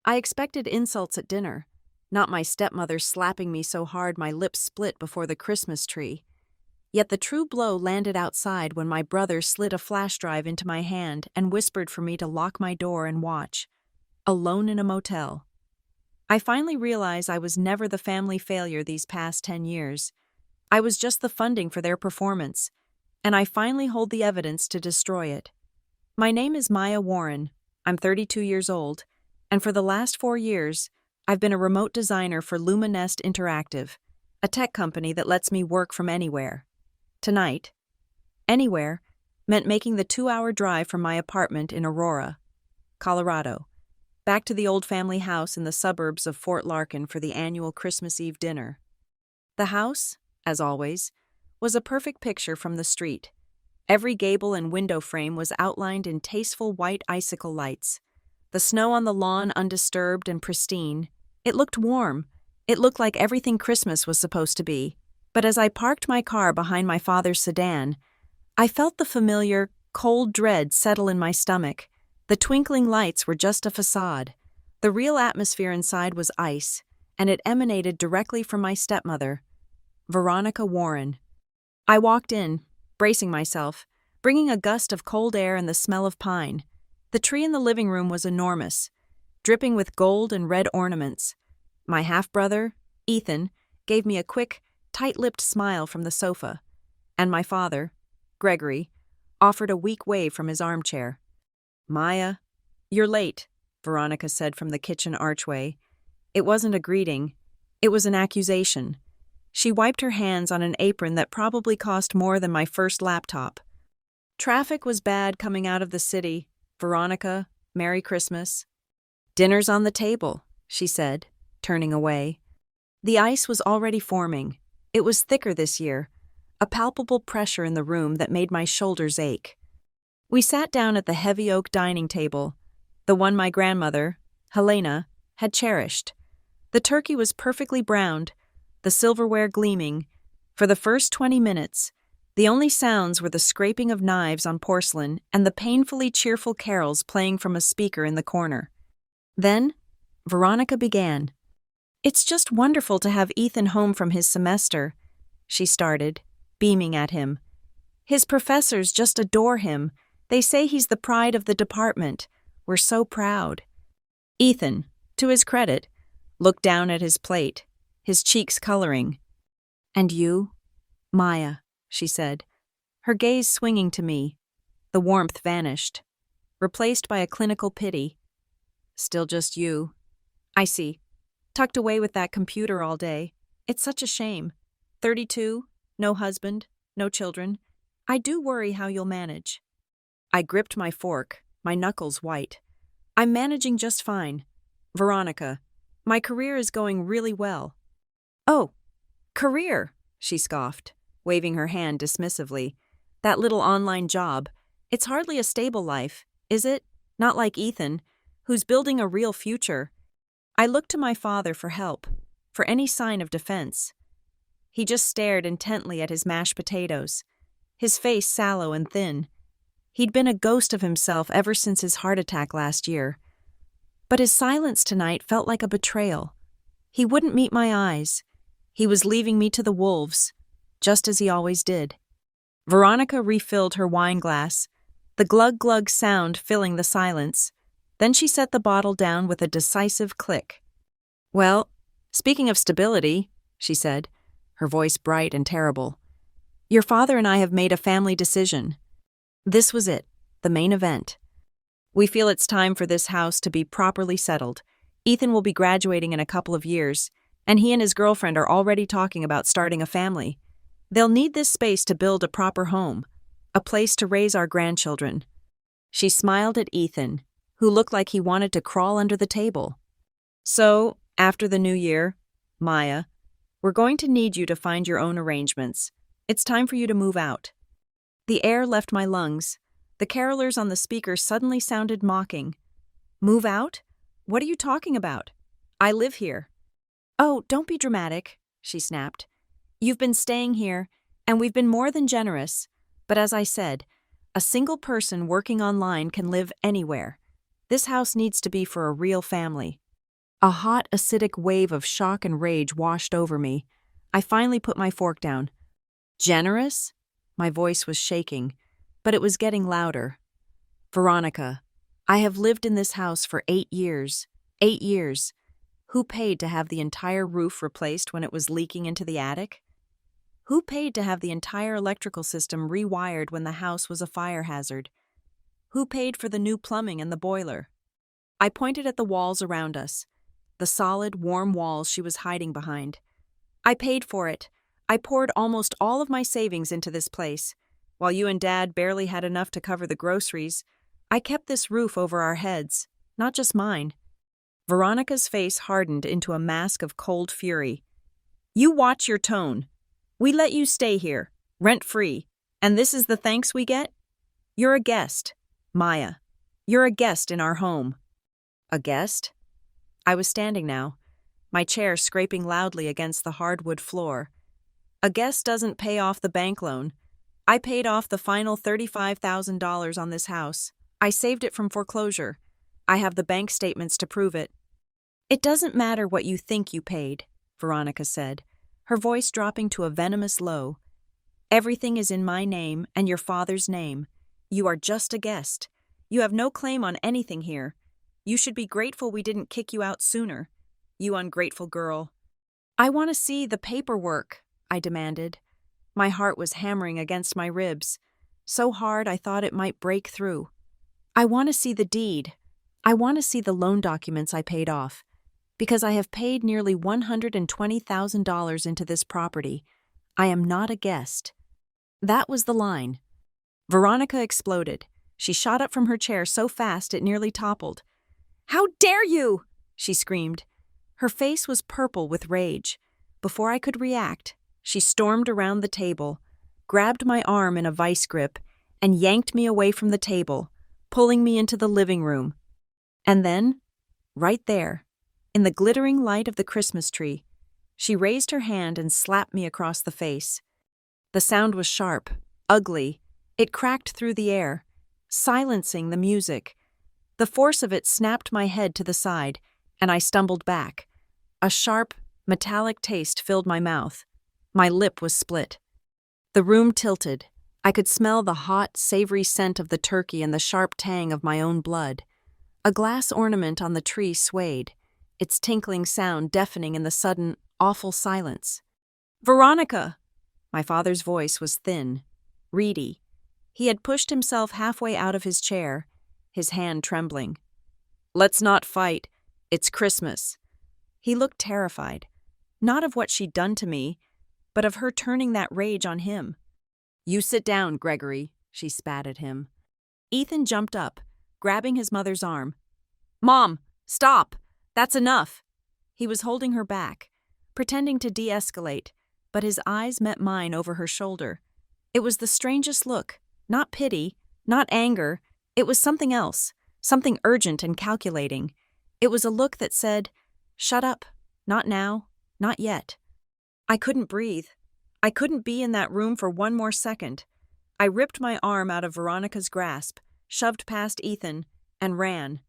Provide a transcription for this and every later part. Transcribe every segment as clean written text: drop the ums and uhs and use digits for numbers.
I expected insults at dinner, not my stepmother slapping me so hard my lips split before the Christmas tree. Yet the true blow landed outside when my brother slid a flash drive into my hand and whispered for me to lock my door and watch, alone in a motel. I finally realized I was never the family failure these past 10 years. I was just the funding for their performance, and I finally hold the evidence to destroy it. My name is Maya Warren. I'm 32 years old, and for the last 4 years, I've been a remote designer for Luminest Interactive, a tech company that lets me work from anywhere. Tonight, anywhere meant making the 2-hour drive from my apartment in Aurora, Colorado, back to the old family house in the suburbs of Fort Larkin for the annual Christmas Eve dinner. The house, as always, was a perfect picture from the street. Every gable and window frame was outlined in tasteful white icicle lights. The snow on the lawn undisturbed and pristine. It looked warm. It looked like everything Christmas was supposed to be. But as I parked my car behind my father's sedan, I felt the familiar, cold dread settle in my stomach. The twinkling lights were just a facade. The real atmosphere inside was ice, and it emanated directly from my stepmother, Veronica Warren. I walked in, bracing myself, bringing a gust of cold air and the smell of pine. The tree in the living room was enormous, dripping with gold and red ornaments. My half-brother, Ethan, gave me a quick, tight-lipped smile from the sofa, and my father, Gregory, offered a weak wave from his armchair. "Maya, you're late," Veronica said from the kitchen archway. It wasn't a greeting. It was an accusation. She wiped her hands on an apron that probably cost more than my first laptop. "Traffic was bad coming out of the city. Veronica, Merry Christmas." "Dinner's on the table," she said, turning away. The ice was already forming. It was thicker this year, a palpable pressure in the room that made my shoulders ache. We sat down at the heavy oak dining table, the one my grandmother, Helena, had cherished. The turkey was perfectly browned, the silverware gleaming. For the first 20 minutes, the only sounds were the scraping of knives on porcelain and the painfully cheerful carols playing from a speaker in the corner. Then, Veronica began. "It's just wonderful to have Ethan home from his semester," she started, beaming at him. "His professors just adore him. They say he's the pride of the department. We're so proud." Ethan, to his credit, looked down at his plate, his cheeks coloring. "And you, Maya," she said, her gaze swinging to me. The warmth vanished, replaced by a clinical pity. "Still just you. I see. Tucked away with that computer all day. It's such a shame. 32, no husband, no children. I do worry how you'll manage." I gripped my fork, my knuckles white. "I'm managing just fine. Veronica, my career is going really well." "Oh, career," she scoffed, waving her hand dismissively. "That little online job. It's hardly a stable life, is it? Not like Ethan, who's building a real future." I looked to my father for help, for any sign of defense. He just stared intently at his mashed potatoes, his face sallow and thin. He'd been a ghost of himself ever since his heart attack last year. But his silence tonight felt like a betrayal. He wouldn't meet my eyes. He was leaving me to the wolves, just as he always did. Veronica refilled her wine glass, the glug-glug sound filling the silence. Then she set the bottle down with a decisive click. "Well, speaking of stability," she said, her voice bright and terrible, "your father and I have made a family decision. This was it, the main event. We feel it's time for this house to be properly settled. Ethan will be graduating in a couple of years, and he and his girlfriend are already talking about starting a family. They'll need this space to build a proper home, a place to raise our grandchildren." She smiled at Ethan, who looked like he wanted to crawl under the table. "So, after the new year, Maya, we're going to need you to find your own arrangements. It's time for you to move out." The air left my lungs. The carolers on the speaker suddenly sounded mocking. "Move out? What are you talking about? I live here." "Oh, don't be dramatic," she snapped. "You've been staying here, and we've been more than generous. But as I said, a single person working online can live anywhere. This house needs to be for a real family." A hot, acidic wave of shock and rage washed over me. I finally put my fork down. Generous? My voice was shaking, but it was getting louder. Veronica, I have lived in this house for 8 years. 8 years. Who paid to have the entire roof replaced when it was leaking into the attic? Who paid to have the entire electrical system rewired when the house was a fire hazard? Who paid for the new plumbing and the boiler? I pointed at the walls around us, the solid, warm walls she was hiding behind. I paid for it. I poured almost all of my savings into this place. While you and Dad barely had enough to cover the groceries, I kept this roof over our heads, not just mine. Veronica's face hardened into a mask of cold fury. You watch your tone. We let you stay here, rent-free, and this is the thanks we get? You're a guest, Maya. You're a guest in our home. A guest? I was standing now, my chair scraping loudly against the hardwood floor. A guest doesn't pay off the bank loan. I paid off the final $35,000 on this house. I saved it from foreclosure. I have the bank statements to prove it. It doesn't matter what you think you paid, Veronica said, her voice dropping to a venomous low. Everything is in my name and your father's name. You are just a guest. You have no claim on anything here. You should be grateful we didn't kick you out sooner. You ungrateful girl. I want to see the paperwork, I demanded. My heart was hammering against my ribs, so hard I thought it might break through. I want to see the deed. I want to see the loan documents I paid off, because I have paid nearly $120,000 into this property. I am not a guest. That was the line. Veronica exploded. She shot up from her chair so fast it nearly toppled. How dare you! She screamed. Her face was purple with rage. Before I could react, she stormed around the table, grabbed my arm in a vice grip, and yanked me away from the table, pulling me into the living room. And then, right there, in the glittering light of the Christmas tree, she raised her hand and slapped me across the face. The sound was sharp, ugly. It cracked through the air, silencing the music. The force of it snapped my head to the side, and I stumbled back. A sharp, metallic taste filled my mouth. My lip was split. The room tilted. I could smell the hot, savory scent of the turkey and the sharp tang of my own blood. A glass ornament on the tree swayed, its tinkling sound deafening in the sudden, awful silence. Veronica! My father's voice was thin, reedy. He had pushed himself halfway out of his chair, his hand trembling. Let's not fight. It's Christmas. He looked terrified, not of what she'd done to me, but of her turning that rage on him. You sit down, Gregory, she spat at him. Ethan jumped up, grabbing his mother's arm. Mom, stop! That's enough! He was holding her back, pretending to de-escalate, but his eyes met mine over her shoulder. It was the strangest look, not pity, not anger. It was something else, something urgent and calculating. It was a look that said, shut up, not now, not yet. I couldn't breathe. I couldn't be in that room for one more second. I ripped my arm out of Veronica's grasp, shoved past Ethan, and ran.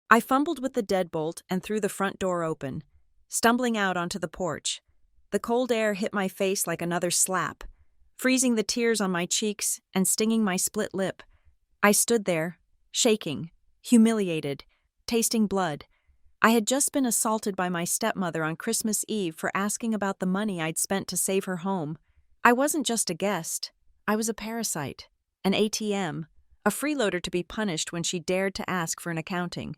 I fumbled with the deadbolt and threw the front door open, stumbling out onto the porch. The cold air hit my face like another slap, freezing the tears on my cheeks and stinging my split lip. I stood there, shaking, humiliated, tasting blood. I had just been assaulted by my stepmother on Christmas Eve for asking about the money I'd spent to save her home. I wasn't just a guest. I was a parasite, an ATM, a freeloader to be punished when she dared to ask for an accounting.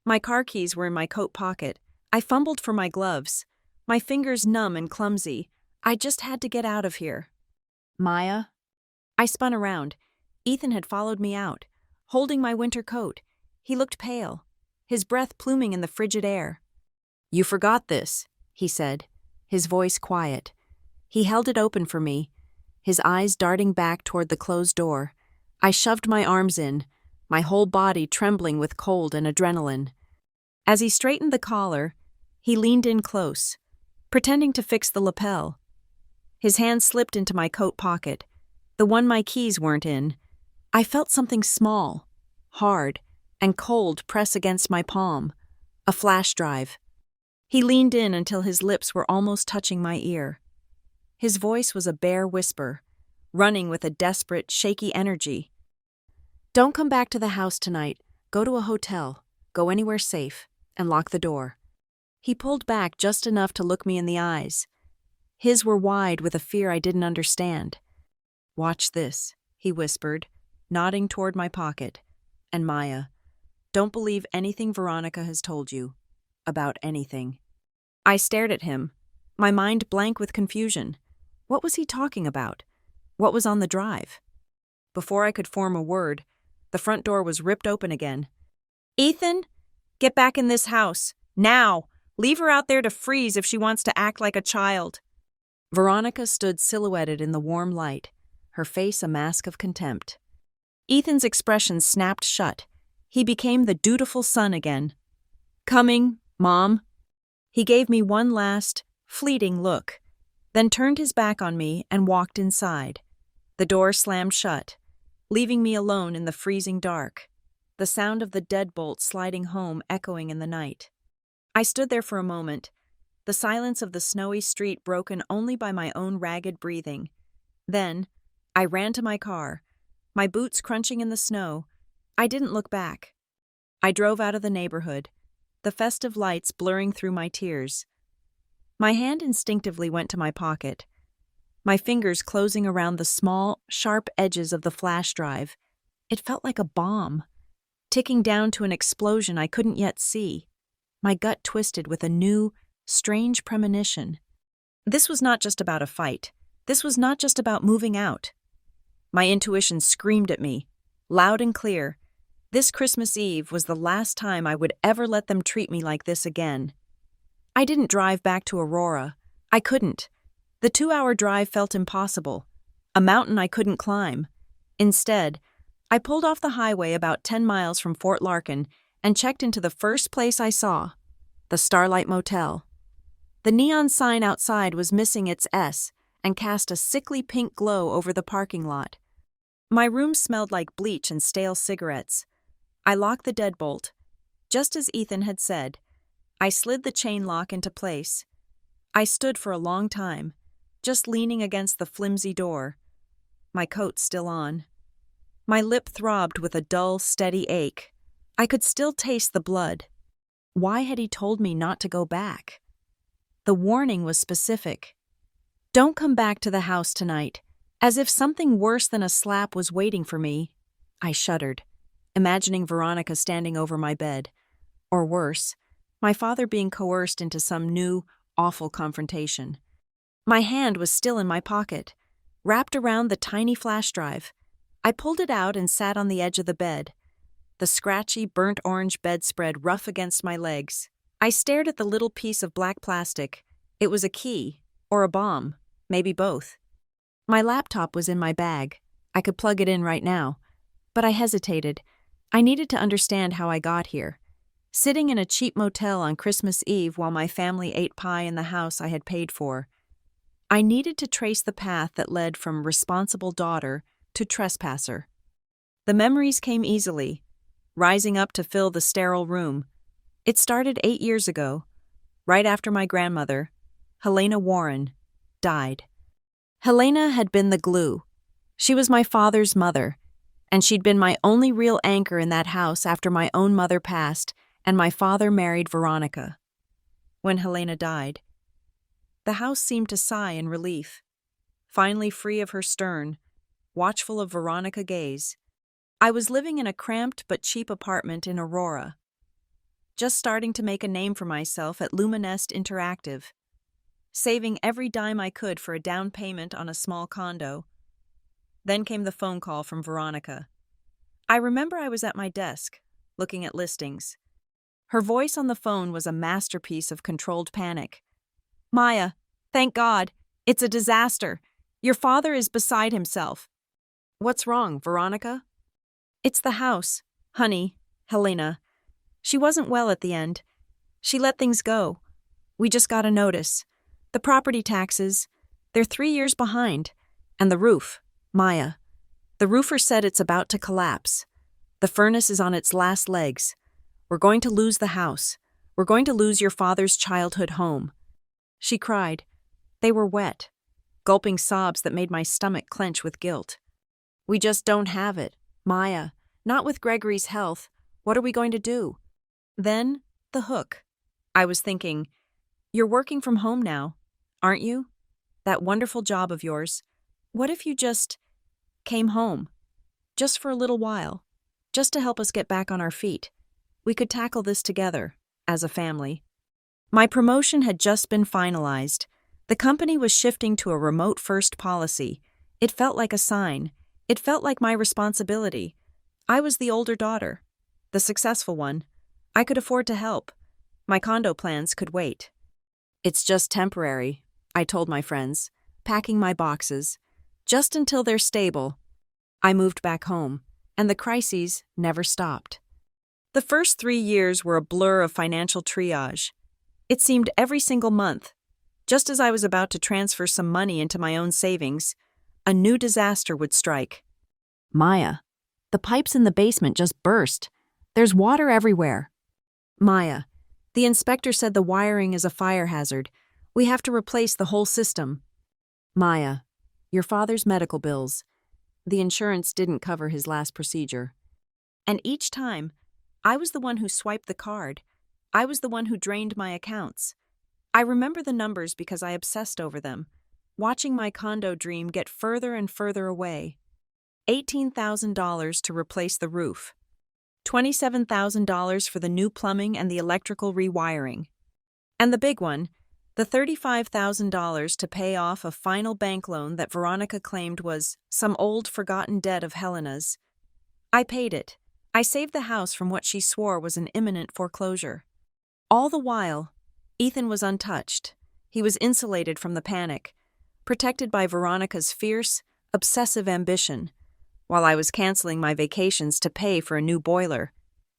My car keys were in my coat pocket. I fumbled for my gloves, my fingers numb and clumsy. I just had to get out of here. Maya? I spun around. Ethan had followed me out, holding my winter coat. He looked pale, his breath pluming in the frigid air. You forgot this, he said, his voice quiet. He held it open for me, his eyes darting back toward the closed door. I shoved my arms in, my whole body trembling with cold and adrenaline. As he straightened the collar, he leaned in close, pretending to fix the lapel. His hand slipped into my coat pocket, the one my keys weren't in. I felt something small, hard, and cold press against my palm. A flash drive. He leaned in until his lips were almost touching my ear. His voice was a bare whisper, running with a desperate, shaky energy. "Don't come back to the house tonight. Go to a hotel. Go anywhere safe. And lock the door." He pulled back just enough to look me in the eyes. His were wide with a fear I didn't understand. "Watch this," he whispered, nodding toward my pocket. "And Maya, don't believe anything Veronica has told you. About anything." I stared at him, my mind blank with confusion. What was he talking about? What was on the drive? Before I could form a word, the front door was ripped open again. "Ethan, get back in this house. Now! Leave her out there to freeze if she wants to act like a child." Veronica stood silhouetted in the warm light, her face a mask of contempt. Ethan's expression snapped shut. He became the dutiful son again. "Coming, Mom." He gave me one last, fleeting look, then turned his back on me and walked inside. The door slammed shut, leaving me alone in the freezing dark, the sound of the deadbolt sliding home echoing in the night. I stood there for a moment, the silence of the snowy street broken only by my own ragged breathing. Then, I ran to my car, my boots crunching in the snow. I didn't look back. I drove out of the neighborhood, the festive lights blurring through my tears. My hand instinctively went to my pocket, my fingers closing around the small, sharp edges of the flash drive. It felt like a bomb, ticking down to an explosion I couldn't yet see. My gut twisted with a new, strange premonition. This was not just about a fight. This was not just about moving out. My intuition screamed at me, loud and clear. This Christmas Eve was the last time I would ever let them treat me like this again. I didn't drive back to Aurora. I couldn't. The 2-hour drive felt impossible, a mountain I couldn't climb. Instead, I pulled off the highway about 10 miles from Fort Larkin and checked into the first place I saw, the Starlight Motel. The neon sign outside was missing its S and cast a sickly pink glow over the parking lot. My room smelled like bleach and stale cigarettes. I locked the deadbolt. Just as Ethan had said, I slid the chain lock into place. I stood for a long time, just leaning against the flimsy door, my coat still on. My lip throbbed with a dull, steady ache. I could still taste the blood. Why had he told me not to go back? The warning was specific. "Don't come back to the house tonight," as if something worse than a slap was waiting for me. I shuddered, imagining Veronica standing over my bed. Or worse, my father being coerced into some new, awful confrontation. My hand was still in my pocket, wrapped around the tiny flash drive. I pulled it out and sat on the edge of the bed, the scratchy, burnt-orange bedspread rough against my legs. I stared at the little piece of black plastic. It was a key, or a bomb, maybe both. My laptop was in my bag. I could plug it in right now. But I hesitated. I needed to understand how I got here. Sitting in a cheap motel on Christmas Eve while my family ate pie in the house I had paid for. I needed to trace the path that led from responsible daughter to trespasser. The memories came easily, rising up to fill the sterile room. It started 8 years ago, right after my grandmother, Helena Warren, died. Helena had been the glue. She was my father's mother, and she'd been my only real anchor in that house after my own mother passed and my father married Veronica. When Helena died, the house seemed to sigh in relief, finally free of her stern, watchful of Veronica gaze. I was living in a cramped but cheap apartment in Aurora, just starting to make a name for myself at Luminest Interactive, saving every dime I could for a down payment on a small condo. Then came the phone call from Veronica. I remember I was at my desk, looking at listings. Her voice on the phone was a masterpiece of controlled panic. "Maya, thank God, it's a disaster. Your father is beside himself." "What's wrong, Veronica?" "It's the house, honey, Helena. She wasn't well at the end. She let things go. We just got a notice. The property taxes, they're 3 years behind. And the roof, Maya. The roofer said it's about to collapse. The furnace is on its last legs. We're going to lose the house. We're going to lose your father's childhood home." She cried. They were wet, gulping sobs that made my stomach clench with guilt. "We just don't have it, Maya. Not with Gregory's health. What are we going to do?" Then, the hook. I was thinking, "You're working from home now, aren't you? That wonderful job of yours. What if you just came home? Just for a little while. Just to help us get back on our feet. We could tackle this together, as a family." My promotion had just been finalized. The company was shifting to a remote-first policy. It felt like a sign. It felt like my responsibility. I was the older daughter, the successful one. I could afford to help. My condo plans could wait. "It's just temporary," I told my friends, packing my boxes. "Just until they're stable." I moved back home, and the crises never stopped. The first 3 years were a blur of financial triage. It seemed every single month, just as I was about to transfer some money into my own savings, a new disaster would strike. "Maya, the pipes in the basement just burst. There's water everywhere." "Maya, the inspector said the wiring is a fire hazard. We have to replace the whole system." "Maya, your father's medical bills. The insurance didn't cover his last procedure." And each time, I was the one who swiped the card. I was the one who drained my accounts. I remember the numbers because I obsessed over them, watching my condo dream get further and further away. $18,000 to replace the roof. $27,000 for the new plumbing and the electrical rewiring. And the big one, the $35,000 to pay off a final bank loan that Veronica claimed was some old forgotten debt of Helena's. I paid it. I saved the house from what she swore was an imminent foreclosure. All the while, Ethan was untouched. He was insulated from the panic, protected by Veronica's fierce, obsessive ambition. While I was canceling my vacations to pay for a new boiler,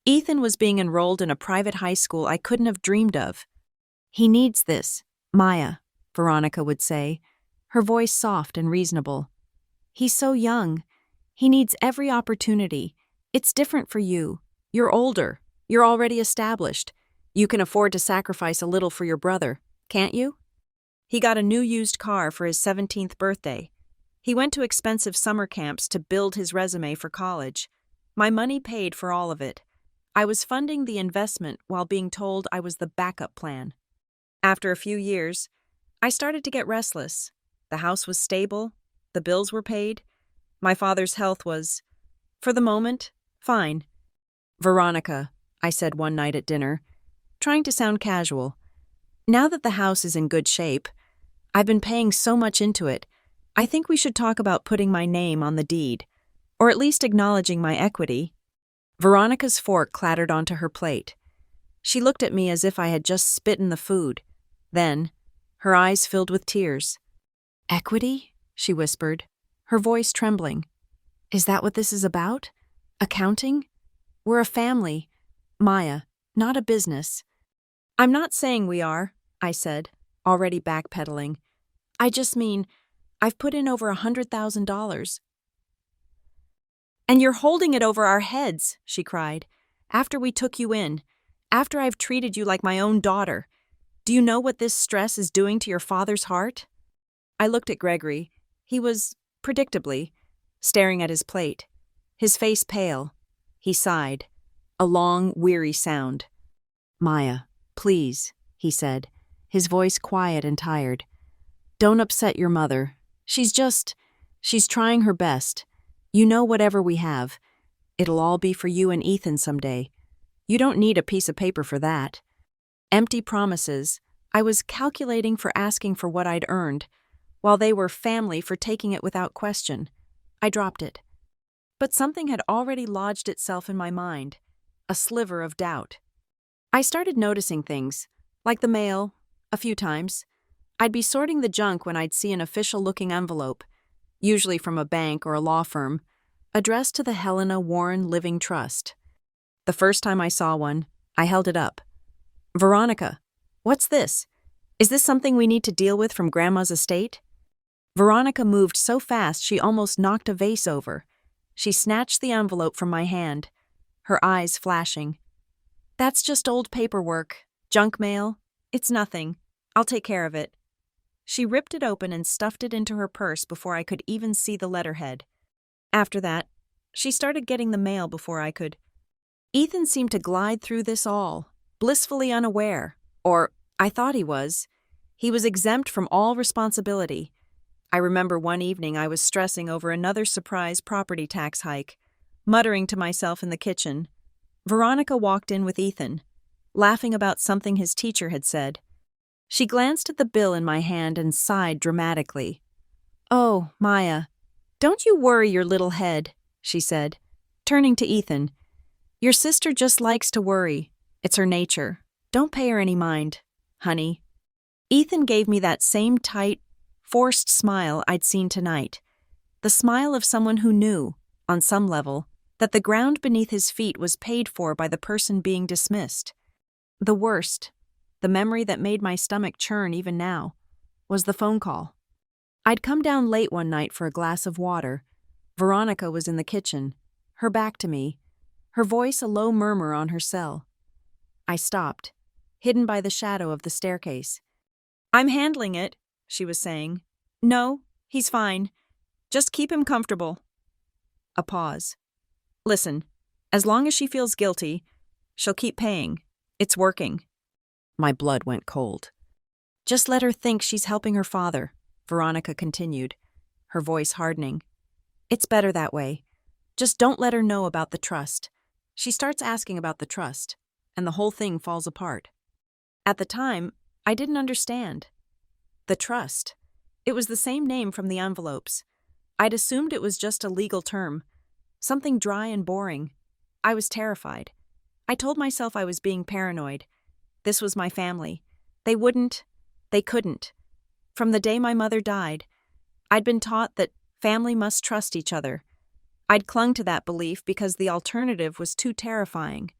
Ethan was being enrolled in a private high school I couldn't have dreamed of. "He needs this, Maya," Veronica would say, her voice soft and reasonable. "He's so young. He needs every opportunity. It's different for you. You're older. You're already established. You can afford to sacrifice a little for your brother, can't you?" He got a new used car for his 17th birthday. He went to expensive summer camps to build his resume for college. My money paid for all of it. I was funding the investment while being told I was the backup plan. After a few years, I started to get restless. The house was stable. The bills were paid. My father's health was, for the moment, fine. "Veronica," I said one night at dinner, trying to sound casual, "now that the house is in good shape, I've been paying so much into it, I think we should talk about putting my name on the deed, or at least acknowledging my equity." Veronica's fork clattered onto her plate. She looked at me as if I had just spit in the food. Then, her eyes filled with tears. "Equity?" she whispered, her voice trembling. "Is that what this is about? Accounting? We're a family, Maya, not a business." "I'm not saying we are," I said, already backpedaling. "I just mean, I've put in over $100,000. "And you're holding it over our heads," she cried. "After we took you in, after I've treated you like my own daughter. Do you know what this stress is doing to your father's heart?" I looked at Gregory. He was, predictably, staring at his plate, his face pale. He sighed, a long, weary sound. "Maya, please," he said, his voice quiet and tired. "Don't upset your mother. She's trying her best. You know whatever we have. It'll all be for you and Ethan someday. You don't need a piece of paper for that." Empty promises. I was calculating for asking for what I'd earned, while they were family for taking it without question. I dropped it. But something had already lodged itself in my mind, a sliver of doubt. I started noticing things, like the mail, a few times. I'd be sorting the junk when I'd see an official-looking envelope, usually from a bank or a law firm, addressed to the Helena Warren Living Trust. The first time I saw one, I held it up. "Veronica, what's this? Is this something we need to deal with from Grandma's estate?" Veronica moved so fast she almost knocked a vase over. She snatched the envelope from my hand, her eyes flashing. "That's just old paperwork. Junk mail? It's nothing. I'll take care of it. She ripped it open and stuffed it into her purse before I could even see the letterhead. After that, she started getting the mail before I could. Ethan seemed to glide through this all, blissfully unaware, or I thought he was. He was exempt from all responsibility. I remember one evening I was stressing over another surprise property tax hike, muttering to myself in the kitchen. Veronica walked in with Ethan, laughing about something his teacher had said. She glanced at the bill in my hand and sighed dramatically. "Oh, Maya, don't you worry your little head," she said, turning to Ethan. "Your sister just likes to worry. It's her nature. Don't pay her any mind, honey." Ethan gave me that same tight, forced smile I'd seen tonight. The smile of someone who knew, on some level, that the ground beneath his feet was paid for by the person being dismissed. The worst, the memory that made my stomach churn even now, was the phone call. I'd come down late one night for a glass of water. Veronica was in the kitchen, her back to me, her voice a low murmur on her cell. I stopped, hidden by the shadow of the staircase. "I'm handling it," she was saying. "No, he's fine. Just keep him comfortable." A pause. "Listen, as long as she feels guilty, she'll keep paying. It's working." My blood went cold. "Just let her think she's helping her father," Veronica continued, her voice hardening. "It's better that way. Just don't let her know about the trust. She starts asking about the trust, and the whole thing falls apart." At the time, I didn't understand. The trust. It was the same name from the envelopes. I'd assumed it was just a legal term, something dry and boring. I was terrified. I told myself I was being paranoid. This was my family. They couldn't. From the day my mother died, I'd been taught that family must trust each other. I'd clung to that belief because the alternative was too terrifying.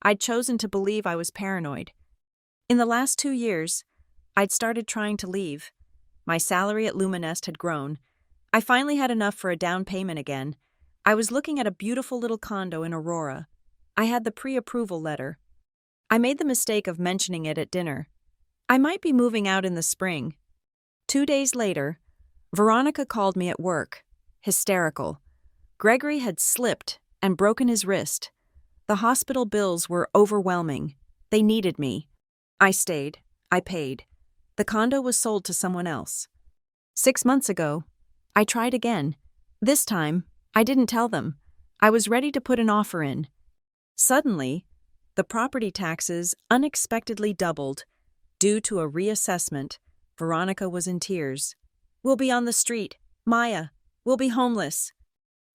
I'd chosen to believe I was paranoid. In the last 2 years, I'd started trying to leave. My salary at Luminest had grown. I finally had enough for a down payment again. I was looking at a beautiful little condo in Aurora. I had the pre-approval letter. I made the mistake of mentioning it at dinner. I might be moving out in the spring. 2 days later, Veronica called me at work, hysterical. Gregory had slipped and broken his wrist. The hospital bills were overwhelming. They needed me. I stayed. I paid. The condo was sold to someone else. 6 months ago, I tried again. This time, I didn't tell them. I was ready to put an offer in. Suddenly, the property taxes unexpectedly doubled. Due to a reassessment, Veronica was in tears. "We'll be on the street. Maya, we'll be homeless."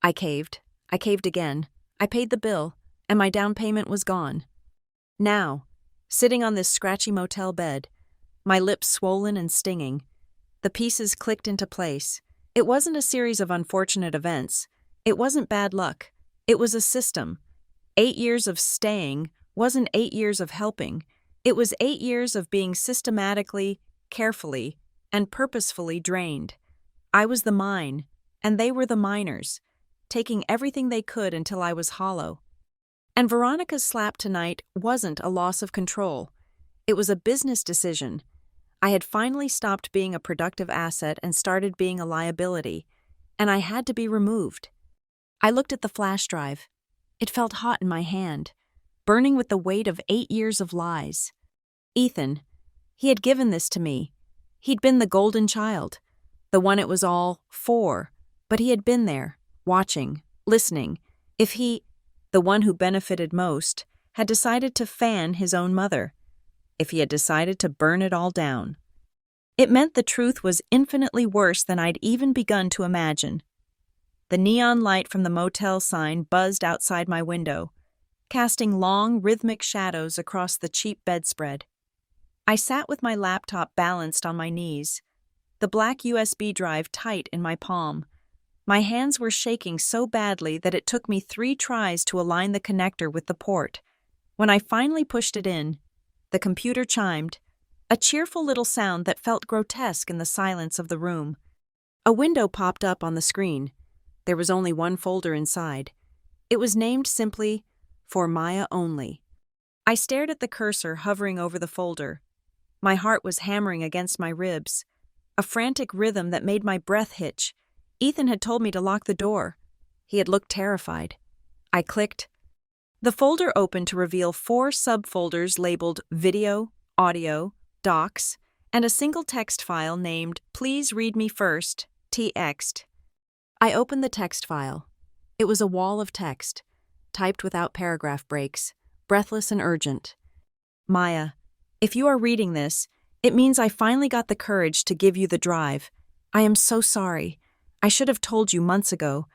I caved. I caved again. I paid the bill, and my down payment was gone. Now, sitting on this scratchy motel bed, my lips swollen and stinging, the pieces clicked into place. It wasn't a series of unfortunate events. It wasn't bad luck. It was a system. 8 years of staying wasn't 8 years of helping. It was 8 years of being systematically, carefully, and purposefully drained. I was the mine, and they were the miners, taking everything they could until I was hollow. And Veronica's slap tonight wasn't a loss of control. It was a business decision. I had finally stopped being a productive asset and started being a liability, and I had to be removed. I looked at the flash drive. It felt hot in my hand, burning with the weight of 8 years of lies. Ethan, he had given this to me. He'd been the golden child, the one it was all for, but he had been there, watching, listening. If he, the one who benefited most, had decided to fan his own mother, if he had decided to burn it all down. It meant the truth was infinitely worse than I'd even begun to imagine. The neon light from the motel sign buzzed outside my window, casting long, rhythmic shadows across the cheap bedspread. I sat with my laptop balanced on my knees, the black USB drive tight in my palm. My hands were shaking so badly that it took me 3 tries to align the connector with the port. When I finally pushed it in, the computer chimed, a cheerful little sound that felt grotesque in the silence of the room. A window popped up on the screen. There was only one folder inside. It was named simply, "For Maya Only." I stared at the cursor hovering over the folder. My heart was hammering against my ribs, a frantic rhythm that made my breath hitch. Ethan had told me to lock the door. He had looked terrified. I clicked. The folder opened to reveal 4 subfolders labeled Video, Audio, Docs, and a single text file named Please Read Me First, TXT. I opened the text file. It was a wall of text, typed without paragraph breaks, breathless and urgent. Maya, if you are reading this, it means I finally got the courage to give you the drive. I am so sorry. I should have told you months ago.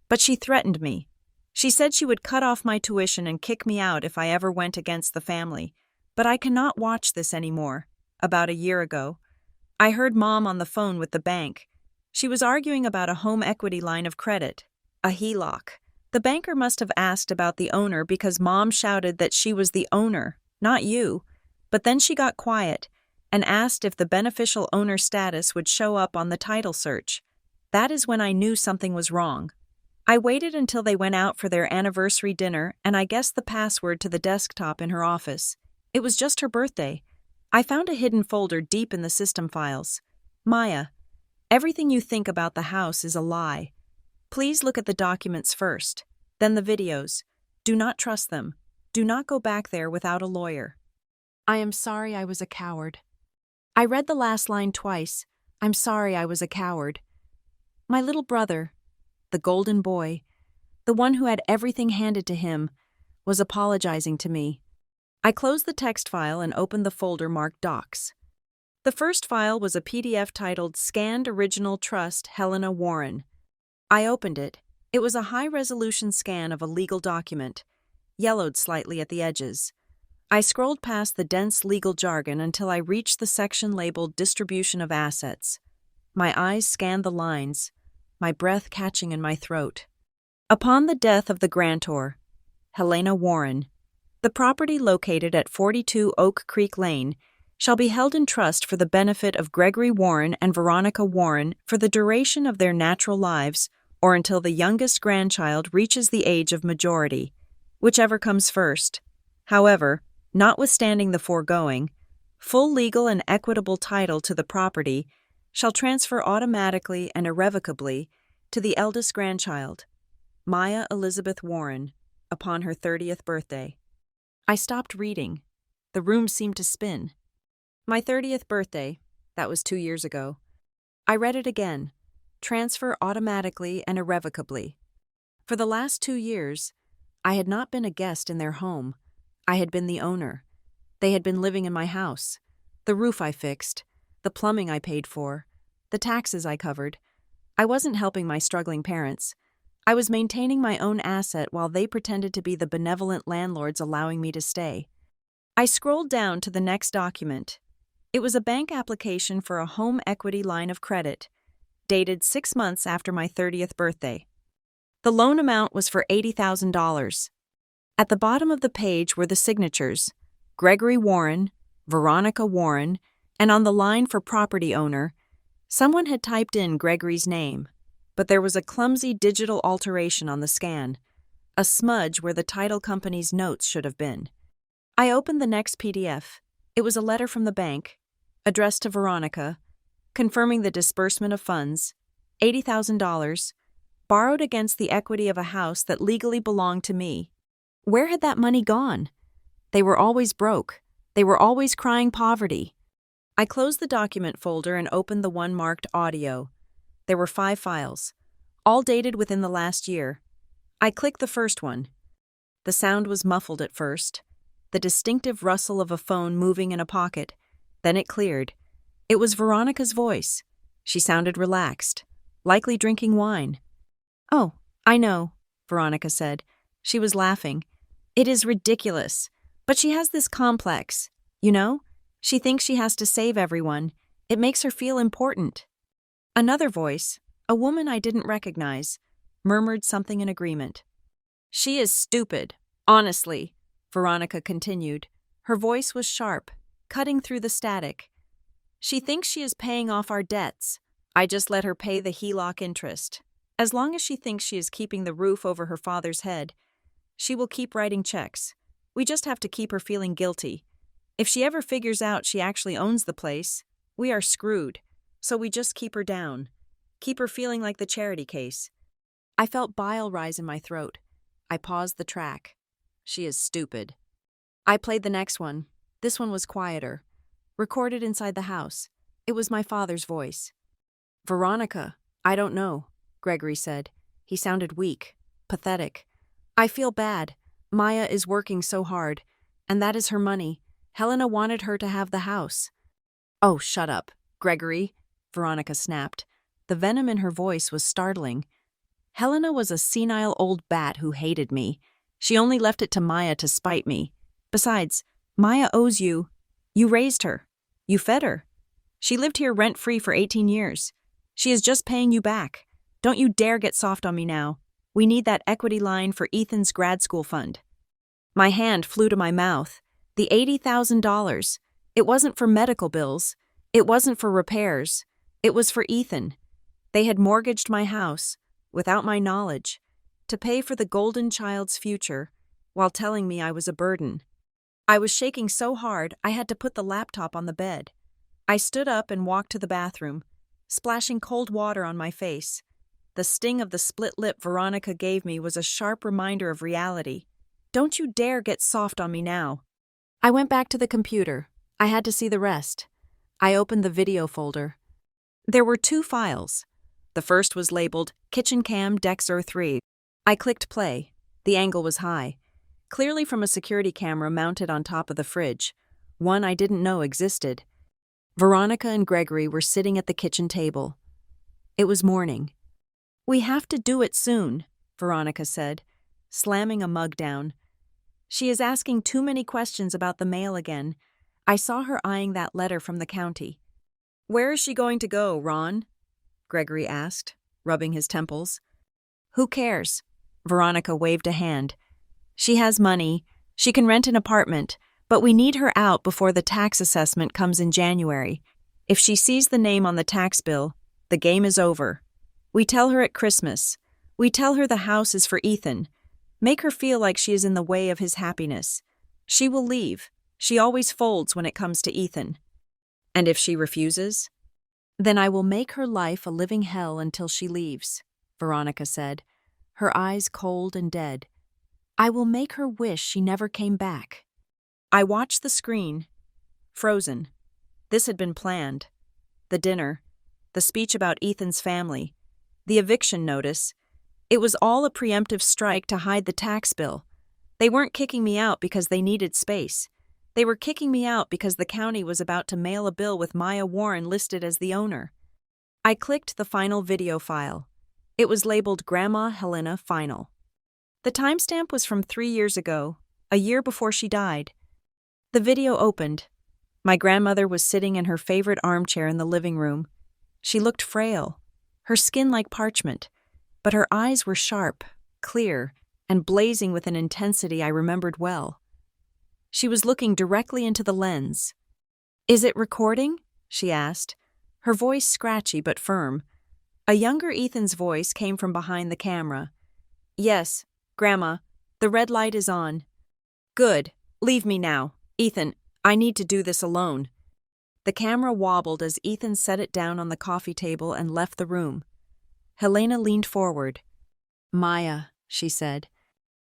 But she threatened me. She said she would cut off my tuition and kick me out if I ever went against the family. But I cannot watch this anymore. About a year ago, I heard Mom on the phone with the bank. She was arguing about a home equity line of credit, a HELOC. The banker must have asked about the owner because Mom shouted that she was the owner, not you. But then she got quiet and asked if the beneficial owner status would show up on the title search. That is when I knew something was wrong. I waited until they went out for their anniversary dinner and I guessed the password to the desktop in her office. It was just her birthday. I found a hidden folder deep in the system files. Maya, everything you think about the house is a lie. Please look at the documents first, then the videos. Do not trust them. Do not go back there without a lawyer. I am sorry I was a coward. I read the last line twice. I'm sorry I was a coward. My little brother, the golden boy, the one who had everything handed to him, was apologizing to me. I closed the text file and opened the folder marked Docs. The first file was a PDF titled Scanned Original Trust Helena Warren. I opened it. It was a high-resolution scan of a legal document, yellowed slightly at the edges. I scrolled past the dense legal jargon until I reached the section labeled Distribution of Assets. My eyes scanned the lines, my breath catching in my throat. Upon the death of the grantor, Helena Warren, the property located at 42 Oak Creek Lane shall be held in trust for the benefit of Gregory Warren and Veronica Warren for the duration of their natural lives or until the youngest grandchild reaches the age of majority, whichever comes first. However, notwithstanding the foregoing, full legal and equitable title to the property shall transfer automatically and irrevocably to the eldest grandchild, Maya Elizabeth Warren, upon her 30th birthday. I stopped reading. The room seemed to spin. My 30th birthday, that was 2 years ago. I read it again. Transfer automatically and irrevocably. For the last 2 years, I had not been a guest in their home. I had been the owner. They had been living in my house. The roof I fixed, the plumbing I paid for, the taxes I covered. I wasn't helping my struggling parents. I was maintaining my own asset while they pretended to be the benevolent landlords allowing me to stay. I scrolled down to the next document. It was a bank application for a home equity line of credit, dated 6 months after my 30th birthday. The loan amount was for $80,000. At the bottom of the page were the signatures, Gregory Warren, Veronica Warren, and on the line for property owner, someone had typed in Gregory's name, but there was a clumsy digital alteration on the scan, a smudge where the title company's notes should have been. I opened the next PDF. It was a letter from the bank, addressed to Veronica, confirming the disbursement of funds, $80,000, borrowed against the equity of a house that legally belonged to me. Where had that money gone? They were always broke. They were always crying poverty. I closed the document folder and opened the one marked Audio. There were 5 files, all dated within the last year. I clicked the first one. The sound was muffled at first, the distinctive rustle of a phone moving in a pocket. Then it cleared. It was Veronica's voice. She sounded relaxed, likely drinking wine. "Oh, I know," Veronica said. She was laughing. "It is ridiculous. But she has this complex. You know? She thinks she has to save everyone. It makes her feel important." Another voice, a woman I didn't recognize, murmured something in agreement. "She is stupid, honestly," Veronica continued. Her voice was sharp, cutting through the static. "She thinks she is paying off our debts. I just let her pay the HELOC interest. As long as she thinks she is keeping the roof over her father's head, she will keep writing checks. We just have to keep her feeling guilty. If she ever figures out she actually owns the place, we are screwed. So we just keep her down. Keep her feeling like the charity case. I felt bile rise in my throat. I paused the track. She is stupid. I played the next one. This one was quieter. Recorded inside the house. It was my father's voice. Veronica, I don't know, Gregory said. He sounded weak, pathetic. I feel bad. Maya is working so hard, and that is her money. Helena wanted her to have the house. Oh, shut up, Gregory, Veronica snapped. The venom in her voice was startling. Helena was a senile old bat who hated me. She only left it to Maya to spite me. Besides, Maya owes you. You raised her. You fed her. She lived here rent-free for 18 years. She is just paying you back. Don't you dare get soft on me now. We need that equity line for Ethan's grad school fund. My hand flew to my mouth. The $80,000. It wasn't for medical bills. It wasn't for repairs. It was for Ethan. They had mortgaged my house, without my knowledge, to pay for the golden child's future, while telling me I was a burden. I was shaking so hard I had to put the laptop on the bed. I stood up and walked to the bathroom, splashing cold water on my face. The sting of the split lip Veronica gave me was a sharp reminder of reality. Don't you dare get soft on me now. I went back to the computer. I had to see the rest. I opened the video folder. There were 2 files. The first was labeled Kitchen Cam Dexer 3. I clicked play. The angle was high, clearly from a security camera mounted on top of the fridge, one I didn't know existed. Veronica and Gregory were sitting at the kitchen table. It was morning. We have to do it soon, Veronica said, slamming a mug down. She is asking too many questions about the mail again. I saw her eyeing that letter from the county. Where is she going to go, Ron? Gregory asked, rubbing his temples. Who cares? Veronica waved a hand. She has money. She can rent an apartment, but we need her out before the tax assessment comes in January. If she sees the name on the tax bill, the game is over. We tell her at Christmas. We tell her the house is for Ethan. Make her feel like she is in the way of his happiness. She will leave. She always folds when it comes to Ethan. And if she refuses? Then I will make her life a living hell until she leaves, Veronica said, her eyes cold and dead. I will make her wish she never came back. I watched the screen, frozen. This had been planned. The dinner, the speech about Ethan's family, the eviction notice. It was all a preemptive strike to hide the tax bill. They weren't kicking me out because they needed space. They were kicking me out because the county was about to mail a bill with Maya Warren listed as the owner. I clicked the final video file. It was labeled Grandma Helena Final. The timestamp was from 3 years ago, a year before she died. The video opened. My grandmother was sitting in her favorite armchair in the living room. She looked frail, her skin like parchment, but her eyes were sharp, clear, and blazing with an intensity I remembered well. She was looking directly into the lens. Is it recording? She asked, her voice scratchy but firm. A younger Ethan's voice came from behind the camera. Yes, Grandma, the red light is on. Good, leave me now. Ethan, I need to do this alone. The camera wobbled as Ethan set it down on the coffee table and left the room. Helena leaned forward. Maya, she said.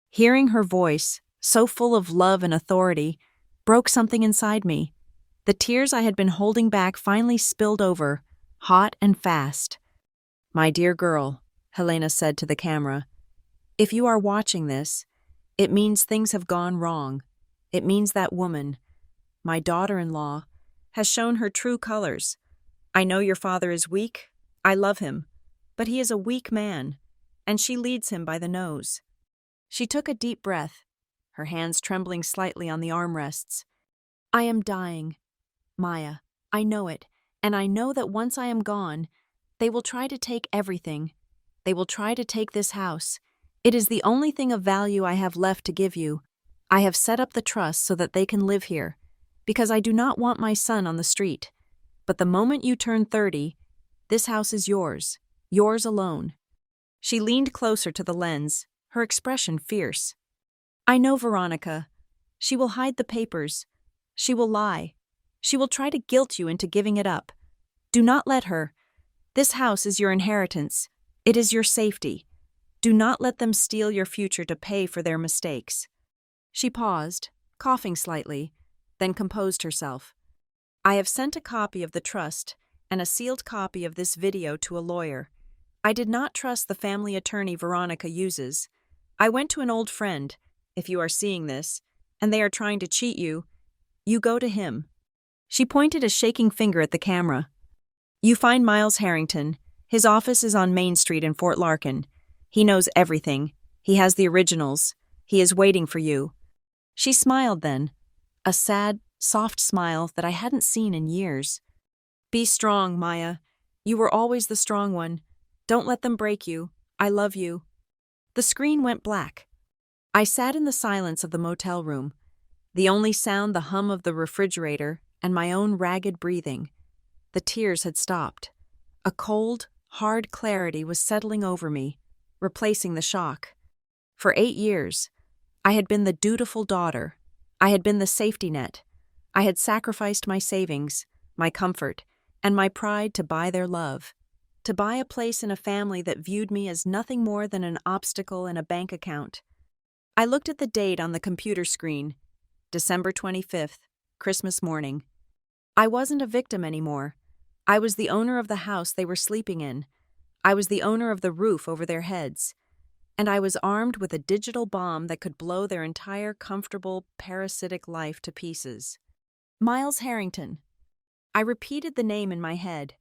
Hearing her voice, so full of love and authority, broke something inside me. The tears I had been holding back finally spilled over, hot and fast. My dear girl, Helena said to the camera, if you are watching this, it means things have gone wrong. It means that woman, my daughter-in-law, has shown her true colors. I know your father is weak. I love him. But he is a weak man, and she leads him by the nose. She took a deep breath, her hands trembling slightly on the armrests. I am dying, Maya. I know it, and I know that once I am gone, they will try to take everything. They will try to take this house. It is the only thing of value I have left to give you. I have set up the trust so that they can live here, because I do not want my son on the street. But the moment you turn 30, this house is yours alone. She leaned closer to the lens, her expression fierce. I know, Veronica. She will hide the papers. She will lie. She will try to guilt you into giving it up. Do not let her. This house is your inheritance. It is your safety. Do not let them steal your future to pay for their mistakes." She paused, coughing slightly, then composed herself. "I have sent a copy of the trust and a sealed copy of this video to a lawyer. I did not trust the family attorney Veronica uses. I went to an old friend, if you are seeing this, and they are trying to cheat you. You go to him." She pointed a shaking finger at the camera. "You find Miles Harrington. His office is on Main Street in Fort Larkin. He knows everything. He has the originals. He is waiting for you." She smiled then, a sad, soft smile that I hadn't seen in years. "Be strong, Maya. You were always the strong one. Don't let them break you. I love you." The screen went black. I sat in the silence of the motel room, the only sound the hum of the refrigerator and my own ragged breathing. The tears had stopped. A cold, hard clarity was settling over me, replacing the shock. For 8 years, I had been the dutiful daughter. I had been the safety net. I had sacrificed my savings, my comfort, and my pride to buy their love, to buy a place in a family that viewed me as nothing more than an obstacle in a bank account. I looked at the date on the computer screen, December 25th, Christmas morning. I wasn't a victim anymore. I was the owner of the house they were sleeping in. I was the owner of the roof over their heads. And I was armed with a digital bomb that could blow their entire comfortable, parasitic life to pieces. Miles Harrington. I repeated the name in my head.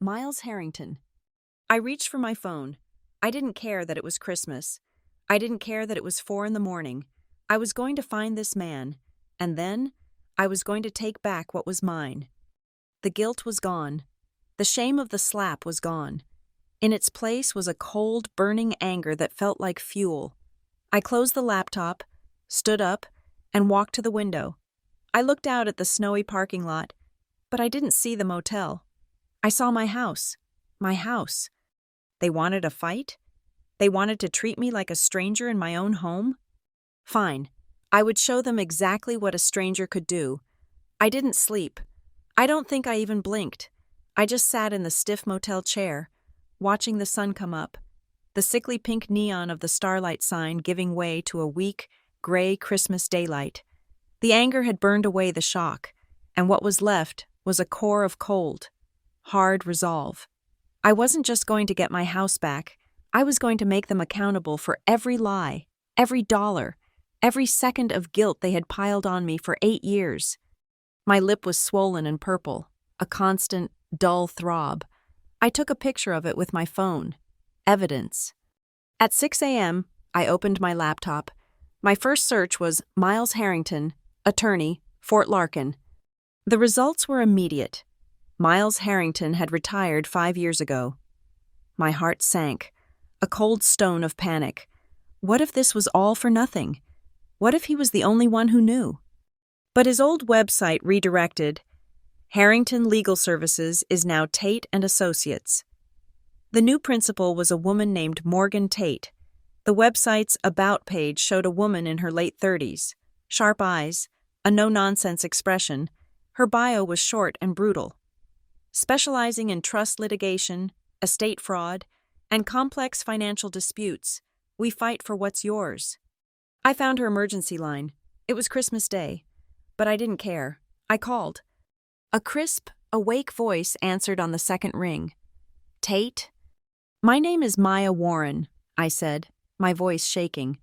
Miles Harrington. I reached for my phone. I didn't care that it was Christmas. I didn't care that it was 4 a.m. I was going to find this man, and then I was going to take back what was mine. The guilt was gone. The shame of the slap was gone. In its place was a cold, burning anger that felt like fuel. I closed the laptop, stood up, and walked to the window. I looked out at the snowy parking lot, but I didn't see the motel. I saw my house. My house. They wanted a fight? They wanted to treat me like a stranger in my own home? Fine. I would show them exactly what a stranger could do. I didn't sleep. I don't think I even blinked. I just sat in the stiff motel chair, watching the sun come up, the sickly pink neon of the starlight sign giving way to a weak, gray Christmas daylight. The anger had burned away the shock, and what was left was a core of cold, hard resolve. I wasn't just going to get my house back. I was going to make them accountable for every lie, every dollar, every second of guilt they had piled on me for 8 years. My lip was swollen and purple, a constant, dull throb. I took a picture of it with my phone. Evidence. At 6 a.m., I opened my laptop. My first search was Miles Harrington, attorney, Fort Larkin. The results were immediate. Miles Harrington had retired 5 years ago. My heart sank, a cold stone of panic. What if this was all for nothing? What if he was the only one who knew? But his old website redirected. Harrington Legal Services is now Tate and Associates. The new principal was a woman named Morgan Tate. The website's About page showed a woman in her late 30s, sharp eyes, a no-nonsense expression. Her bio was short and brutal. Specializing in trust litigation, estate fraud, and complex financial disputes, we fight for what's yours. I found her emergency line. It was Christmas Day, but I didn't care. I called. A crisp, awake voice answered on the second ring. "Tate?" "My name is Maya Warren," I said, my voice shaking.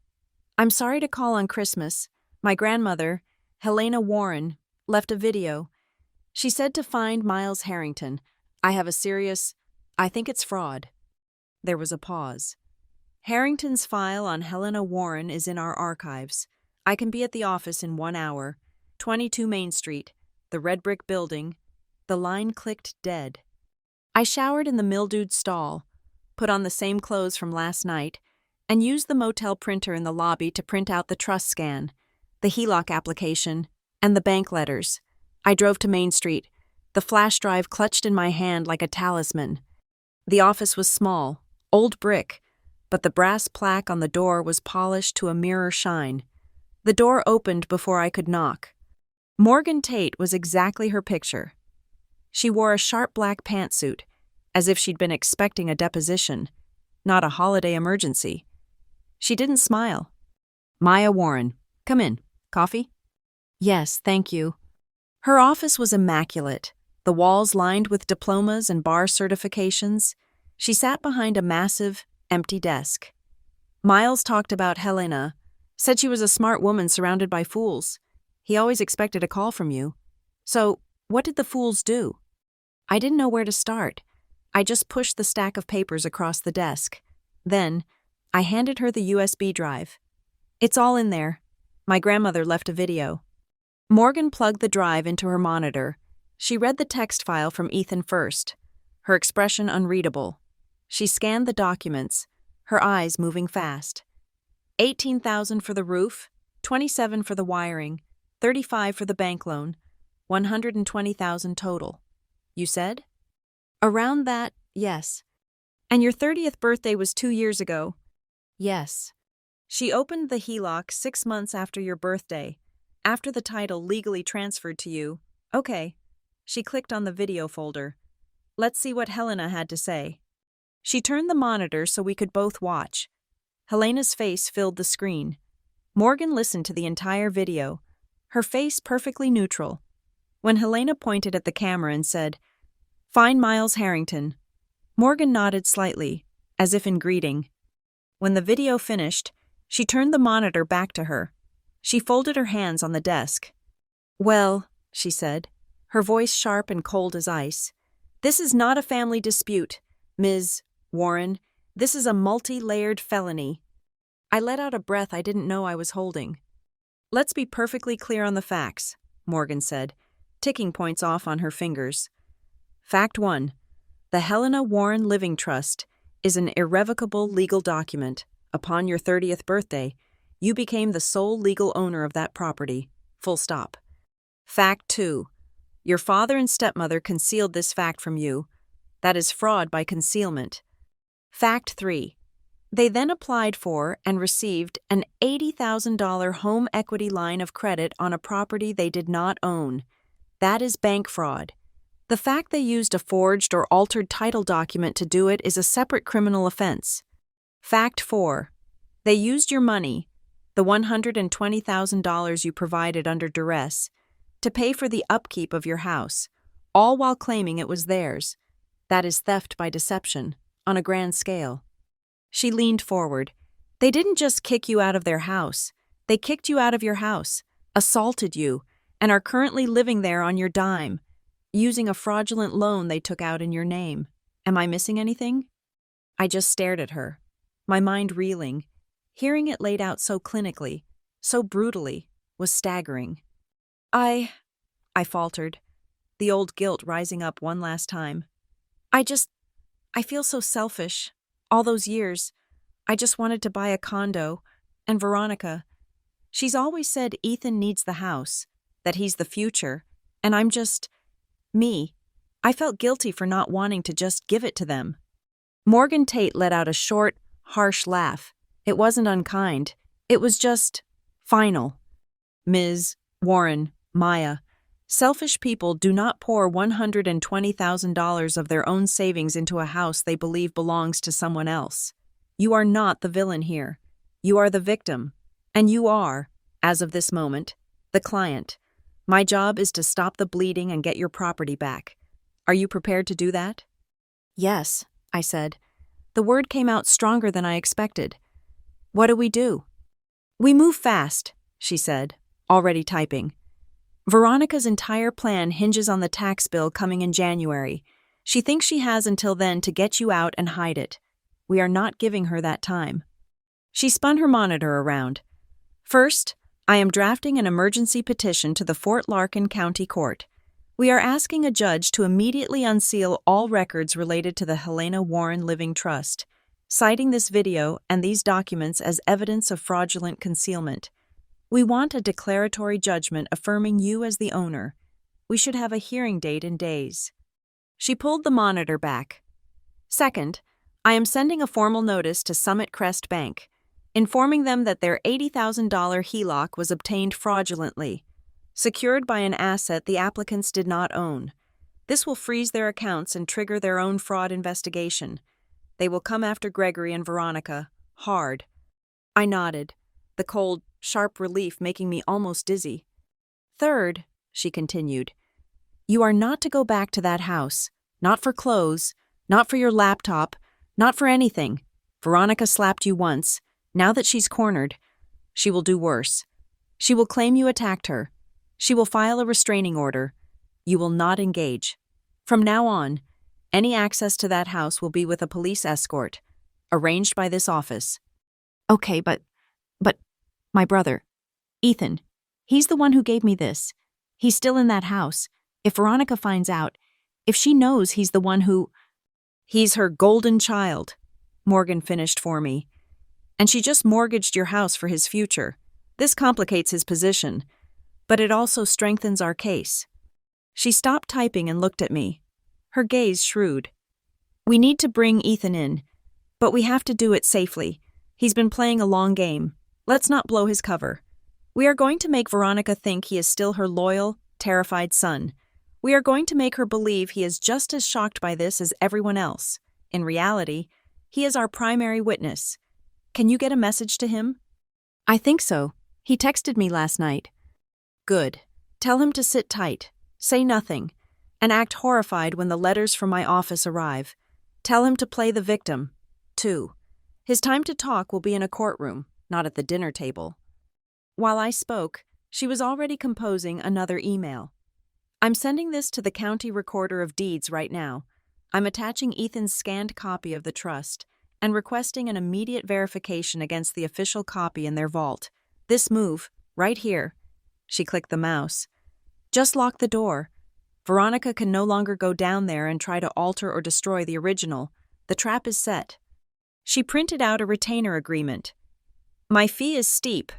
"I'm sorry to call on Christmas. My grandmother, Helena Warren, left a video. She said to find Miles Harrington. I think it's fraud." There was a pause. "Harrington's file on Helena Warren is in our archives. I can be at the office in 1 hour. 22 Main Street. The red brick building." The line clicked dead. I showered in the mildewed stall, put on the same clothes from last night, and used the motel printer in the lobby to print out the trust scan, the HELOC application, and the bank letters. I drove to Main Street, the flash drive clutched in my hand like a talisman. The office was small, old brick, but the brass plaque on the door was polished to a mirror shine. The door opened before I could knock. Morgan Tate was exactly her picture. She wore a sharp black pantsuit, as if she'd been expecting a deposition, not a holiday emergency. She didn't smile. "Maya Warren, come in. Coffee?" "Yes, thank you." Her office was immaculate, the walls lined with diplomas and bar certifications. She sat behind a massive, empty desk. Miles talked about Helena, said she was a smart woman surrounded by fools. He always expected a call from you. So, what did the fools do? I didn't know where to start. I just pushed the stack of papers across the desk. Then, I handed her the USB drive. "It's all in there. My grandmother left a video." Morgan plugged the drive into her monitor. She read the text file from Ethan first, her expression unreadable. She scanned the documents, her eyes moving fast. 18,000 for the roof, 27 for the wiring, 35 for the bank loan, 120,000 total. You said? Around that, yes. And your 30th birthday was 2 years ago? Yes. She opened the HELOC 6 months after your birthday, after the title legally transferred to you. Okay. She clicked on the video folder. Let's see what Helena had to say. She turned the monitor so we could both watch. Helena's face filled the screen. Morgan listened to the entire video, her face perfectly neutral. When Helena pointed at the camera and said, "Find Miles Harrington," Morgan nodded slightly, as if in greeting. When the video finished, she turned the monitor back to her. She folded her hands on the desk. "Well," she said, her voice sharp and cold as ice, "this is not a family dispute, Ms. Warren. This is a multi-layered felony." I let out a breath I didn't know I was holding. "Let's be perfectly clear on the facts," Morgan said, ticking points off on her fingers. Fact 1. The Helena Warren Living Trust is an irrevocable legal document. Upon your 30th birthday, you became the sole legal owner of that property. Full stop. Fact 2. Your father and stepmother concealed this fact from you. That is fraud by concealment. Fact 3. They then applied for and received an $80,000 home equity line of credit on a property they did not own. That is bank fraud. The fact they used a forged or altered title document to do it is a separate criminal offense. Fact 4. They used your money, the $120,000 you provided under duress, to pay for the upkeep of your house, all while claiming it was theirs. That is theft by deception, on a grand scale. She leaned forward. They didn't just kick you out of their house. They kicked you out of your house, assaulted you, and are currently living there on your dime, using a fraudulent loan they took out in your name. Am I missing anything? I just stared at her, my mind reeling. Hearing it laid out so clinically, so brutally, was staggering. I faltered, the old guilt rising up one last time. I feel so selfish. All those years, I just wanted to buy a condo, and Veronica. She's always said Ethan needs the house, that he's the future, and I'm just me. I felt guilty for not wanting to just give it to them. Morgan Tate let out a short, harsh laugh. It wasn't unkind. It was just final. Ms. Warren, Maya, selfish people do not pour $120,000 of their own savings into a house they believe belongs to someone else. You are not the villain here. You are the victim. And you are, as of this moment, the client. My job is to stop the bleeding and get your property back. Are you prepared to do that? Yes, I said. The word came out stronger than I expected. What do we do? We move fast, she said, already typing. Veronica's entire plan hinges on the tax bill coming in January. She thinks she has until then to get you out and hide it. We are not giving her that time. She spun her monitor around. First, I am drafting an emergency petition to the Fort Larkin County Court. We are asking a judge to immediately unseal all records related to the Helena Warren Living Trust, citing this video and these documents as evidence of fraudulent concealment. We want a declaratory judgment affirming you as the owner. We should have a hearing date in days. She pulled the monitor back. Second, I am sending a formal notice to Summit Crest Bank. informing them that their $80,000 HELOC was obtained fraudulently, secured by an asset the applicants did not own. This will freeze their accounts and trigger their own fraud investigation. They will come after Gregory and Veronica, hard. I nodded, the cold, sharp relief making me almost dizzy. Third, she continued, you are not to go back to that house. Not for clothes, not for your laptop, not for anything. Veronica slapped you once. Now that she's cornered, she will do worse. She will claim you attacked her. She will file a restraining order. You will not engage. From now on, any access to that house will be with a police escort, arranged by this office. Okay, but my brother, Ethan, he's the one who gave me this. He's still in that house. If Veronica finds out, if she knows he's the one who... He's her golden child, Morgan finished for me. And she just mortgaged your house for his future. This complicates his position, but it also strengthens our case. She stopped typing and looked at me, her gaze shrewd. We need to bring Ethan in, but we have to do it safely. He's been playing a long game. Let's not blow his cover. We are going to make Veronica think he is still her loyal, terrified son. We are going to make her believe he is just as shocked by this as everyone else. In reality, he is our primary witness. Can you get a message to him? I think so. He texted me last night. Good. Tell him to sit tight, say nothing, and act horrified when the letters from my office arrive. Tell him to play the victim, too. His time to talk will be in a courtroom, not at the dinner table. While I spoke, she was already composing another email. I'm sending this to the County Recorder of Deeds right now. I'm attaching Ethan's scanned copy of the trust and requesting an immediate verification against the official copy in their vault. This move, right here. She clicked the mouse. Just lock the door. Veronica can no longer go down there and try to alter or destroy the original. The trap is set. She printed out a retainer agreement. My fee is steep,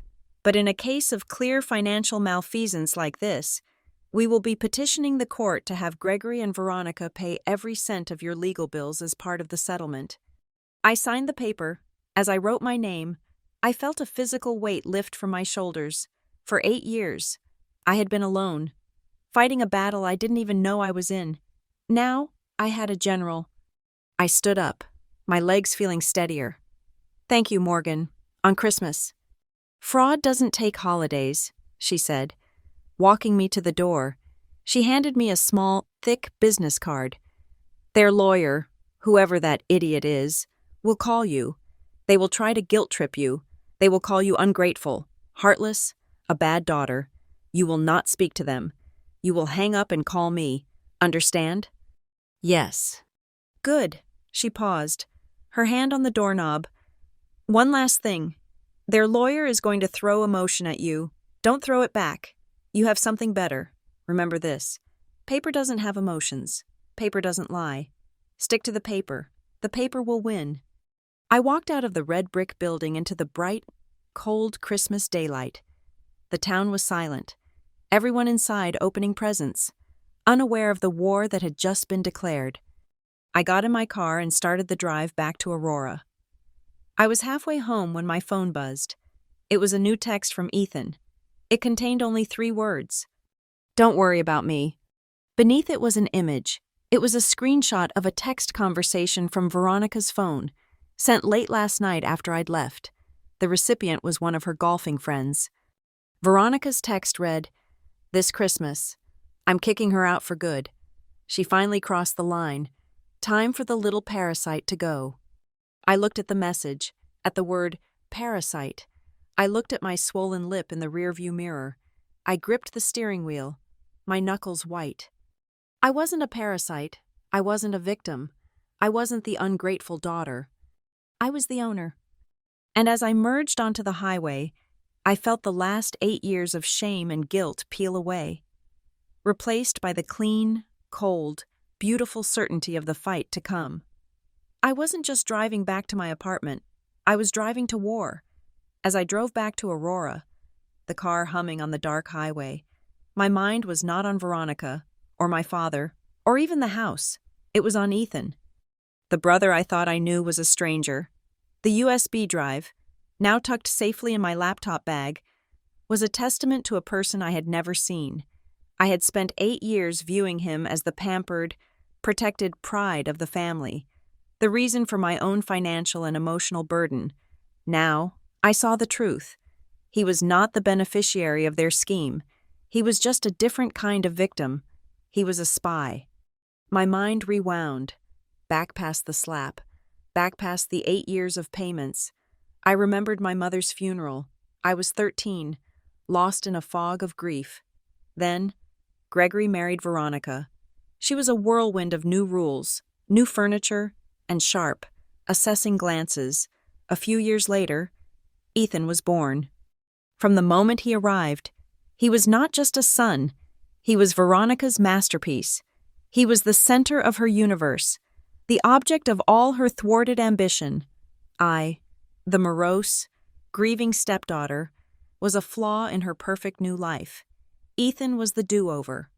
but in a case of clear financial malfeasance like this, we will be petitioning the court to have Gregory and Veronica pay every cent of your legal bills as part of the settlement. I signed the paper. As I wrote my name, I felt a physical weight lift from my shoulders. For 8 years, I had been alone, fighting a battle I didn't even know I was in. Now, I had a general. I stood up, my legs feeling steadier. Thank you, Morgan. On Christmas. Fraud doesn't take holidays, she said. Walking me to the door, she handed me a small, thick business card. Their lawyer, whoever that idiot is, will call you. They will try to guilt-trip you. They will call you ungrateful, heartless, a bad daughter. You will not speak to them. You will hang up and call me. Understand? Yes. Good. She paused, her hand on the doorknob. One last thing. Their lawyer is going to throw emotion at you. Don't throw it back. You have something better. Remember this. Paper doesn't have emotions. Paper doesn't lie. Stick to the paper. The paper will win. I walked out of the red brick building into the bright, cold Christmas daylight. The town was silent. Everyone inside opening presents, unaware of the war that had just been declared. I got in my car and started the drive back to Aurora. I was halfway home when my phone buzzed. It was a new text from Ethan. It contained only 3 words. Don't worry about me. Beneath it was an image. It was a screenshot of a text conversation from Veronica's phone, sent late last night after I'd left. The recipient was one of her golfing friends. Veronica's text read, "This Christmas. I'm kicking her out for good. She finally crossed the line. Time for the little parasite to go." I looked at the message, at the word parasite. I looked at my swollen lip in the rearview mirror. I gripped the steering wheel, my knuckles white. I wasn't a parasite. I wasn't a victim. I wasn't the ungrateful daughter. I was the owner. And as I merged onto the highway, I felt the last 8 years of shame and guilt peel away, replaced by the clean, cold, beautiful certainty of the fight to come. I wasn't just driving back to my apartment. I was driving to war. As I drove back to Aurora, the car humming on the dark highway, my mind was not on Veronica, or my father, or even the house. It was on Ethan. The brother I thought I knew was a stranger. The USB drive, now tucked safely in my laptop bag, was a testament to a person I had never seen. I had spent 8 years viewing him as the pampered, protected pride of the family, the reason for my own financial and emotional burden. Now, I saw the truth. He was not the beneficiary of their scheme. He was just a different kind of victim. He was a spy. My mind rewound, back past the slap, back past the 8 years of payments. I remembered my mother's funeral. I was 13, lost in a fog of grief. Then, Gregory married Veronica. She was a whirlwind of new rules, new furniture, and sharp, assessing glances. A few years later, Ethan was born. From the moment he arrived, he was not just a son, he was Veronica's masterpiece. He was the center of her universe, the object of all her thwarted ambition. I, the morose, grieving stepdaughter, was a flaw in her perfect new life. Ethan was the do-over.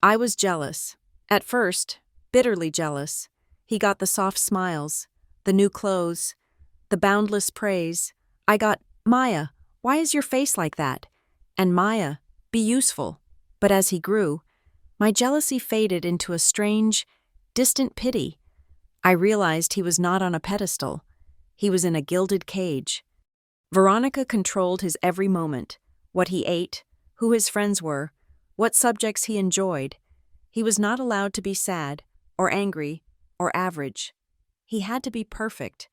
I was jealous. At first, bitterly jealous. He got the soft smiles, the new clothes, the boundless praise. I got, "Maya, why is your face like that?" And "Maya, be useful." But as he grew, my jealousy faded into a strange, distant pity. I realized he was not on a pedestal. He was in a gilded cage. Veronica controlled his every moment, what he ate, who his friends were, what subjects he enjoyed. He was not allowed to be sad, or angry, or average. He had to be perfect,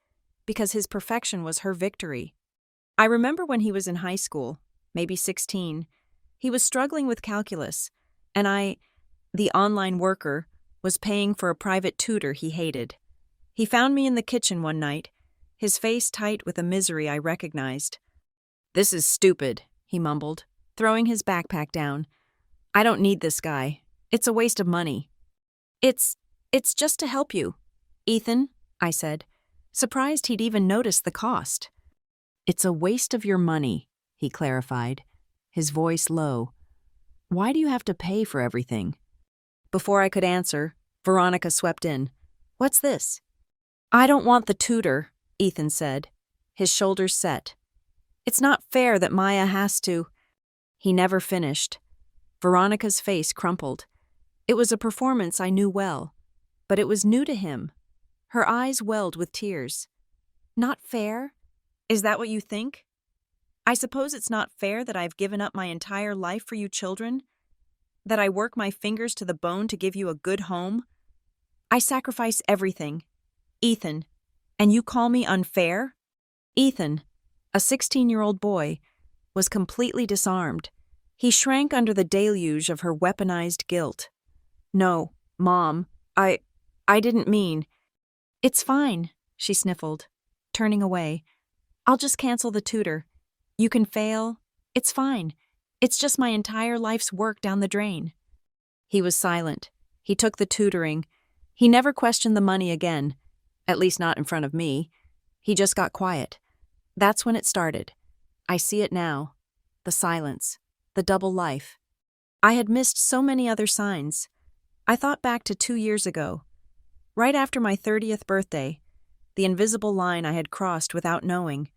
because his perfection was her victory. I remember when he was in high school, maybe 16, he was struggling with calculus, and I, the online worker, was paying for a private tutor he hated. He found me in the kitchen one night, his face tight with a misery I recognized. "This is stupid," he mumbled, throwing his backpack down. "I don't need this guy. It's a waste of money." It's just to help you, Ethan," I said, surprised he'd even noticed the cost. "It's a waste of your money," he clarified, his voice low. "Why do you have to pay for everything?" Before I could answer, Veronica swept in. "What's this?" "I don't want the tutor," Ethan said, his shoulders set. "It's not fair that Maya has to—" He never finished. Veronica's face crumpled. It was a performance I knew well, but it was new to him. Her eyes welled with tears. "Not fair? Is that what you think? I suppose it's not fair that I've given up my entire life for you children? That I work my fingers to the bone to give you a good home? I sacrifice everything. Ethan, and you call me unfair?" Ethan, a 16-year-old boy, was completely disarmed. He shrank under the deluge of her weaponized guilt. "No, Mom, I didn't mean—" "It's fine," she sniffled, turning away. "I'll just cancel the tutor. You can fail. It's fine. It's just my entire life's work down the drain." He was silent. He took the tutoring. He never questioned the money again, at least not in front of me. He just got quiet. That's when it started. I see it now. The silence. The double life. I had missed so many other signs. I thought back to 2 years ago. Right after my 30th birthday, the invisible line I had crossed without knowing.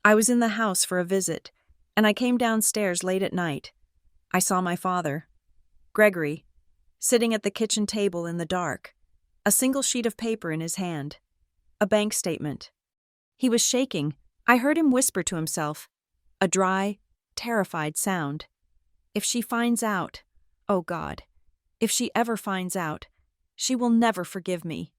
I was in the house for a visit, and I came downstairs late at night. I saw my father, Gregory, sitting at the kitchen table in the dark, a single sheet of paper in his hand, a bank statement. He was shaking. I heard him whisper to himself, a dry, terrified sound. "If she finds out, oh God, if she ever finds out, she will never forgive me."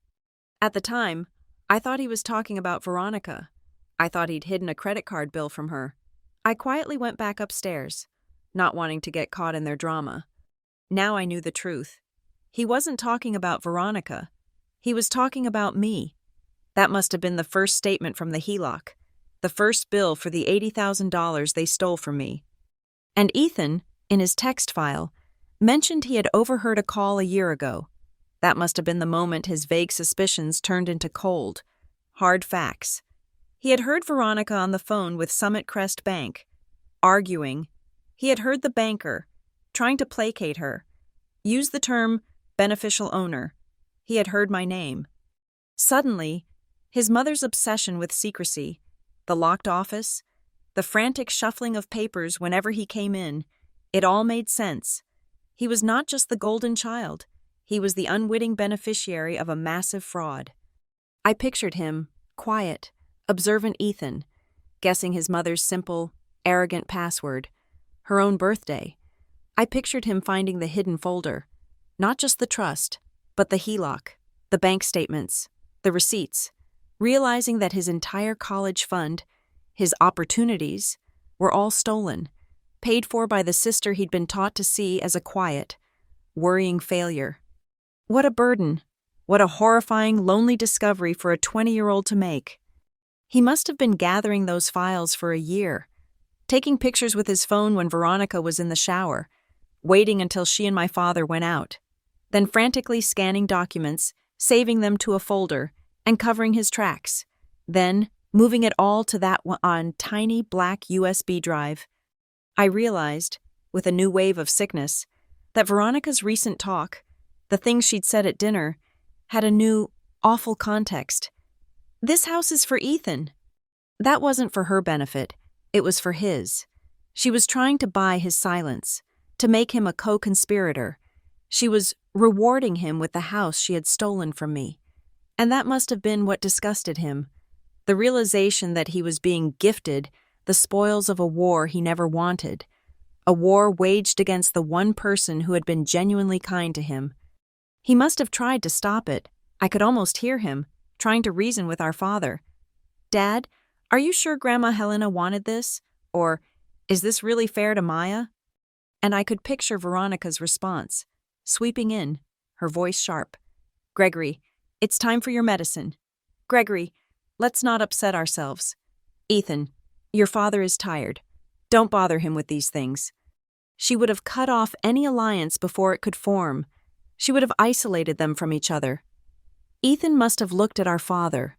At the time, I thought he was talking about Veronica. I thought he'd hidden a credit card bill from her. I quietly went back upstairs, not wanting to get caught in their drama. Now I knew the truth. He wasn't talking about Veronica. He was talking about me. That must have been the first statement from the HELOC, the first bill for the $80,000 they stole from me. And Ethan, in his text file, mentioned he had overheard a call a year ago. That must have been the moment his vague suspicions turned into cold, hard facts. He had heard Veronica on the phone with Summit Crest Bank, arguing. He had heard the banker, trying to placate her, use the term beneficial owner. He had heard my name. Suddenly, his mother's obsession with secrecy, the locked office, the frantic shuffling of papers whenever he came in, it all made sense. He was not just the golden child, he was the unwitting beneficiary of a massive fraud. I pictured him, quiet, observant Ethan, guessing his mother's simple, arrogant password, her own birthday. I pictured him finding the hidden folder, not just the trust, but the HELOC, the bank statements, the receipts, realizing that his entire college fund, his opportunities, were all stolen, paid for by the sister he'd been taught to see as a quiet, worrying failure. What a burden, what a horrifying, lonely discovery for a 20-year-old to make. He must have been gathering those files for a year, taking pictures with his phone when Veronica was in the shower, waiting until she and my father went out, then frantically scanning documents, saving them to a folder, and covering his tracks, then moving it all to that on tiny black USB drive. I realized, with a new wave of sickness, that Veronica's recent talk, the things she'd said at dinner, had a new, awful context. This house is for Ethan. That wasn't for her benefit, it was for his. She was trying to buy his silence, to make him a co-conspirator. She was rewarding him with the house she had stolen from me. And that must have been what disgusted him, the realization that he was being gifted the spoils of a war he never wanted, a war waged against the one person who had been genuinely kind to him. He must have tried to stop it. I could almost hear him, trying to reason with our father. "Dad, are you sure Grandma Helena wanted this? Or, is this really fair to Maya?" And I could picture Veronica's response, sweeping in, her voice sharp. "Gregory, it's time for your medicine. Gregory, let's not upset ourselves. Ethan, your father is tired. Don't bother him with these things." She would have cut off any alliance before it could form. She would have isolated them from each other. Ethan must have looked at our father,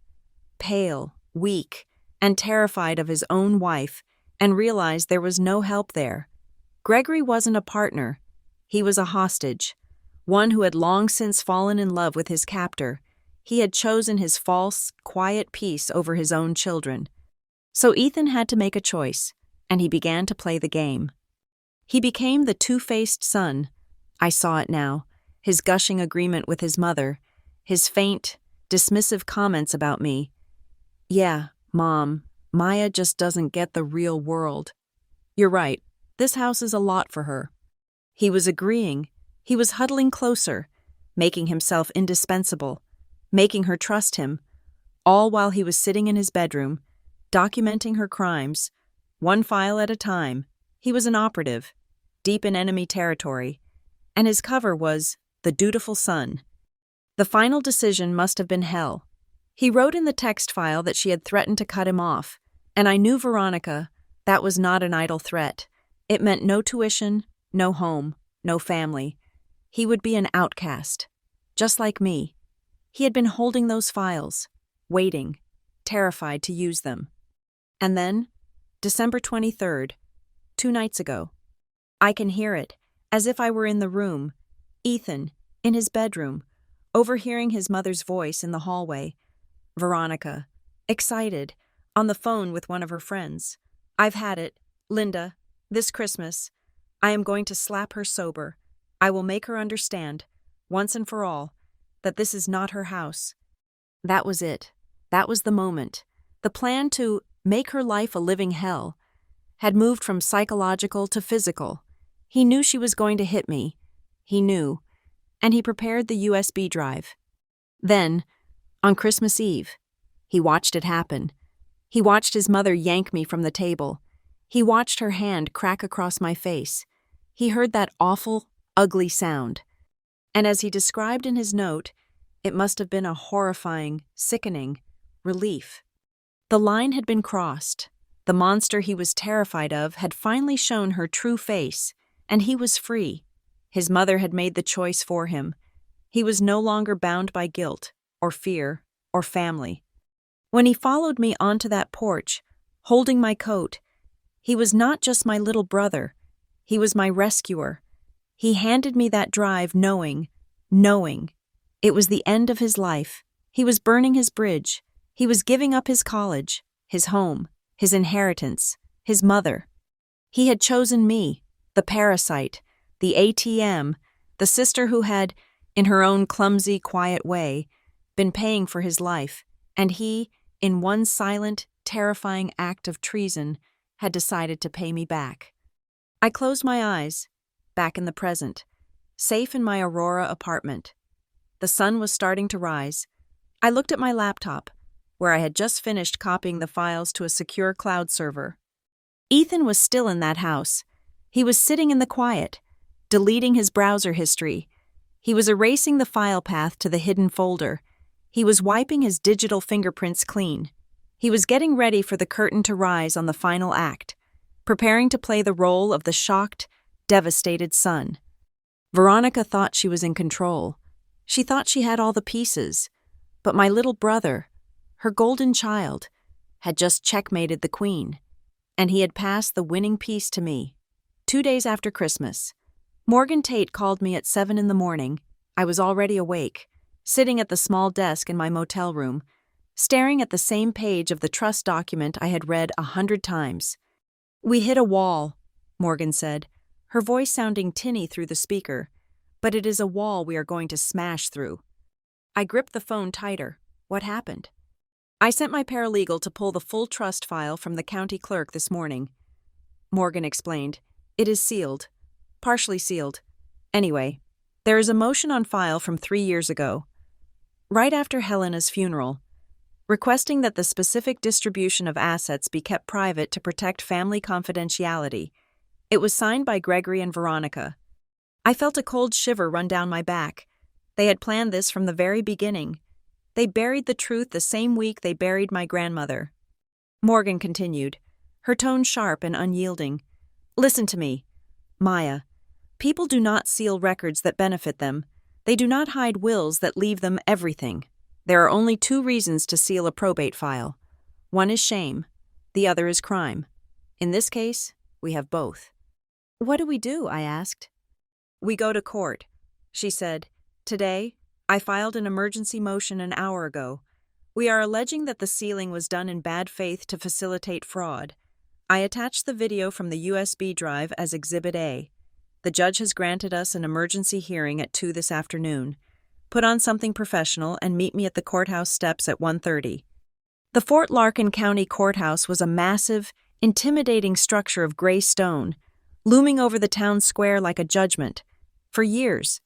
pale, weak, and terrified of his own wife, and realized there was no help there. Gregory wasn't a partner. He was a hostage, one who had long since fallen in love with his captor. He had chosen his false, quiet peace over his own children. So Ethan had to make a choice, and he began to play the game. He became the two-faced son. I saw it now, his gushing agreement with his mother, his faint, dismissive comments about me. "Yeah, Mom, Maya just doesn't get the real world. You're right, this house is a lot for her." He was agreeing. He was huddling closer, making himself indispensable, making her trust him, all while he was sitting in his bedroom, documenting her crimes, one file at a time. He was an operative, deep in enemy territory, and his cover was the dutiful son. The final decision must have been hell. He wrote in the text file that she had threatened to cut him off, and I knew Veronica, that was not an idle threat. It meant no tuition, no home, no family. He would be an outcast, just like me. He had been holding those files, waiting, terrified to use them. And then, December 23rd, 2 nights ago. I can hear it, as if I were in the room. Ethan, in his bedroom, overhearing his mother's voice in the hallway. Veronica, excited, on the phone with one of her friends. "I've had it, Linda, this Christmas. I am going to slap her sober. I will make her understand, once and for all, that this is not her house." That was it. That was the moment. The plan to make her life a living hell had moved from psychological to physical. He knew she was going to hit me. He knew. And he prepared the USB drive. Then, on Christmas Eve, he watched it happen. He watched his mother yank me from the table. He watched her hand crack across my face. He heard that awful, ugly sound. And as he described in his note, it must have been a horrifying, sickening relief. The line had been crossed. The monster he was terrified of had finally shown her true face, and he was free. His mother had made the choice for him. He was no longer bound by guilt, or fear, or family. When he followed me onto that porch, holding my coat, he was not just my little brother. He was my rescuer. He handed me that drive knowing it was the end of his life. He was burning his bridge. He was giving up his college, his home, his inheritance, his mother. He had chosen me, the parasite, the ATM, the sister who had, in her own clumsy, quiet way, been paying for his life, and he, in one silent, terrifying act of treason, had decided to pay me back. I closed my eyes, back in the present, safe in my Aurora apartment. The sun was starting to rise. I looked at my laptop, where I had just finished copying the files to a secure cloud server. Ethan was still in that house. He was sitting in the quiet, deleting his browser history. He was erasing the file path to the hidden folder. He was wiping his digital fingerprints clean. He was getting ready for the curtain to rise on the final act, preparing to play the role of the shocked, devastated son. Veronica thought she was in control. She thought she had all the pieces. But my little brother, her golden child, had just checkmated the queen, and he had passed the winning piece to me. 2 days after Christmas, Morgan Tate called me at 7 a.m. I was already awake, sitting at the small desk in my motel room, staring at the same page of the trust document I had read 100 times. "We hit a wall," Morgan said, her voice sounding tinny through the speaker, "but it is a wall we are going to smash through." I gripped the phone tighter. What happened? "I sent my paralegal to pull the full trust file from the county clerk this morning," Morgan explained. "It is sealed. Partially sealed. Anyway, there is a motion on file from 3 years ago, right after Helena's funeral, requesting that the specific distribution of assets be kept private to protect family confidentiality. It was signed by Gregory and Veronica. I felt a cold shiver run down my back. They had planned this from the very beginning. They buried the truth the same week they buried my grandmother. Morgan continued, her tone sharp and unyielding. "Listen to me, Maya. People do not seal records that benefit them. They do not hide wills that leave them everything. There are only 2 reasons to seal a probate file. One is shame. The other is crime. In this case, we have both." "What do we do?" I asked. "We go to court," she said. "Today, I filed an emergency motion an hour ago. We are alleging that the sealing was done in bad faith to facilitate fraud. I attached the video from the USB drive as Exhibit A. The judge has granted us an emergency hearing at 2 this afternoon. Put on something professional and meet me at the courthouse steps at 1:30. The Fort Larkin County Courthouse was a massive, intimidating structure of gray stone, looming over the town square like a judgment. For years,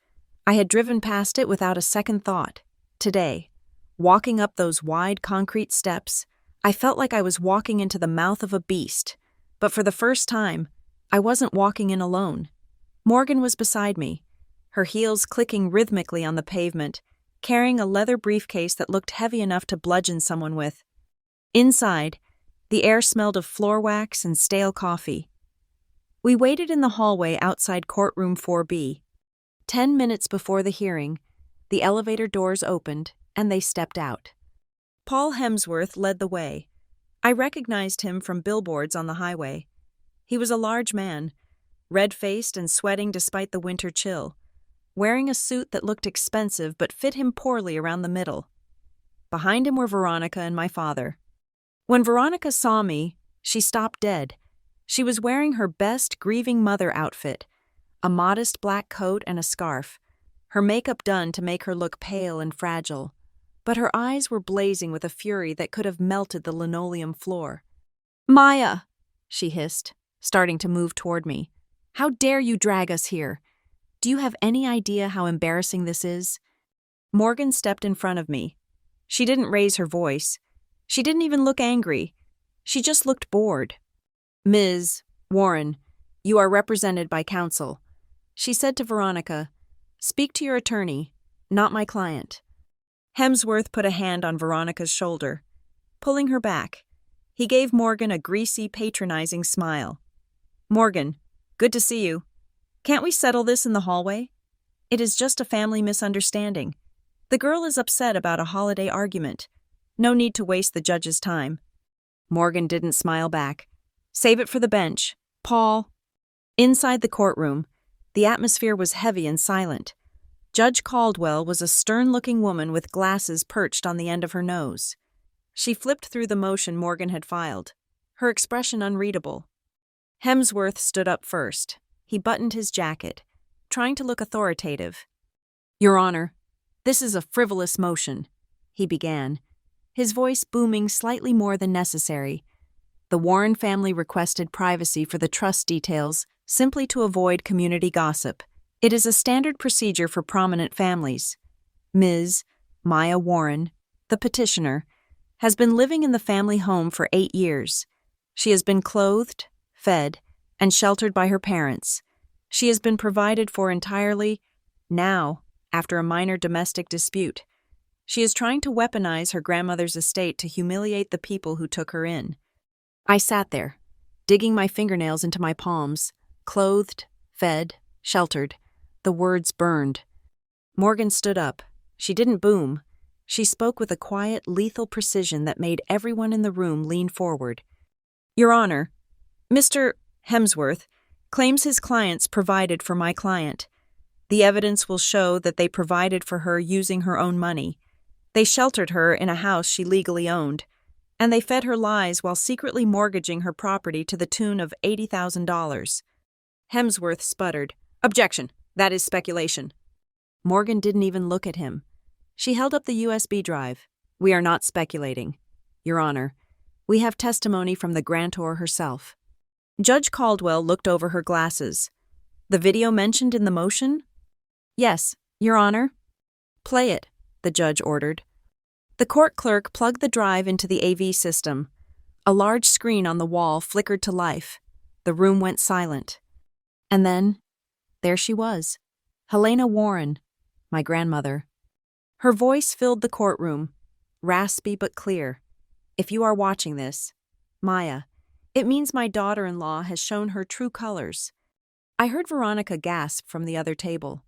I had driven past it without a second thought. Today, walking up those wide concrete steps, I felt like I was walking into the mouth of a beast. But for the first time, I wasn't walking in alone. Morgan was beside me, her heels clicking rhythmically on the pavement, carrying a leather briefcase that looked heavy enough to bludgeon someone with. Inside, the air smelled of floor wax and stale coffee. We waited in the hallway outside courtroom 4B. 10 minutes before the hearing, the elevator doors opened and they stepped out. Paul Hemsworth led the way. I recognized him from billboards on the highway. He was a large man, red-faced and sweating despite the winter chill, wearing a suit that looked expensive but fit him poorly around the middle. Behind him were Veronica and my father. When Veronica saw me, she stopped dead. She was wearing her best grieving mother outfit, a modest black coat and a scarf, her makeup done to make her look pale and fragile. But her eyes were blazing with a fury that could have melted the linoleum floor. "Maya," she hissed, starting to move toward me. "How dare you drag us here? Do you have any idea how embarrassing this is?" Morgan stepped in front of me. She didn't raise her voice. She didn't even look angry. She just looked bored. "Ms. Warren, you are represented by counsel," she said to Veronica. "Speak to your attorney, not my client." Hemsworth put a hand on Veronica's shoulder, pulling her back. He gave Morgan a greasy, patronizing smile. "Morgan, good to see you. Can't we settle this in the hallway? It is just a family misunderstanding. The girl is upset about a holiday argument. No need to waste the judge's time." Morgan didn't smile back. "Save it for the bench. Paul." Inside the courtroom, the atmosphere was heavy and silent. Judge Caldwell was a stern-looking woman with glasses perched on the end of her nose. She flipped through the motion Morgan had filed. her expression unreadable. Hemsworth stood up first. He buttoned his jacket, trying to look authoritative. "Your Honor, this is a frivolous motion," he began, his voice booming slightly more than necessary. The Warren family requested privacy for the trust details simply to avoid community gossip. It is a standard procedure for prominent families. Ms. Maya Warren, the petitioner, has been living in the family home for 8 years. She has been clothed, fed, and sheltered by her parents. She has been provided for entirely now, after a minor domestic dispute. She is trying to weaponize her grandmother's estate to humiliate the people who took her in. I sat there, digging my fingernails into my palms, clothed, fed, sheltered. The words burned. Morgan stood up. She didn't boom. She spoke with a quiet, lethal precision that made everyone in the room lean forward. "Your Honor, Mr. Hemsworth claims his clients provided for my client. The evidence will show that they provided for her using her own money. They sheltered her in a house she legally owned, and they fed her lies while secretly mortgaging her property to the tune of $80,000. Hemsworth sputtered, "Objection! That is speculation." Morgan didn't even look at him. She held up the USB drive. "We are not speculating, Your Honor. We have testimony from the grantor herself." Judge Caldwell looked over her glasses. "The video mentioned in the motion?" "Yes, Your Honor." "Play it," the judge ordered. The court clerk plugged the drive into the AV system. A large screen on the wall flickered to life. The room went silent. And then, there she was, Helena Warren, my grandmother. Her voice filled the courtroom, raspy but clear. "If you are watching this, Maya, it means my daughter-in-law has shown her true colors." I heard Veronica gasp from the other table.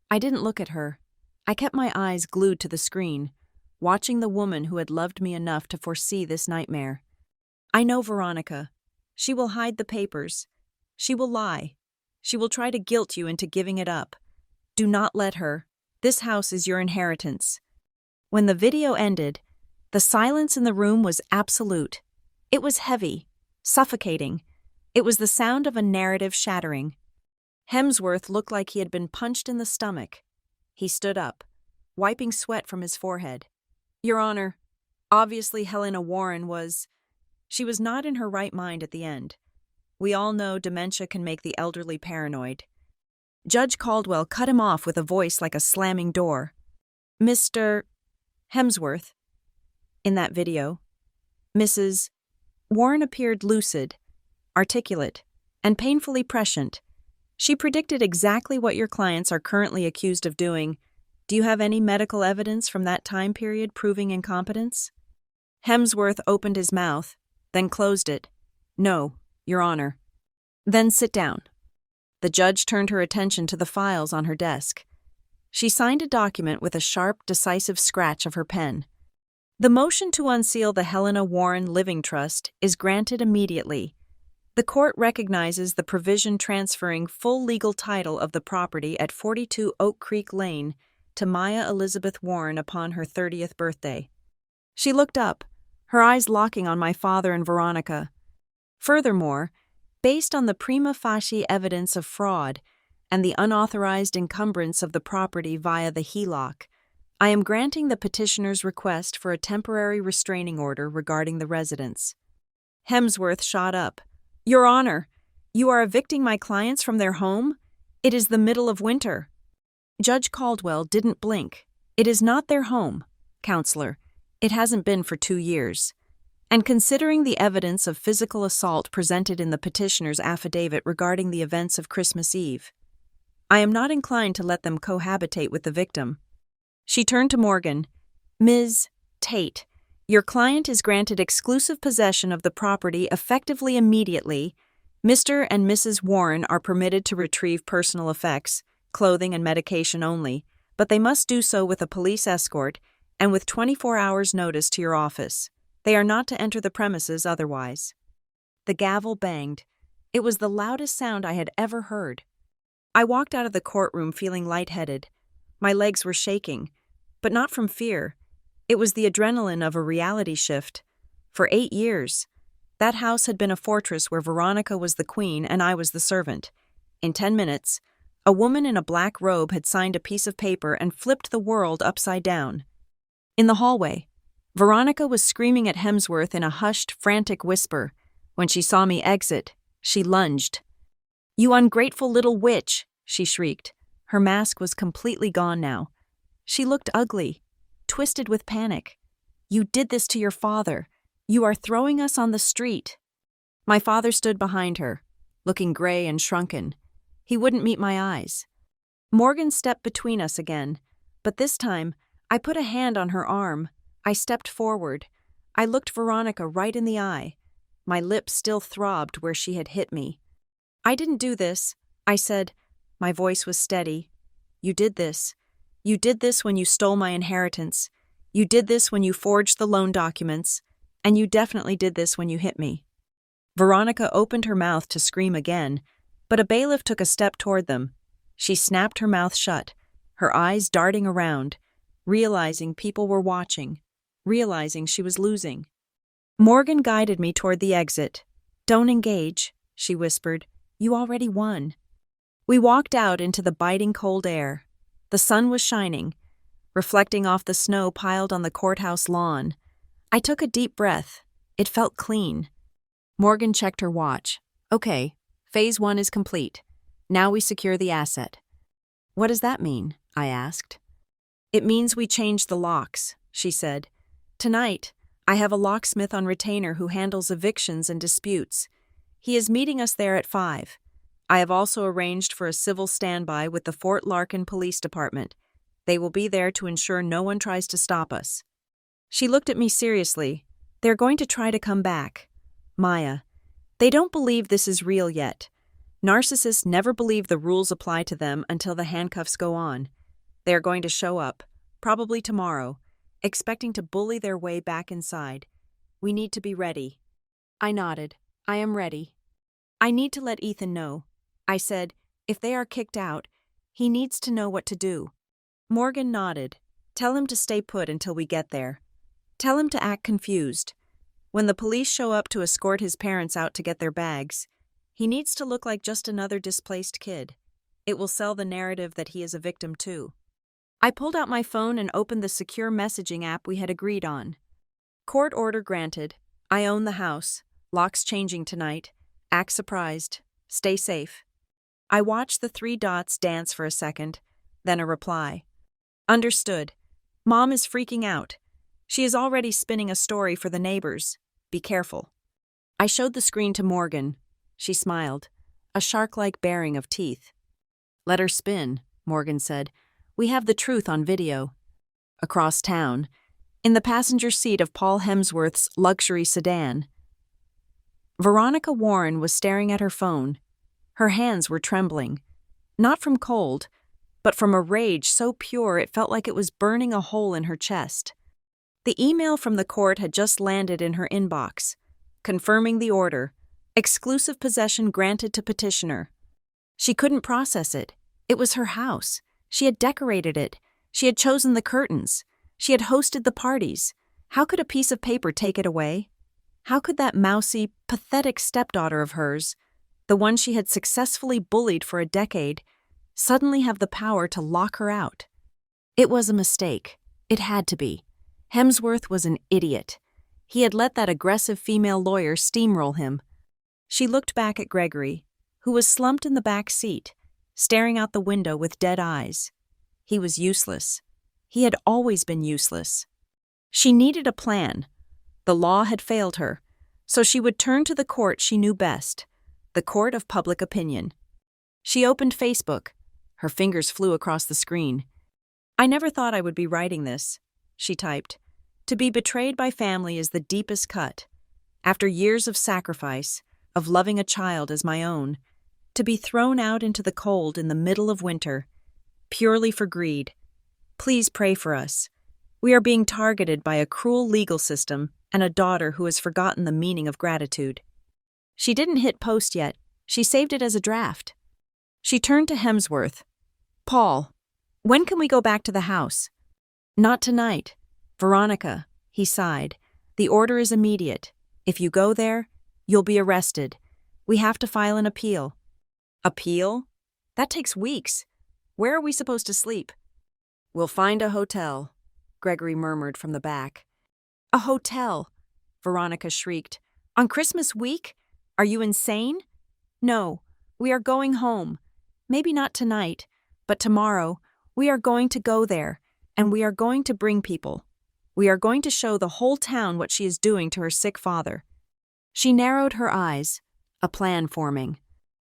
I didn't look at her. I kept my eyes glued to the screen, watching the woman who had loved me enough to foresee this nightmare. I know Veronica. She will hide the papers. She will lie. She will try to guilt you into giving it up. Do not let her. This house is your inheritance. When the video ended, the silence in the room was absolute. It was heavy, suffocating. It was the sound of a narrative shattering. Hemsworth looked like he had been punched in the stomach. He stood up, wiping sweat from his forehead. "Your Honor, obviously Helena Warren she was not in her right mind at the end. We all know dementia can make the elderly paranoid." Judge Caldwell cut him off with a voice like a slamming door. "Mr. Hemsworth." In that video, Mrs. Warren appeared lucid, articulate, and painfully prescient. She predicted exactly what your clients are currently accused of doing. Do you have any medical evidence from that time period proving incompetence? Hemsworth opened his mouth, then closed it. "No, Your Honor." "Then sit down." The judge turned her attention to the files on her desk. She signed a document with a sharp, decisive scratch of her pen. "The motion to unseal the Helena Warren Living Trust is granted immediately. The court recognizes the provision transferring full legal title of the property at 42 Oak Creek Lane to Maya Elizabeth Warren upon her 30th birthday." She looked up, her eyes locking on my father and Veronica. "Furthermore, based on the prima facie evidence of fraud and the unauthorized encumbrance of the property via the HELOC, I am granting the petitioner's request for a temporary restraining order regarding the residence." Hemsworth shot up. "Your Honor, you are evicting my clients from their home? It is the middle of winter." Judge Caldwell didn't blink. "It is not their home, Counselor. It hasn't been for 2 years. And considering the evidence of physical assault presented in the petitioner's affidavit regarding the events of Christmas Eve, I am not inclined to let them cohabitate with the victim." She turned to Morgan. "Ms. Tate, your client is granted exclusive possession of the property effectively immediately. Mr. and Mrs. Warren are permitted to retrieve personal effects, clothing and medication only, but they must do so with a police escort and with 24 hours' notice to your office. They are not to enter the premises otherwise." The gavel banged. It was the loudest sound I had ever heard. I walked out of the courtroom feeling lightheaded. My legs were shaking, but not from fear. It was the adrenaline of a reality shift. For 8 years, That house had been a fortress where Veronica was the queen and I was the servant. In 10 minutes, a woman in a black robe had signed a piece of paper and flipped the world upside down. In the hallway, Veronica was screaming at Hemsworth in a hushed, frantic whisper. When she saw me exit, she lunged. "You ungrateful little witch!" she shrieked. Her mask was completely gone now. She looked ugly, twisted with panic. "You did this to your father. You are throwing us on the street." My father stood behind her, looking gray and shrunken. He wouldn't meet my eyes. Morgan stepped between us again, but this time, I put a hand on her arm. I stepped forward. I looked Veronica right in the eye. My lips still throbbed where she had hit me. "I didn't do this," I said. My voice was steady. "You did this. You did this when you stole my inheritance. You did this when you forged the loan documents. And you definitely did this when you hit me." Veronica opened her mouth to scream again, but a bailiff took a step toward them. She snapped her mouth shut, her eyes darting around, realizing people were watching, realizing she was losing. Morgan guided me toward the exit. "Don't engage," she whispered. "You already won." We walked out into the biting cold air. The sun was shining, reflecting off the snow piled on the courthouse lawn. I took a deep breath. It felt clean. Morgan checked her watch. "Okay, phase 1 is complete. Now we secure the asset." "What does that mean?" I asked. "It means we change the locks," she said. "Tonight, I have a locksmith on retainer who handles evictions and disputes. He is meeting us there at 5. I have also arranged for a civil standby with the Fort Larkin Police Department. They will be there to ensure no one tries to stop us." She looked at me seriously. "They're going to try to come back. Maya, they don't believe this is real yet. Narcissists never believe the rules apply to them until the handcuffs go on. They are going to show up, probably tomorrow, expecting to bully their way back inside. We need to be ready." I nodded. "I am ready." "I need to let Ethan know." I said, "If they are kicked out, he needs to know what to do." Morgan nodded. "Tell him to stay put until we get there. Tell him to act confused. When the police show up to escort his parents out to get their bags, he needs to look like just another displaced kid. It will sell the narrative that he is a victim too." I pulled out my phone and opened the secure messaging app we had agreed on. "Court order granted. I own the house. Locks changing tonight. Act surprised. Stay safe." I watched the 3 dots dance for a second, then a reply. "Understood. Mom is freaking out. She is already spinning a story for the neighbors. Be careful." I showed the screen to Morgan. She smiled, a shark-like baring of teeth. "Let her spin," Morgan said. "We have the truth on video." Across town, in the passenger seat of Paul Hemsworth's luxury sedan, Veronica Warren was staring at her phone. Her hands were trembling, not from cold, but from a rage so pure it felt like it was burning a hole in her chest. The email from the court had just landed in her inbox, confirming the order, exclusive possession granted to petitioner. She couldn't process it. It was her house. She had decorated it. She had chosen the curtains. She had hosted the parties. How could a piece of paper take it away? How could that mousy, pathetic stepdaughter of hers, the one she had successfully bullied for a decade, suddenly have the power to lock her out? It was a mistake. It had to be. Hemsworth was an idiot. He had let that aggressive female lawyer steamroll him. She looked back at Gregory, who was slumped in the back seat, staring out the window with dead eyes. He was useless. He had always been useless. She needed a plan. The law had failed her, so she would turn to the court she knew best, the court of public opinion. She opened Facebook. Her fingers flew across the screen. "I never thought I would be writing this," she typed. "To be betrayed by family is the deepest cut. After years of sacrifice, of loving a child as my own, to be thrown out into the cold in the middle of winter, purely for greed. Please pray for us. We are being targeted by a cruel legal system and a daughter who has forgotten the meaning of gratitude." She didn't hit post yet. She saved it as a draft. She turned to Hemsworth. "Paul, when can we go back to the house?" "Not tonight. Veronica," he sighed. "The order is immediate. If you go there, You'll be arrested. We have to file an appeal." "Appeal? That takes weeks. Where are we supposed to sleep?" "We'll find a hotel," Gregory murmured from the back. "A hotel?" Veronica shrieked. "On Christmas week? Are you insane?" "No, we are going home. Maybe not tonight, but tomorrow. We are going to go there, and we are going to bring people. We are going to show the whole town what she is doing to her sick father." She narrowed her eyes, a plan forming.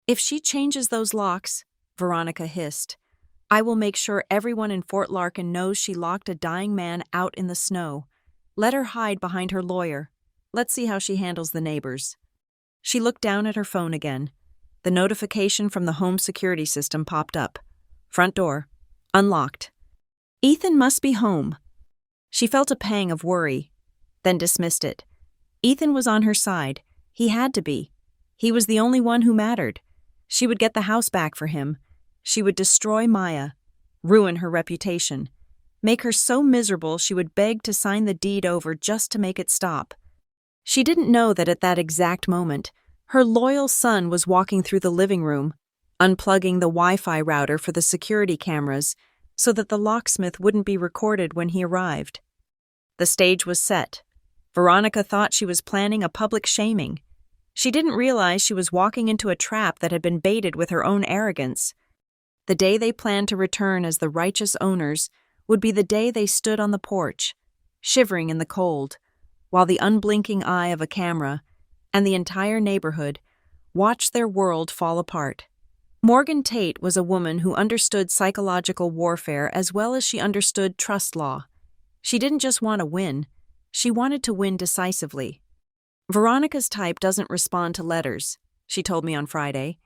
"If she changes those locks," Veronica hissed, "I will make sure everyone in Fort Larkin knows she locked a dying man out in the snow. Let her hide behind her lawyer. Let's see how she handles the neighbors." She looked down at her phone again. The notification from the home security system popped up. Front door. Unlocked. Ethan must be home. She felt a pang of worry, then dismissed it. Ethan was on her side. He had to be. He was the only one who mattered. She would get the house back for him. She would destroy Maya, ruin her reputation, make her so miserable she would beg to sign the deed over just to make it stop. She didn't know that at that exact moment, her loyal son was walking through the living room, unplugging the Wi-Fi router for the security cameras so that the locksmith wouldn't be recorded when he arrived. The stage was set. Veronica thought she was planning a public shaming. She didn't realize she was walking into a trap that had been baited with her own arrogance. The day they planned to return as the righteous owners would be the day they stood on the porch, shivering in the cold, while the unblinking eye of a camera and the entire neighborhood watched their world fall apart. Morgan Tate was a woman who understood psychological warfare as well as she understood trust law. She didn't just want to win, she wanted to win decisively. "Veronica's type doesn't respond to letters," she told me on Friday.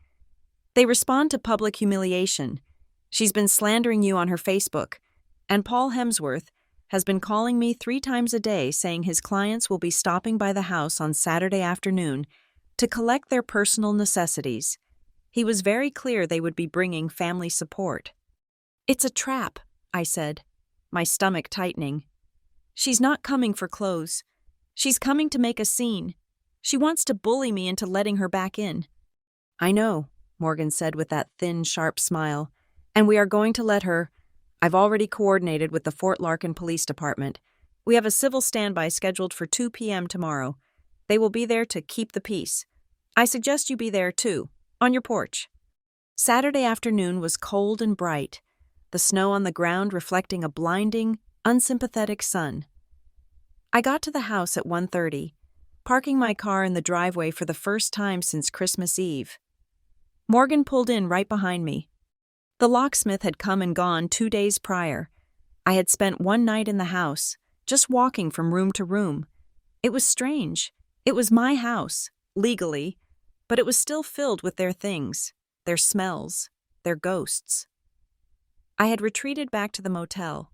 "They respond to public humiliation. She's been slandering you on her Facebook, and Paul Hemsworth has been calling me 3 times a day saying his clients will be stopping by the house on Saturday afternoon to collect their personal necessities. He was very clear they would be bringing family support." "It's a trap," I said, my stomach tightening. "She's not coming for clothes. She's coming to make a scene. She wants to bully me into letting her back in." "I know," Morgan said with that thin, sharp smile, "and we are going to let her. I've already coordinated with the Fort Larkin Police Department. We have a civil standby scheduled for 2 p.m. tomorrow. They will be there to keep the peace. I suggest you be there, too, on your porch." Saturday afternoon was cold and bright, the snow on the ground reflecting a blinding, unsympathetic sun. I got to the house at 1:30, parking my car in the driveway for the first time since Christmas Eve. Morgan pulled in right behind me. The locksmith had come and gone 2 days prior. I had spent one night in the house, just walking from room to room. It was strange. It was my house, legally, but it was still filled with their things, their smells, their ghosts. I had retreated back to the motel,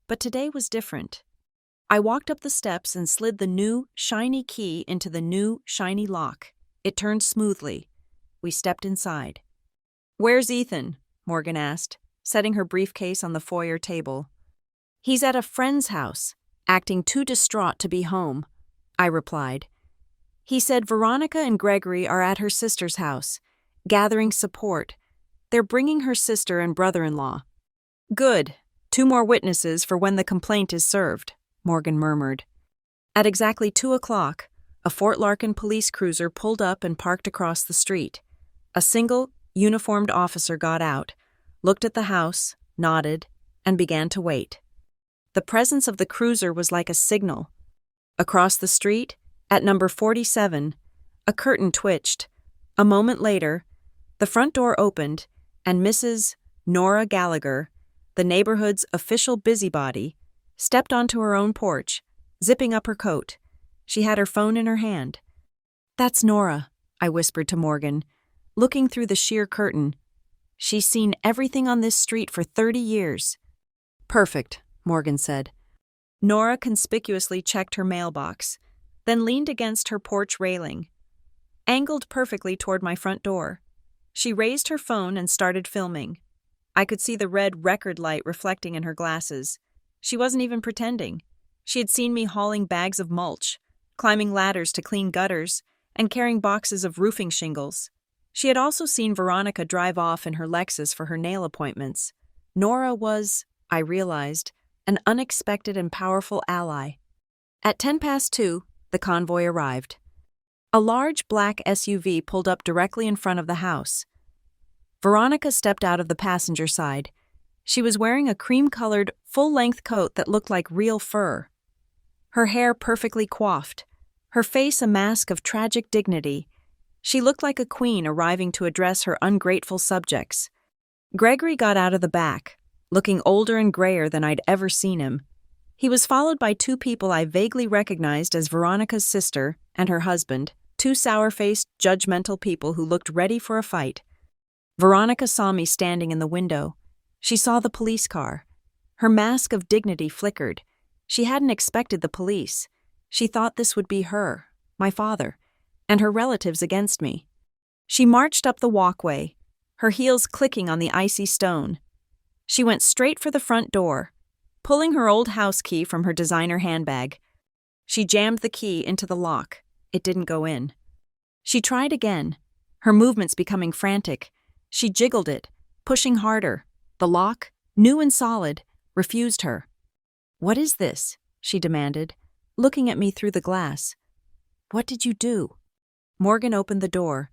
but today was different. I walked up the steps and slid the new, shiny key into the new, shiny lock. It turned smoothly. We stepped inside. "Where's Ethan?" Morgan asked, setting her briefcase on the foyer table. "He's at a friend's house, acting too distraught to be home," I replied. "He said Veronica and Gregory are at her sister's house, gathering support. They're bringing her sister and brother-in-law." "Good. 2 more witnesses for when the complaint is served," Morgan murmured. At exactly 2 o'clock, a Fort Larkin police cruiser pulled up and parked across the street. A single, uniformed officer got out, looked at the house, nodded, and began to wait. The presence of the cruiser was like a signal. Across the street, at number 47, a curtain twitched. A moment later, the front door opened, and Mrs. Nora Gallagher, the neighborhood's official busybody, stepped onto her own porch, zipping up her coat. She had her phone in her hand. "That's Nora," I whispered to Morgan, looking through the sheer curtain. "She's seen everything on this street for 30 years. "Perfect," Morgan said. Nora conspicuously checked her mailbox, then leaned against her porch railing, angled perfectly toward my front door. She raised her phone and started filming. I could see the red record light reflecting in her glasses. She wasn't even pretending. She had seen me hauling bags of mulch, climbing ladders to clean gutters, and carrying boxes of roofing shingles. She had also seen Veronica drive off in her Lexus for her nail appointments. Nora was, I realized, an unexpected and powerful ally. At 2:10, the convoy arrived. A large black SUV pulled up directly in front of the house. Veronica stepped out of the passenger side. She was wearing a cream-colored, full-length coat that looked like real fur. Her hair perfectly coiffed, her face a mask of tragic dignity. She looked like a queen arriving to address her ungrateful subjects. Gregory got out of the back, looking older and grayer than I'd ever seen him. He was followed by two people I vaguely recognized as Veronica's sister and her husband, two sour-faced, judgmental people who looked ready for a fight. Veronica saw me standing in the window. She saw the police car. Her mask of dignity flickered. She hadn't expected the police. She thought this would be her, my father, and her relatives against me. She marched up the walkway, her heels clicking on the icy stone. She went straight for the front door, pulling her old house key from her designer handbag. She jammed the key into the lock. It didn't go in. She tried again, her movements becoming frantic. She jiggled it, pushing harder. The lock, new and solid, refused her. "What is this?" she demanded, looking at me through the glass. "What did you do?" Morgan opened the door.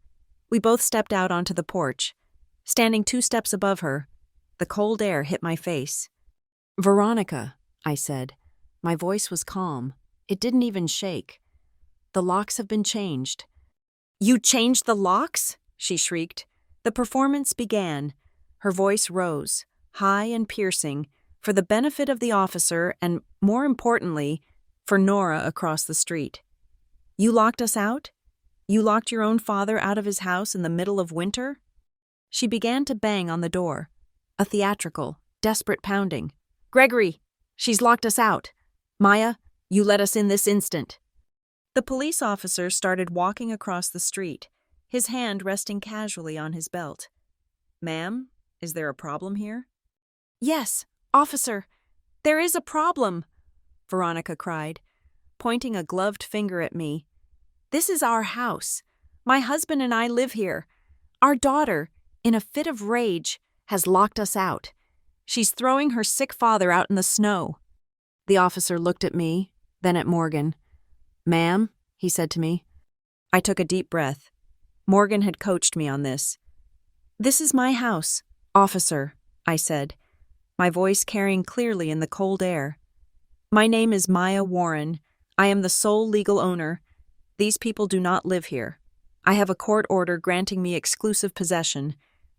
We both stepped out onto the porch. Standing 2 steps above her, the cold air hit my face. "Veronica," I said. My voice was calm. It didn't even shake. "The locks have been changed." "You changed the locks?" she shrieked. The performance began. Her voice rose, high and piercing, for the benefit of the officer and, more importantly, for Nora across the street. "You locked us out? You locked your own father out of his house in the middle of winter?" She began to bang on the door, a theatrical, desperate pounding. "Gregory, she's locked us out. Maya, you let us in this instant." The police officer started walking across the street, his hand resting casually on his belt. "Ma'am, is there a problem here?" "Yes, officer, there is a problem," Veronica cried, pointing a gloved finger at me. "This is our house. My husband and I live here. Our daughter, in a fit of rage, has locked us out. She's throwing her sick father out in the snow." The officer looked at me, then at Morgan. "Ma'am," he said to me. I took a deep breath. Morgan had coached me on this. "This is my house, officer," I said, my voice carrying clearly in the cold air. "My name is Maya Warren. I am the sole legal owner. These people do not live here. I have a court order granting me exclusive possession.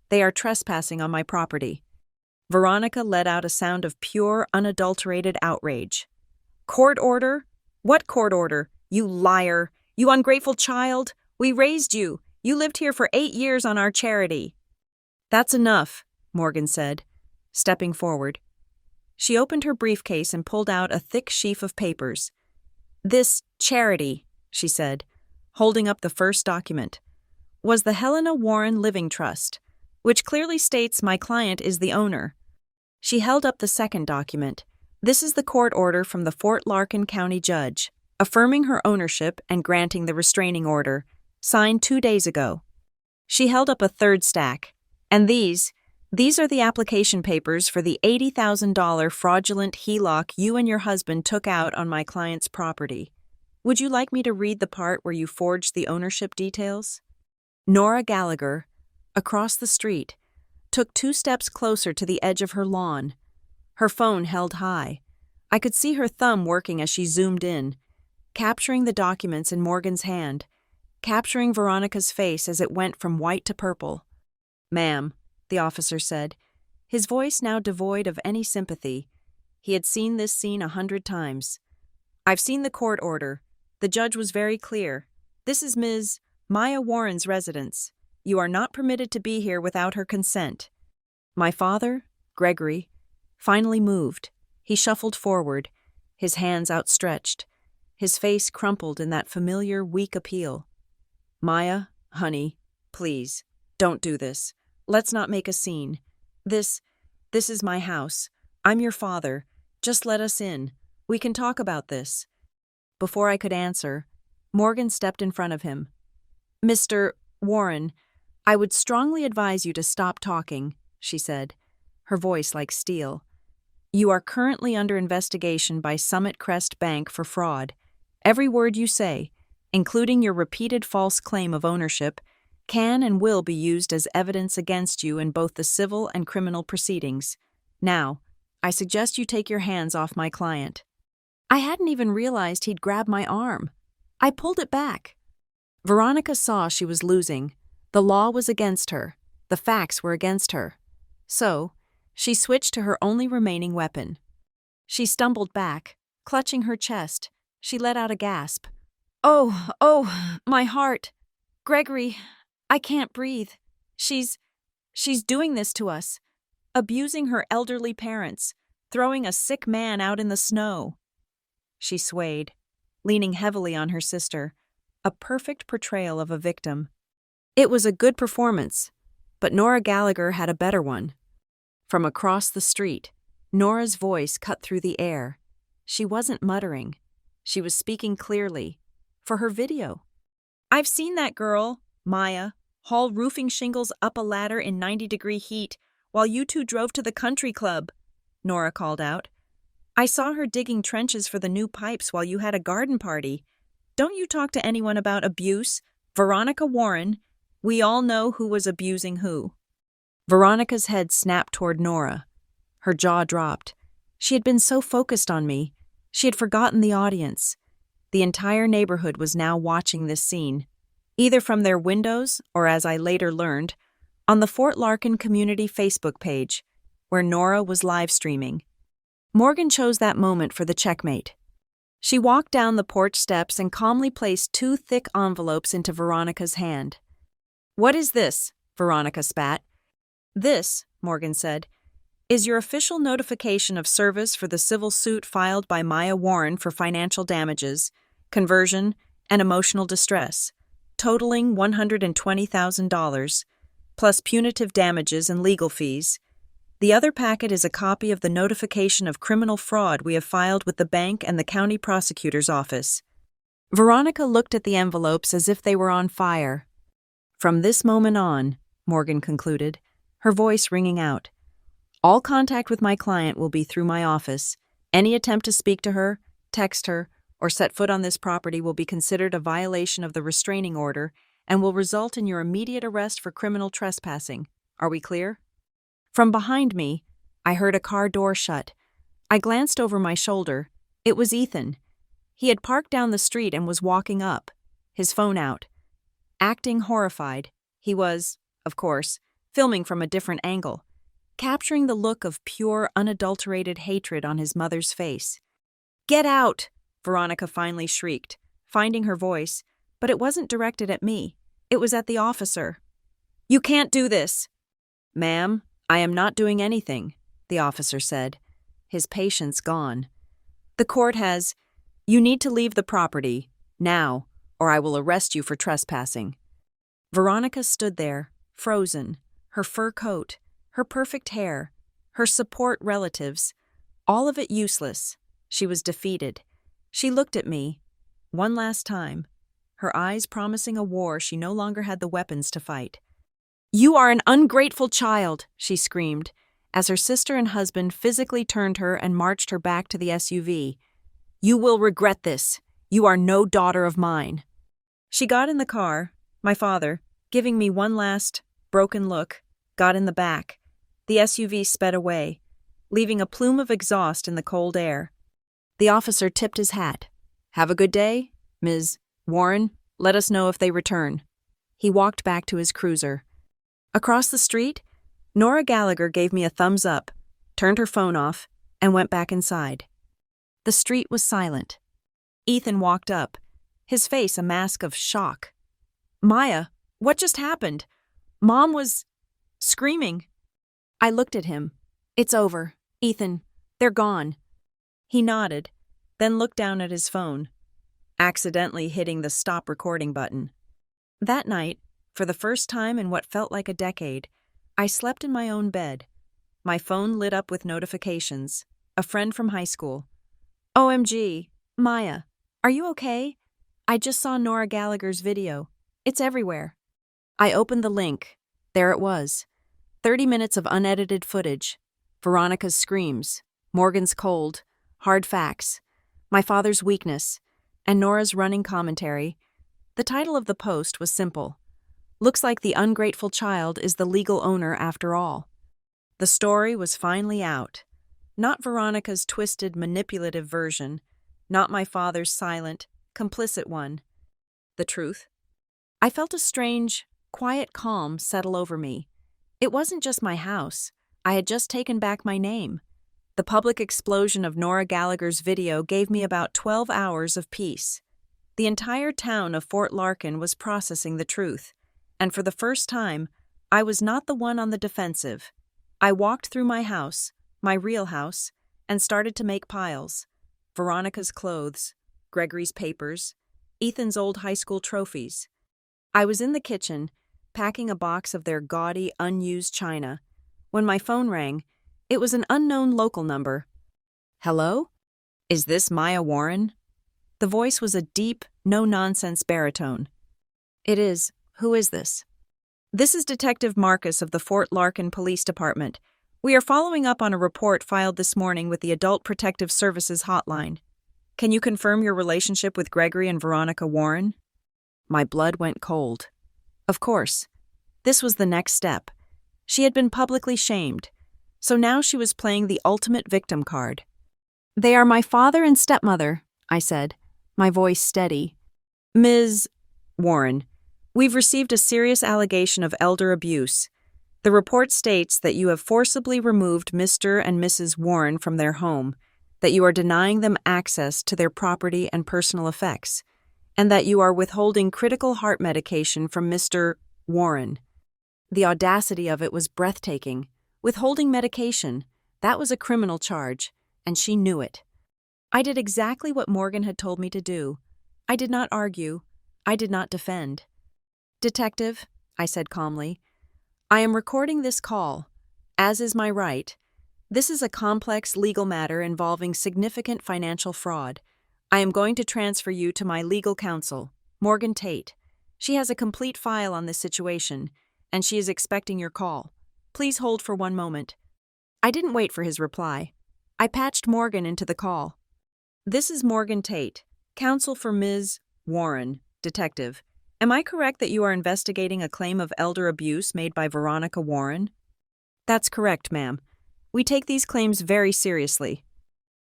They are trespassing on my property." Veronica let out a sound of pure, unadulterated outrage. "Court order? What court order? You liar! You ungrateful child! We raised you! You lived here for 8 years on our charity." "That's enough," Morgan said, stepping forward. She opened her briefcase and pulled out a thick sheaf of papers. "This charity," she said, holding up the first document, "was the Helena Warren Living Trust, which clearly states my client is the owner." She held up the second document. "This is the court order from the Fort Larkin County Judge, affirming her ownership and granting the restraining order, signed 2 days ago." She held up a third stack. "And these are the application papers for the $80,000 fraudulent HELOC you and your husband took out on my client's property. Would you like me to read the part where you forged the ownership details?" Nora Gallagher, across the street, took 2 steps closer to the edge of her lawn. Her phone held high. I could see her thumb working as she zoomed in, capturing the documents in Morgan's hand, capturing Veronica's face as it went from white to purple. "Ma'am," the officer said, his voice now devoid of any sympathy. He had seen this scene 100 times. "I've seen the court order. The judge was very clear. This is Ms. Maya Warren's residence. You are not permitted to be here without her consent." My father, Gregory, finally moved. He shuffled forward, his hands outstretched, his face crumpled in that familiar, weak appeal. "Maya, honey, please, don't do this. Let's not make a scene. This is my house. I'm your father. Just let us in. We can talk about this." Before I could answer, Morgan stepped in front of him. Mr. Warren, I would strongly advise you to stop talking, she said, her voice like steel. You are currently under investigation by Summit Crest Bank for fraud. Every word you say, including your repeated false claim of ownership, can and will be used as evidence against you in both the civil and criminal proceedings. Now, I suggest you take your hands off my client. I hadn't even realized he'd grabbed my arm. I pulled it back. Veronica saw she was losing. The law was against her. The facts were against her. So, she switched to her only remaining weapon. She stumbled back, clutching her chest. She let out a gasp. Oh, my heart. Gregory, I can't breathe. She's doing this to us. Abusing her elderly parents, throwing a sick man out in the snow. She swayed, leaning heavily on her sister, a perfect portrayal of a victim. It was a good performance, but Nora Gallagher had a better one. From across the street, Nora's voice cut through the air. She wasn't muttering. She was speaking clearly. For her video. I've seen that girl, Maya, haul roofing shingles up a ladder in 90-degree heat while you two drove to the country club, Nora called out. I saw her digging trenches for the new pipes while you had a garden party. Don't you talk to anyone about abuse? Veronica Warren. We all know who was abusing who. Veronica's head snapped toward Nora. Her jaw dropped. She had been so focused on me. She had forgotten the audience. The entire neighborhood was now watching this scene, either from their windows or, as I later learned, on the Fort Larkin Community Facebook page, where Nora was live streaming. Morgan chose that moment for the checkmate. She walked down the porch steps and calmly placed 2 thick envelopes into Veronica's hand. What is this? Veronica spat. This, Morgan said, is your official notification of service for the civil suit filed by Maya Warren for financial damages, conversion, and emotional distress, totaling $120,000, plus punitive damages and legal fees. The other packet is a copy of the notification of criminal fraud we have filed with the bank and the county prosecutor's office. Veronica looked at the envelopes as if they were on fire. From this moment on, Morgan concluded, her voice ringing out, all contact with my client will be through my office. Any attempt to speak to her, text her, or set foot on this property will be considered a violation of the restraining order and will result in your immediate arrest for criminal trespassing. Are we clear? From behind me, I heard a car door shut. I glanced over my shoulder. It was Ethan. He had parked down the street and was walking up, his phone out. Acting horrified, he was, of course, filming from a different angle, capturing the look of pure, unadulterated hatred on his mother's face. Get out! Veronica finally shrieked, finding her voice, but it wasn't directed at me. It was at the officer. You can't do this! Ma'am, I am not doing anything, the officer said, his patience gone. The court has. You need to leave the property, now, or I will arrest you for trespassing. Veronica stood there, frozen, her fur coat, her perfect hair, her support relatives, all of it useless. She was defeated. She looked at me, one last time, her eyes promising a war she no longer had the weapons to fight. You are an ungrateful child, she screamed, as her sister and husband physically turned her and marched her back to the SUV. You will regret this. You are no daughter of mine. She got in the car, my father, giving me one last, broken look, got in the back. The SUV sped away, leaving a plume of exhaust in the cold air. The officer tipped his hat. Have a good day, Ms. Warren. Let us know if they return. He walked back to his cruiser. Across the street, Nora Gallagher gave me a thumbs up, turned her phone off, and went back inside. The street was silent. Ethan walked up, his face a mask of shock. Maya, what just happened? Mom was screaming. I looked at him. It's over, Ethan. They're gone. He nodded, then looked down at his phone, accidentally hitting the stop recording button. That night, for the first time in what felt like a decade, I slept in my own bed. My phone lit up with notifications. A friend from high school. OMG, Maya, are you okay? I just saw Nora Gallagher's video. It's everywhere. I opened the link. There it was. 30 minutes of unedited footage. Veronica's screams, Morgan's cold, hard facts, my father's weakness, and Nora's running commentary. The title of the post was simple. Looks like the ungrateful child is the legal owner after all. The story was finally out. Not Veronica's twisted, manipulative version, not my father's silent, complicit one. The truth. I felt a strange, quiet calm settle over me. It wasn't just my house. I had just taken back my name. The public explosion of Nora Gallagher's video gave me about 12 hours of peace. The entire town of Fort Larkin was processing the truth, and for the first time, I was not the one on the defensive. I walked through my house, my real house, and started to make piles. Veronica's clothes, Gregory's papers, Ethan's old high school trophies. I was in the kitchen, packing a box of their gaudy, unused china. When my phone rang, it was an unknown local number. Hello? Is this Maya Warren? The voice was a deep, no-nonsense baritone. It is. Who is this? This is Detective Marcus of the Fort Larkin Police Department. We are following up on a report filed this morning with the Adult Protective Services Hotline. Can you confirm your relationship with Gregory and Veronica Warren? My blood went cold. Of course. This was the next step. She had been publicly shamed, so now she was playing the ultimate victim card. They are my father and stepmother, I said, my voice steady. Ms. Warren, we've received a serious allegation of elder abuse. The report states that you have forcibly removed Mr. and Mrs. Warren from their home, that you are denying them access to their property and personal effects, and that you are withholding critical heart medication from Mr. Warren. The audacity of it was breathtaking. Withholding medication, that was a criminal charge, and she knew it. I did exactly what Morgan had told me to do. I did not argue. I did not defend. Detective, I said calmly, I am recording this call, as is my right. This is a complex legal matter involving significant financial fraud. I am going to transfer you to my legal counsel, Morgan Tate. She has a complete file on this situation, and she is expecting your call. Please hold for one moment. I didn't wait for his reply. I patched Morgan into the call. This is Morgan Tate, counsel for Ms. Warren, detective. Am I correct that you are investigating a claim of elder abuse made by Veronica Warren? That's correct, ma'am. We take these claims very seriously.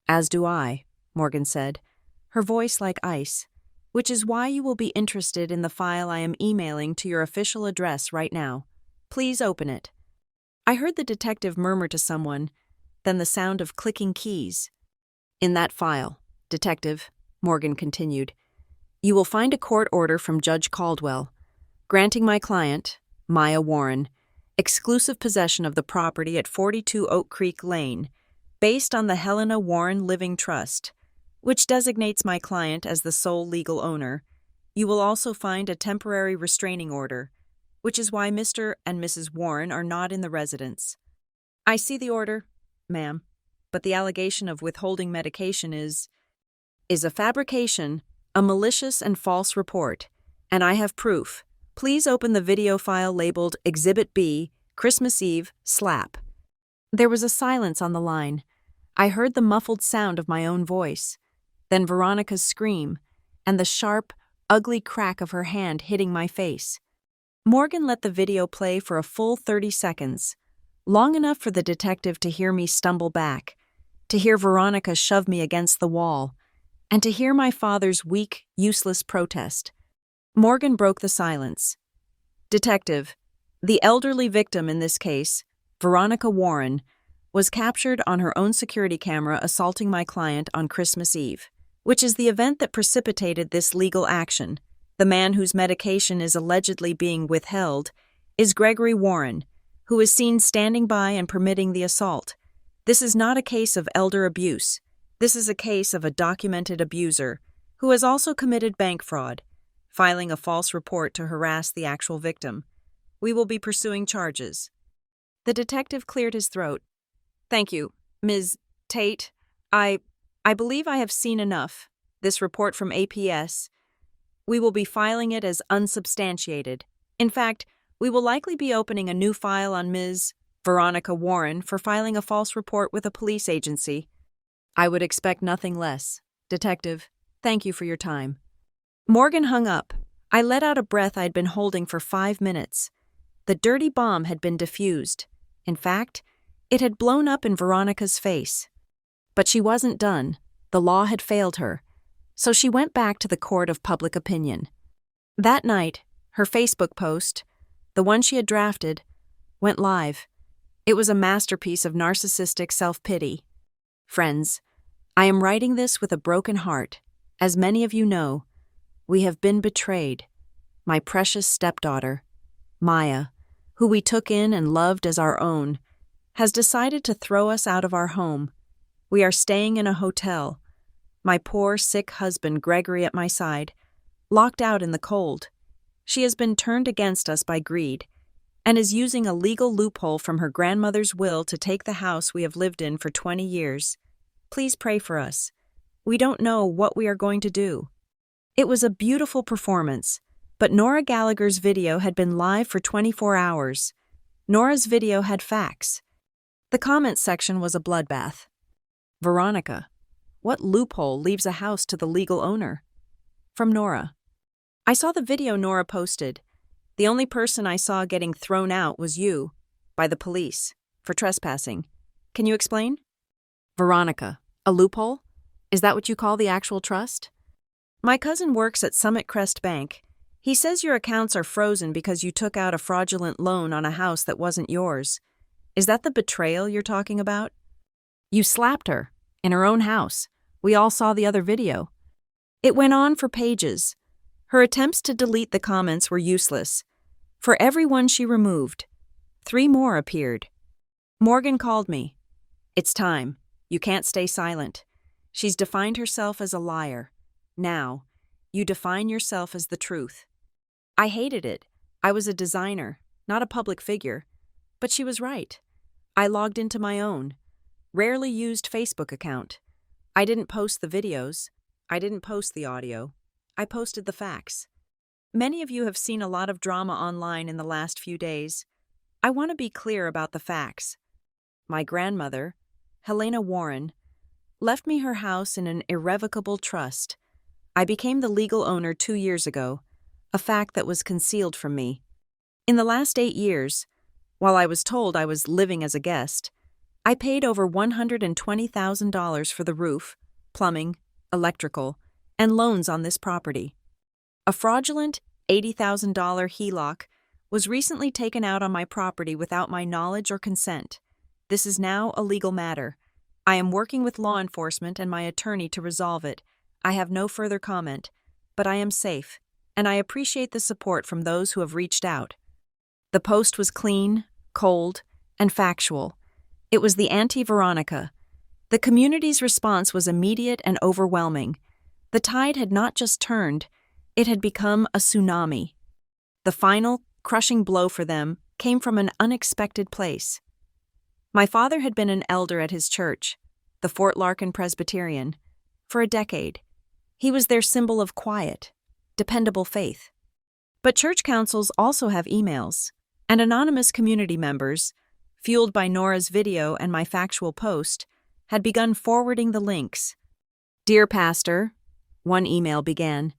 As do I, Morgan said, her voice like ice, which is why you will be interested in the file I am emailing to your official address right now. Please open it. I heard the detective murmur to someone, then the sound of clicking keys. In that file, detective, Morgan continued, you will find a court order from Judge Caldwell, granting my client, Maya Warren, exclusive possession of the property at 42 Oak Creek Lane, based on the Helena Warren Living Trust, which designates my client as the sole legal owner. You will also find a temporary restraining order, which is why Mr. and Mrs. Warren are not in the residence. I see the order, ma'am, but the allegation of withholding medication is a fabrication, a malicious and false report, and I have proof. Please open the video file labeled Exhibit B, Christmas Eve, slap. There was a silence on the line. I heard the muffled sound of my own voice, then Veronica's scream, and the sharp, ugly crack of her hand hitting my face. Morgan let the video play for a full 30 seconds, long enough for the detective to hear me stumble back, to hear Veronica shove me against the wall, and to hear my father's weak, useless protest. Morgan broke the silence. Detective, the elderly victim in this case, Veronica Warren, was captured on her own security camera assaulting my client on Christmas Eve, which is the event that precipitated this legal action. The man whose medication is allegedly being withheld is Gregory Warren, who is seen standing by and permitting the assault. This is not a case of elder abuse. This is a case of a documented abuser who has also committed bank fraud, filing a false report to harass the actual victim. We will be pursuing charges. The detective cleared his throat. Thank you, Ms. Tate. I believe I have seen enough. This report from APS. We will be filing it as unsubstantiated. In fact, we will likely be opening a new file on Ms. Veronica Warren for filing a false report with a police agency. I would expect nothing less. Detective, thank you for your time. Morgan hung up. I let out a breath I'd been holding for 5 minutes. The dirty bomb had been defused. In fact, it had blown up in Veronica's face. But she wasn't done. The law had failed her. So she went back to the court of public opinion. That night, her Facebook post, the one she had drafted, went live. It was a masterpiece of narcissistic self-pity. Friends, I am writing this with a broken heart. As many of you know, we have been betrayed. My precious stepdaughter, Maya, who we took in and loved as our own, has decided to throw us out of our home. We are staying in a hotel. My poor, sick husband, Gregory, at my side, locked out in the cold. She has been turned against us by greed and is using a legal loophole from her grandmother's will to take the house we have lived in for 20 years. Please pray for us. We don't know what we are going to do. It was a beautiful performance, but Nora Gallagher's video had been live for 24 hours. Nora's video had facts. The comments section was a bloodbath. Veronica, what loophole leaves a house to the legal owner? From Nora. I saw the video Nora posted. The only person I saw getting thrown out was you, by the police, for trespassing. Can you explain? Veronica, a loophole? Is that what you call the actual trust? My cousin works at Summit Crest Bank. He says your accounts are frozen because you took out a fraudulent loan on a house that wasn't yours. Is that the betrayal you're talking about? You slapped her, in her own house. We all saw the other video. It went on for pages. Her attempts to delete the comments were useless. For every one she removed, 3 more appeared. Morgan called me. It's time. You can't stay silent. She's defined herself as a liar. Now, you define yourself as the truth. I hated it. I was a designer, not a public figure. But she was right. I logged into my own, rarely used Facebook account. I didn't post the videos. I didn't post the audio. I posted the facts. Many of you have seen a lot of drama online in the last few days. I want to be clear about the facts. My grandmother, Helena Warren, left me her house in an irrevocable trust. I became the legal owner 2 years ago, a fact that was concealed from me. In the last 8 years, while I was told I was living as a guest, I paid over $120,000 for the roof, plumbing, electrical, and loans on this property. A fraudulent $80,000 HELOC was recently taken out on my property without my knowledge or consent. This is now a legal matter. I am working with law enforcement and my attorney to resolve it. I have no further comment, but I am safe, and I appreciate the support from those who have reached out. The post was clean, cold, and factual. It was the anti-Veronica. The community's response was immediate and overwhelming. The tide had not just turned, it had become a tsunami. The final, crushing blow for them came from an unexpected place. My father had been an elder at his church, the Fort Larkin Presbyterian, for a decade. He was their symbol of quiet, dependable faith. But church councils also have emails, and anonymous community members, fueled by Nora's video and my factual post, had begun forwarding the links. Dear Pastor, one email began,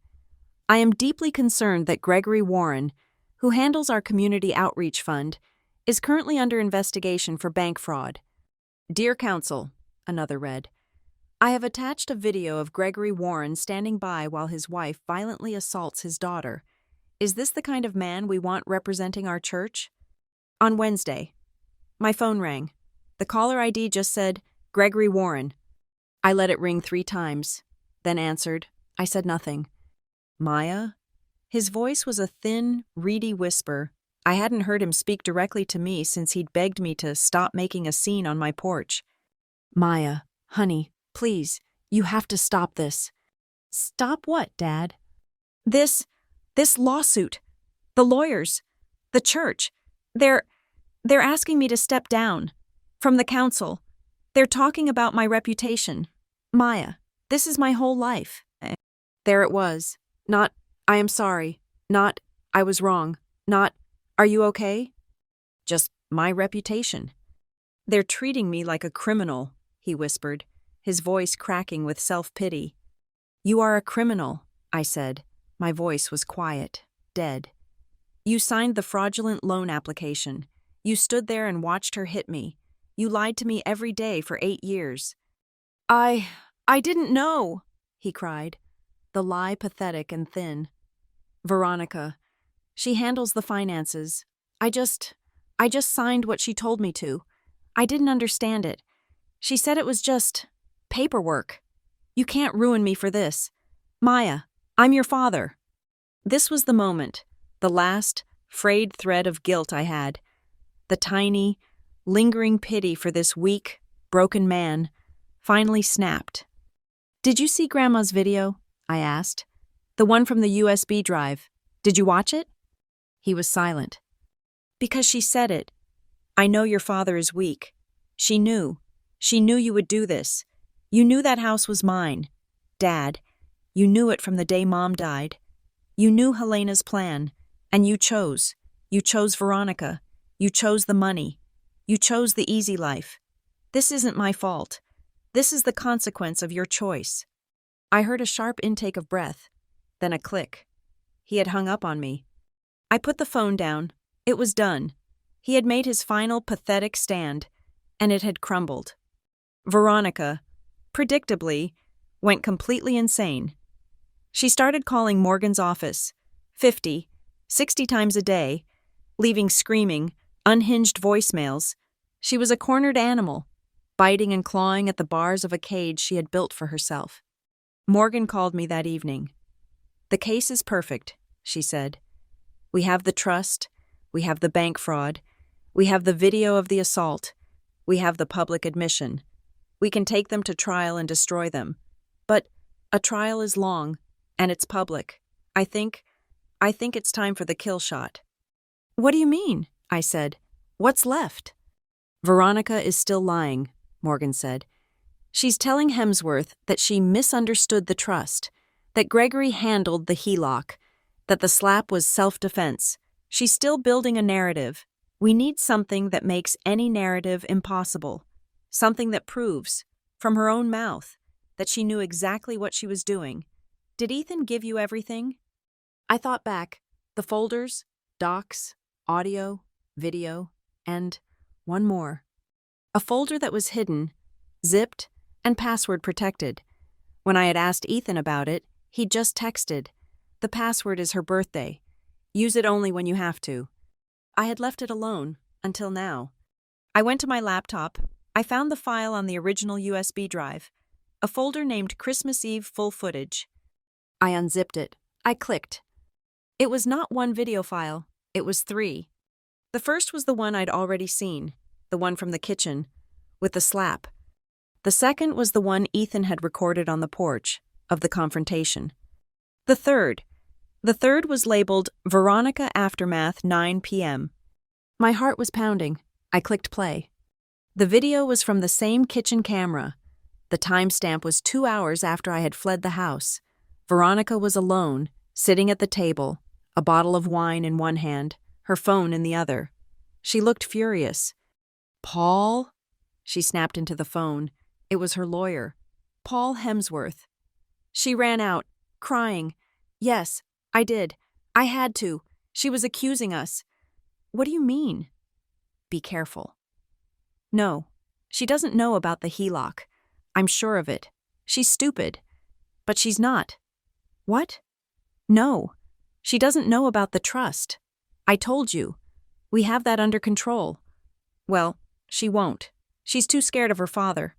I am deeply concerned that Gregory Warren, who handles our community outreach fund, is currently under investigation for bank fraud. Dear Counsel, another read, I have attached a video of Gregory Warren standing by while his wife violently assaults his daughter. Is this the kind of man we want representing our church? On Wednesday, my phone rang. The caller ID just said, Gregory Warren. I let it ring 3 times, then answered. I said nothing. Maya? His voice was a thin, reedy whisper. I hadn't heard him speak directly to me since he'd begged me to stop making a scene on my porch. Maya, honey, please, you have to stop this. Stop what, Dad? This lawsuit. The lawyers. The church. They're asking me to step down. From the council. They're talking about my reputation. Maya, this is my whole life. There it was. Not I am sorry. Not, I was wrong. Not, are you okay? Just my reputation. They're treating me like a criminal, he whispered, his voice cracking with self-pity. You are a criminal, I said. My voice was quiet, dead. You signed the fraudulent loan application. You stood there and watched her hit me. You lied to me every day for 8 years. I didn't know, he cried, the lie pathetic and thin. Veronica. She handles the finances. I just signed what she told me to. I didn't understand it. She said it was just paperwork. You can't ruin me for this. Maya, I'm your father. This was the moment, the last frayed thread of guilt I had. The tiny, lingering pity for this weak, broken man finally snapped. Did you see Grandma's video? I asked. The one from the USB drive. Did you watch it? He was silent. Because she said it. I know your father is weak. She knew. She knew you would do this. You knew that house was mine. Dad, you knew it from the day Mom died. You knew Helena's plan, and you chose. You chose Veronica. You chose the money. You chose the easy life. This isn't my fault. This is the consequence of your choice. I heard a sharp intake of breath, then a click. He had hung up on me. I put the phone down. It was done. He had made his final pathetic stand, and it had crumbled. Veronica, predictably, went completely insane. She started calling Morgan's office, 50, 60 times a day, leaving screaming, unhinged voicemails. She was a cornered animal, biting and clawing at the bars of a cage she had built for herself. Morgan called me that evening. The case is perfect, she said. We have the trust, we have the bank fraud, we have the video of the assault, we have the public admission. We can take them to trial and destroy them. But a trial is long, and it's public. I think it's time for the kill shot. What do you mean? I said. What's left? Veronica is still lying, Morgan said. She's telling Hemsworth that she misunderstood the trust, that Gregory handled the HELOC, that the slap was self-defense. She's still building a narrative. We need something that makes any narrative impossible. Something that proves, from her own mouth, that she knew exactly what she was doing. Did Ethan give you everything? I thought back. The folders, docs, audio, video, and one more. A folder that was hidden, zipped, and password protected. When I had asked Ethan about it, he'd just texted. The password is her birthday. Use it only when you have to. I had left it alone, until now. I went to my laptop. I found the file on the original USB drive, a folder named Christmas Eve Full Footage. I unzipped it. I clicked. It was not one video file. It was 3. The first was the one I'd already seen, the one from the kitchen, with the slap. The second was the one Ethan had recorded on the porch, of the confrontation. The third was labeled Veronica Aftermath 9 p.m. My heart was pounding. I clicked play. The video was from the same kitchen camera. The timestamp was 2 hours after I had fled the house. Veronica was alone, sitting at the table, a bottle of wine in one hand, her phone in the other. She looked furious. Paul? She snapped into the phone. It was her lawyer, Paul Hemsworth. She ran out, crying. Yes, I did. I had to. She was accusing us. What do you mean? Be careful. No, she doesn't know about the HELOC. I'm sure of it. She's stupid. But she's not. What? No, she doesn't know about the trust. I told you. We have that under control. Well, she won't. She's too scared of her father.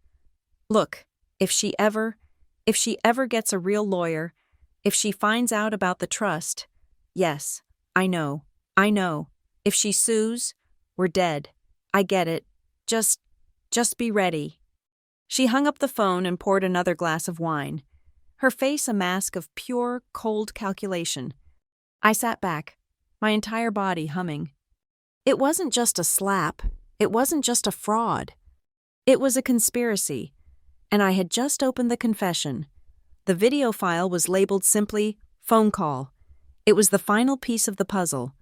Look, if she ever gets a real lawyer, if she finds out about the trust, yes, I know. If she sues, we're dead. I get it. Just be ready. She hung up the phone and poured another glass of wine, her face a mask of pure, cold calculation. I sat back, my entire body humming. It wasn't just a slap. It wasn't just a fraud. It was a conspiracy, and I had just opened the confession. The video file was labeled simply phone call. It was the final piece of the puzzle,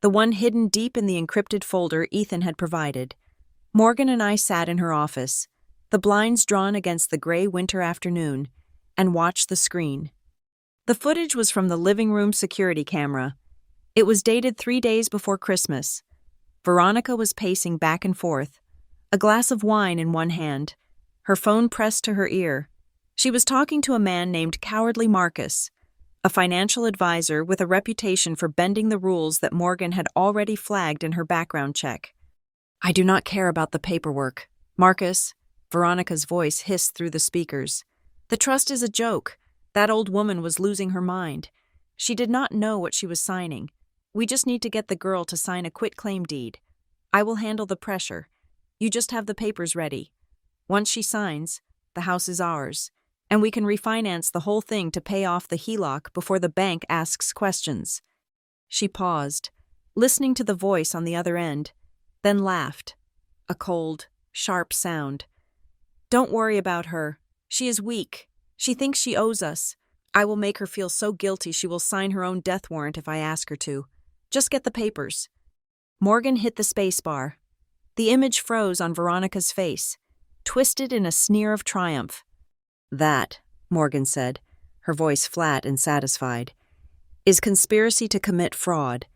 the one hidden deep in the encrypted folder Ethan had provided. Morgan and I sat in her office, the blinds drawn against the gray winter afternoon, and watched the screen. The footage was from the living room security camera. It was dated 3 days before Christmas. Veronica was pacing back and forth, a glass of wine in one hand, her phone pressed to her ear. She was talking to a man named Cowardly Marcus, a financial advisor with a reputation for bending the rules that Morgan had already flagged in her background check. "I do not care about the paperwork. Marcus," Veronica's voice hissed through the speakers. "The trust is a joke. That old woman was losing her mind. She did not know what she was signing. We just need to get the girl to sign a quitclaim deed. I will handle the pressure. You just have the papers ready. Once she signs, the house is ours, and we can refinance the whole thing to pay off the HELOC before the bank asks questions." She paused, listening to the voice on the other end, then laughed. A cold, sharp sound. "Don't worry about her. She is weak. She thinks she owes us. I will make her feel so guilty she will sign her own death warrant if I ask her to. Just get the papers." Morgan hit the spacebar. The image froze on Veronica's face, twisted in a sneer of triumph. "That," Morgan said, her voice flat and satisfied, "is conspiracy to commit fraud,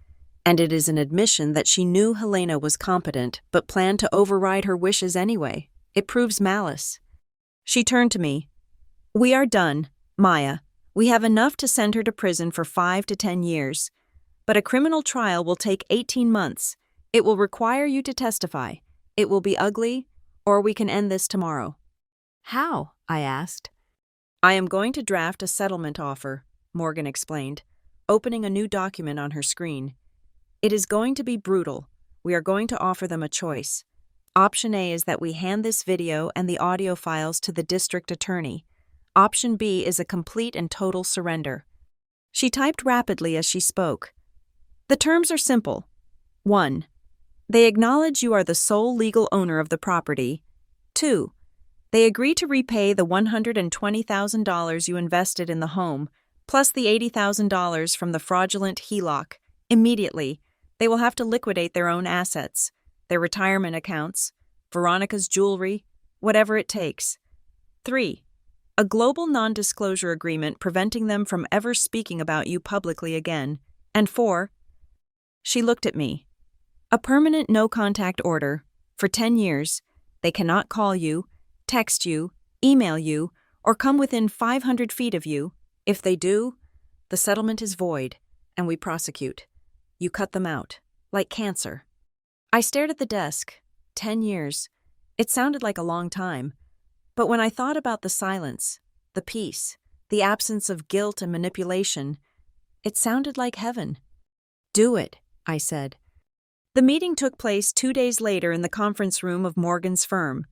and it is an admission that she knew Helena was competent but planned to override her wishes anyway. It proves malice." She turned to me. "We are done, Maya. We have enough to send her to prison for 5 to 10 years. But a criminal trial will take 18 months. It will require you to testify. It will be ugly, or we can end this tomorrow." "How?" I asked. "I am going to draft a settlement offer," Morgan explained, opening a new document on her screen. "It is going to be brutal. We are going to offer them a choice. Option A is that we hand this video and the audio files to the district attorney. Option B is a complete and total surrender." She typed rapidly as she spoke. "The terms are simple. 1. They acknowledge you are the sole legal owner of the property. 2. They agree to repay the $120,000 you invested in the home, plus the $80,000 from the fraudulent HELOC, immediately. They will have to liquidate their own assets, their retirement accounts, Veronica's jewelry, whatever it takes. 3. A global non-disclosure agreement preventing them from ever speaking about you publicly again. And 4. She looked at me. A permanent no-contact order. For 10 years, they cannot call you, text you, email you, or come within 500 feet of you. If they do, the settlement is void, and we prosecute. You cut them out, like cancer." I stared at the desk. 10 years. It sounded like a long time. But when I thought about the silence, the peace, the absence of guilt and manipulation, it sounded like heaven. "Do it," I said. The meeting took place 2 days later in the conference room of Morgan's firm.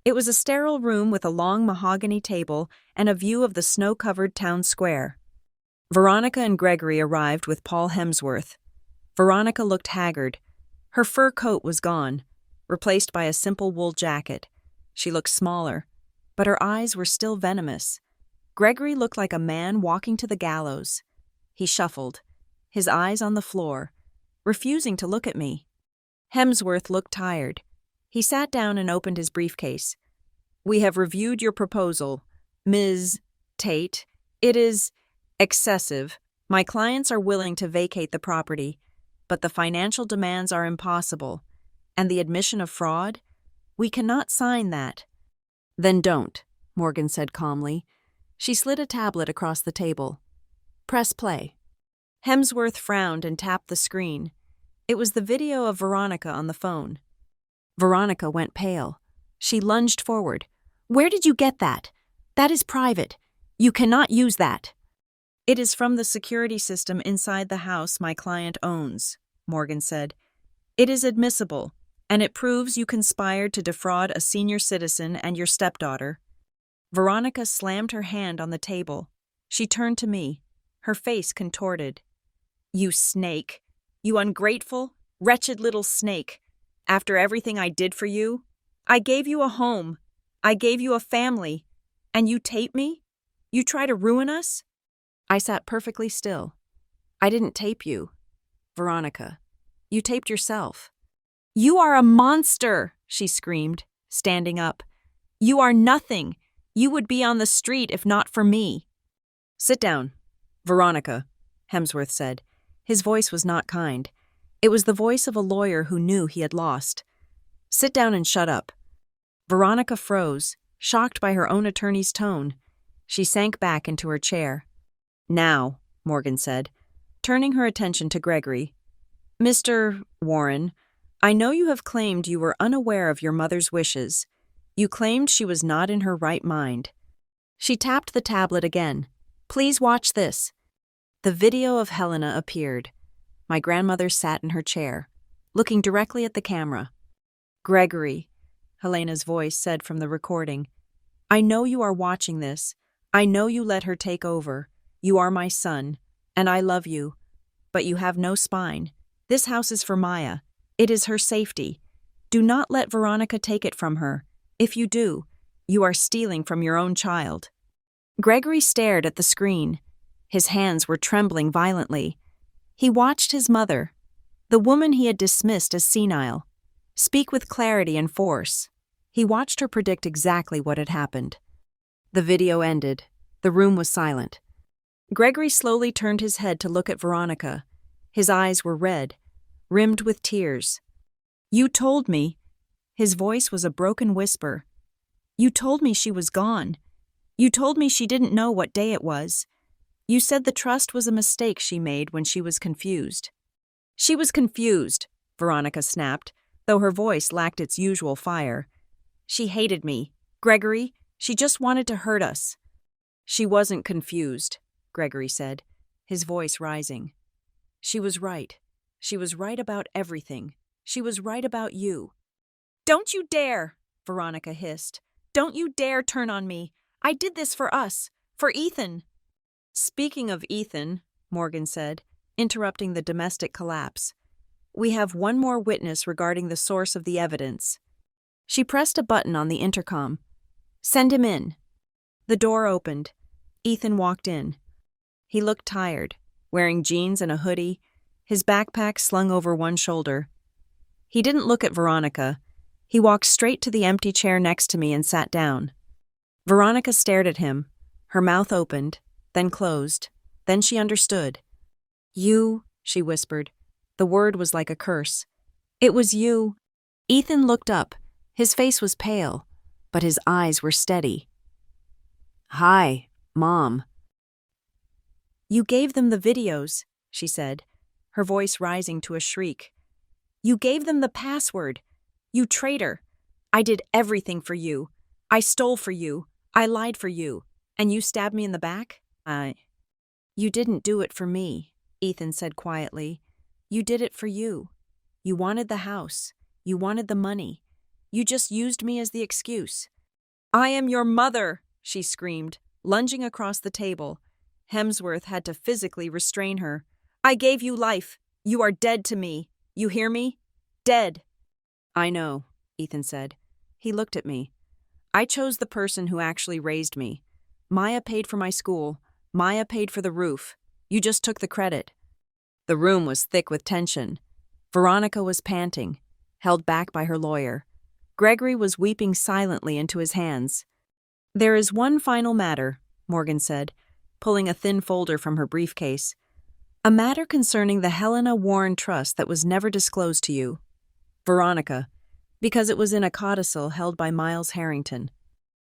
It was a sterile room with a long mahogany table and a view of the snow-covered town square. Veronica and Gregory arrived with Paul Hemsworth. Veronica looked haggard. Her fur coat was gone, replaced by a simple wool jacket. She looked smaller, but her eyes were still venomous. Gregory looked like a man walking to the gallows. He shuffled, his eyes on the floor, refusing to look at me. Hemsworth looked tired. He sat down and opened his briefcase. "We have reviewed your proposal, Ms. Tate. It is excessive. My clients are willing to vacate the property, but the financial demands are impossible. And the admission of fraud? We cannot sign that." "Then don't," Morgan said calmly. She slid a tablet across the table. "Press play." Hemsworth frowned and tapped the screen. It was the video of Veronica on the phone. Veronica went pale. She lunged forward. "Where did you get that? That is private. You cannot use that." "It is from the security system inside the house my client owns," Morgan said. "It is admissible, and it proves you conspired to defraud a senior citizen and your stepdaughter." Veronica slammed her hand on the table. She turned to me, her face contorted. "You snake! You ungrateful, wretched little snake! After everything I did for you, I gave you a home, I gave you a family, and you tape me? You try to ruin us?" I sat perfectly still. I didn't tape you, Veronica. You taped yourself. You are a monster, she screamed, standing up. You are nothing. You would be on the street if not for me. Sit down, Veronica, Hemsworth said. His voice was not kind. It was the voice of a lawyer who knew he had lost. Sit down and shut up. Veronica froze, shocked by her own attorney's tone. She sank back into her chair. Now, Morgan said, turning her attention to Gregory. Mr. Warren, I know you have claimed you were unaware of your mother's wishes. You claimed she was not in her right mind. She tapped the tablet again. Please watch this. The video of Helena appeared. My grandmother sat in her chair, looking directly at the camera. Gregory, Helena's voice said from the recording, I know you are watching this. I know you let her take over. You are my son, and I love you. But you have no spine. This house is for Maya. It is her safety. Do not let Veronica take it from her. If you do, you are stealing from your own child. Gregory stared at the screen. His hands were trembling violently. He watched his mother, the woman he had dismissed as senile, speak with clarity and force. He watched her predict exactly what had happened. The video ended. The room was silent. Gregory slowly turned his head to look at Veronica. His eyes were red, rimmed with tears. You told me. His voice was a broken whisper. You told me she was gone. You told me she didn't know what day it was. You said the trust was a mistake she made when she was confused. She was confused, Veronica snapped, though her voice lacked its usual fire. She hated me. Gregory, she just wanted to hurt us. She wasn't confused, Gregory said, his voice rising. She was right. She was right about everything. She was right about you. Don't you dare, Veronica hissed. Don't you dare turn on me. I did this for us, for Ethan. Speaking of Ethan, Morgan said, interrupting the domestic collapse, we have one more witness regarding the source of the evidence. She pressed a button on the intercom. Send him in. The door opened. Ethan walked in. He looked tired, wearing jeans and a hoodie, his backpack slung over one shoulder. He didn't look at Veronica. He walked straight to the empty chair next to me and sat down. Veronica stared at him, her mouth opened, then closed. Then she understood. You, she whispered. The word was like a curse. It was you. Ethan looked up. His face was pale, but his eyes were steady. Hi, Mom. You gave them the videos, she said, her voice rising to a shriek. You gave them the password. You traitor. I did everything for you. I stole for you. I lied for you. And you stabbed me in the back? You didn't do it for me, Ethan said quietly. You did it for you. You wanted the house. You wanted the money. You just used me as the excuse. I am your mother, she screamed, lunging across the table. Hemsworth had to physically restrain her. I gave you life. You are dead to me. You hear me? Dead. I know, Ethan said. He looked at me. I chose the person who actually raised me. Maya paid for my school. Maya paid for the roof. You just took the credit. The room was thick with tension. Veronica was panting, held back by her lawyer. Gregory was weeping silently into his hands. There is one final matter, Morgan said, pulling a thin folder from her briefcase. A matter concerning the Helena Warren Trust that was never disclosed to you. Veronica, because it was in a codicil held by Miles Harrington.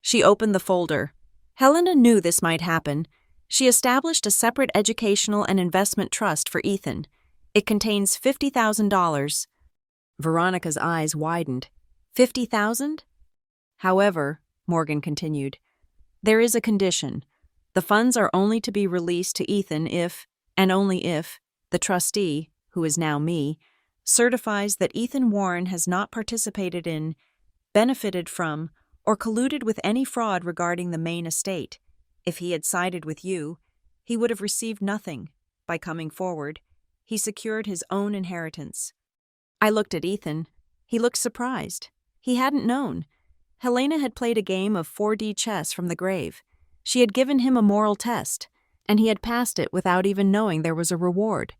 She opened the folder. Helena knew this might happen. She established a separate educational and investment trust for Ethan. It contains $50,000. Veronica's eyes widened. 50,000? However, Morgan continued, there is a condition. The funds are only to be released to Ethan if, and only if, the trustee, who is now me, certifies that Ethan Warren has not participated in, benefited from, or colluded with any fraud regarding the main estate. If he had sided with you, he would have received nothing. By coming forward, he secured his own inheritance. I looked at Ethan. He looked surprised. He hadn't known. Helena had played a game of 4D chess from the grave. She had given him a moral test, and he had passed it without even knowing there was a reward.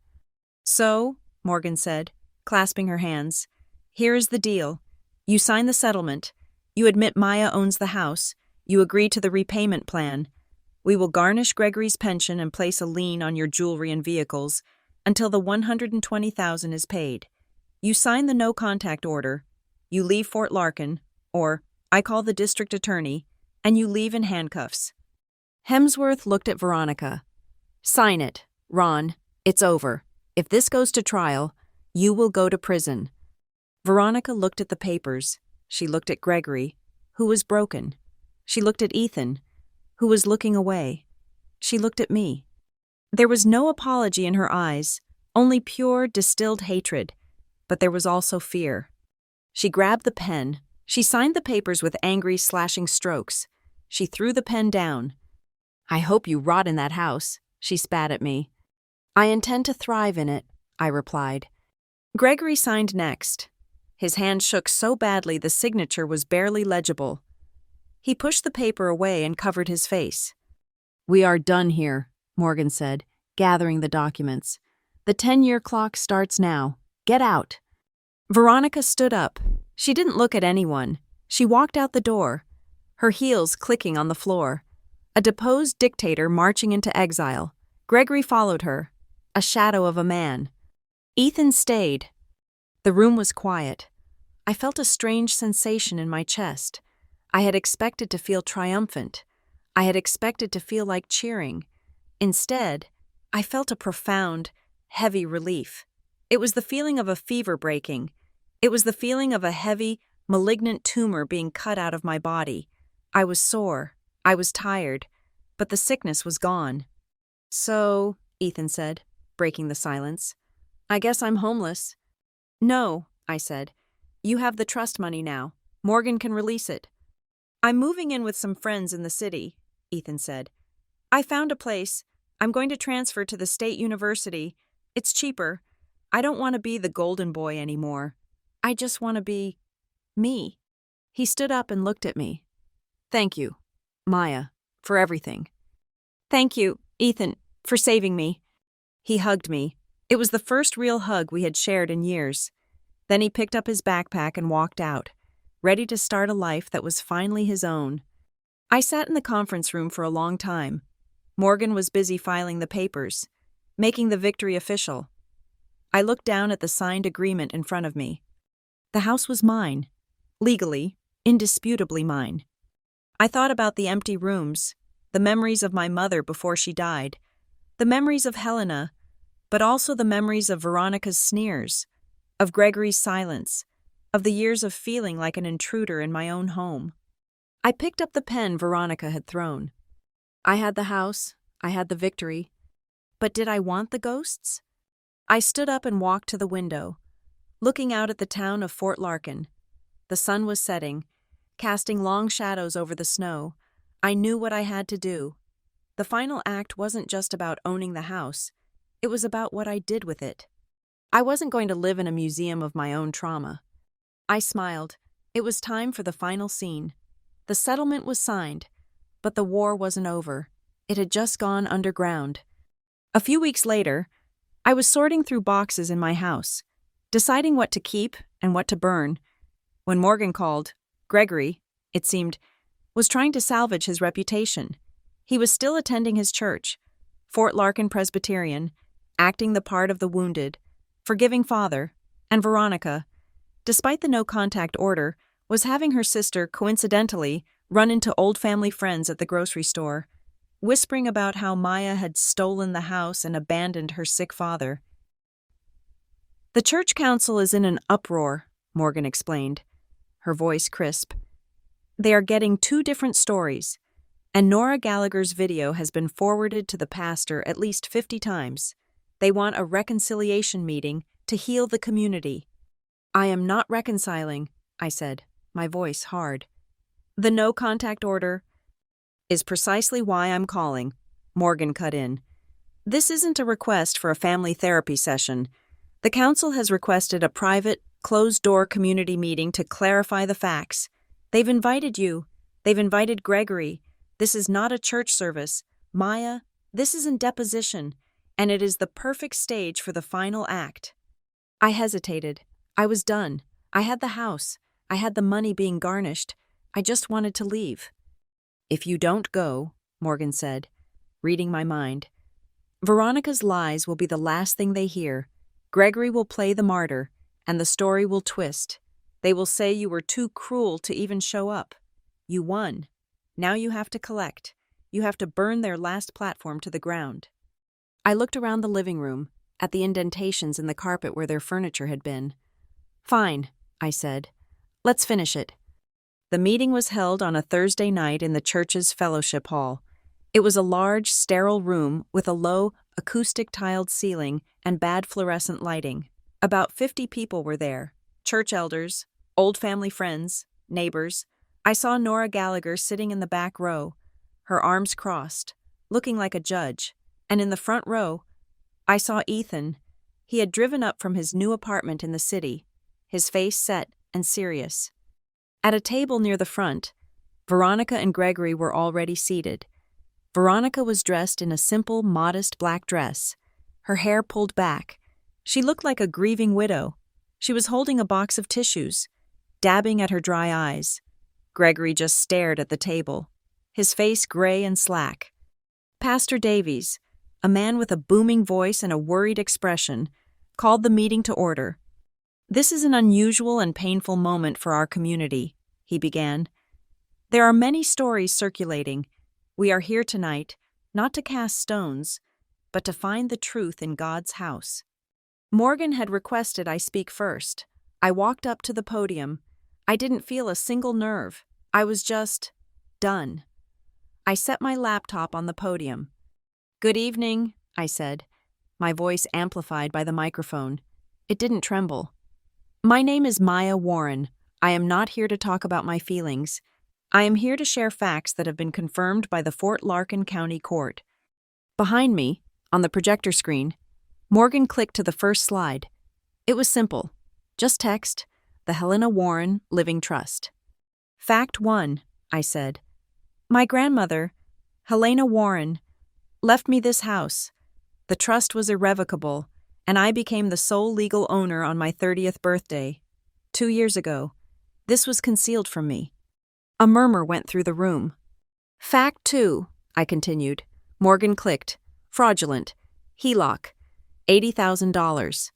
"So," Morgan said, clasping her hands, "here is the deal. You sign the settlement. You admit Maya owns the house. You agree to the repayment plan. We will garnish Gregory's pension and place a lien on your jewelry and vehicles until the $120,000 is paid. You sign the no-contact order. You leave Fort Larkin, or I call the district attorney, and you leave in handcuffs." Hemsworth looked at Veronica. "Sign it, Ron. It's over. If this goes to trial, you will go to prison." Veronica looked at the papers. She looked at Gregory, who was broken. She looked at Ethan, who was looking away. She looked at me. There was no apology in her eyes, only pure, distilled hatred, but there was also fear. She grabbed the pen. She signed the papers with angry, slashing strokes. She threw the pen down. "I hope you rot in that house," she spat at me. "I intend to thrive in it," I replied. Gregory signed next. His hand shook so badly the signature was barely legible. He pushed the paper away and covered his face. "We are done here," Morgan said, gathering the documents. "The 10-year clock starts now. Get out." Veronica stood up. She didn't look at anyone. She walked out the door, her heels clicking on the floor. A deposed dictator marching into exile. Gregory followed her, a shadow of a man. Ethan stayed. The room was quiet. I felt a strange sensation in my chest. I had expected to feel triumphant. I had expected to feel like cheering. Instead, I felt a profound, heavy relief. It was the feeling of a fever breaking. It was the feeling of a heavy, malignant tumor being cut out of my body. I was sore. I was tired. But the sickness was gone. "So," Ethan said, breaking the silence, "I guess I'm homeless." "No," I said. "You have the trust money now. Morgan can release it." "I'm moving in with some friends in the city," Ethan said. "I found a place. I'm going to transfer to the state university. It's cheaper. I don't want to be the golden boy anymore. I just want to be me." He stood up and looked at me. "Thank you, Maya, for everything." "Thank you, Ethan, for saving me." He hugged me. It was the first real hug we had shared in years. Then he picked up his backpack and walked out, ready to start a life that was finally his own. I sat in the conference room for a long time. Morgan was busy filing the papers, making the victory official. I looked down at the signed agreement in front of me. The house was mine. Legally, indisputably mine. I thought about the empty rooms, the memories of my mother before she died, the memories of Helena, but also the memories of Veronica's sneers, of Gregory's silence, of the years of feeling like an intruder in my own home. I picked up the pen Veronica had thrown. I had the house, I had the victory, but did I want the ghosts? I stood up and walked to the window, looking out at the town of Fort Larkin. The sun was setting, casting long shadows over the snow. I knew what I had to do. The final act wasn't just about owning the house. It was about what I did with it. I wasn't going to live in a museum of my own trauma. I smiled. It was time for the final scene. The settlement was signed, but the war wasn't over. It had just gone underground. A few weeks later, I was sorting through boxes in my house, deciding what to keep and what to burn, when Morgan called. Gregory, it seemed, was trying to salvage his reputation. He was still attending his church, Fort Larkin Presbyterian, acting the part of the wounded, forgiving father, and Veronica, despite the no-contact order, was having her sister coincidentally run into old family friends at the grocery store, whispering about how Maya had stolen the house and abandoned her sick father. "The church council is in an uproar," Morgan explained, her voice crisp. "They are getting two different stories, and Nora Gallagher's video has been forwarded to the pastor at least 50 times. They want a reconciliation meeting to heal the community." "I am not reconciling," I said, my voice hard. "The no-contact order is precisely why I'm calling," Morgan cut in. "This isn't a request for a family therapy session. The council has requested a private, closed-door community meeting to clarify the facts. They've invited you. They've invited Gregory. This is not a church service. Maya, This isn't deposition, and it is the perfect stage for the final act. I hesitated. I was done. I had the house. I had the money being garnished. I just wanted to leave. If you don't go, Morgan said, reading my mind, Veronica's lies will be the last thing they hear. Gregory will play the martyr, and the story will twist. They will say you were too cruel to even show up. You won. Now you have to collect. You have to burn their last platform to the ground. I looked around the living room, at the indentations in the carpet where their furniture had been. Fine, I said. Let's finish it. The meeting was held on a Thursday night in the church's fellowship hall. It was a large, sterile room with a low, acoustic-tiled ceiling and bad fluorescent lighting. About 50 people were there. Church elders, old family friends, neighbors. I saw Nora Gallagher sitting in the back row, her arms crossed, looking like a judge. And in the front row, I saw Ethan. He had driven up from his new apartment in the city, his face set and serious. At a table near the front, Veronica and Gregory were already seated. Veronica was dressed in a simple, modest black dress, her hair pulled back. She looked like a grieving widow. She was holding a box of tissues, dabbing at her dry eyes. Gregory just stared at the table, his face gray and slack. Pastor Davies, a man with a booming voice and a worried expression, called the meeting to order. "This is an unusual and painful moment for our community," he began. "There are many stories circulating. We are here tonight, not to cast stones, but to find the truth in God's house." Morgan had requested I speak first. I walked up to the podium. I didn't feel a single nerve. I was just done. I set my laptop on the podium. "Good evening," I said, my voice amplified by the microphone. It didn't tremble. "My name is Maya Warren. I am not here to talk about my feelings. I am here to share facts that have been confirmed by the Fort Larkin County Court." Behind me, on the projector screen, Morgan clicked to the first slide. It was simple. Just text, "The Helena Warren Living Trust." "Fact 1, I said. "My grandmother, Helena Warren, left me this house. The trust was irrevocable, and I became the sole legal owner on my 30th birthday. 2 years ago. This was concealed from me." A murmur went through the room. "Fact 2, I continued. Morgan clicked. "Fraudulent. HELOC. $80,000.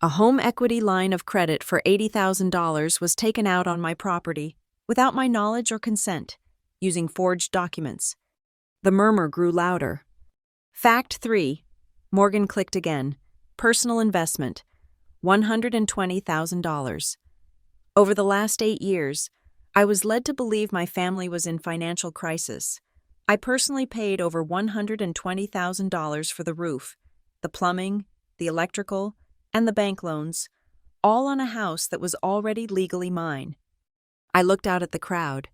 A home equity line of credit for $80,000 was taken out on my property, without my knowledge or consent, using forged documents." The murmur grew louder. "Fact 3, Morgan clicked again. "Personal investment. $120,000. Over the last 8 years, I was led to believe my family was in financial crisis. I personally paid over $120,000 for the roof, the plumbing, the electrical, and the bank loans, all on a house that was already legally mine." I looked out at the crowd.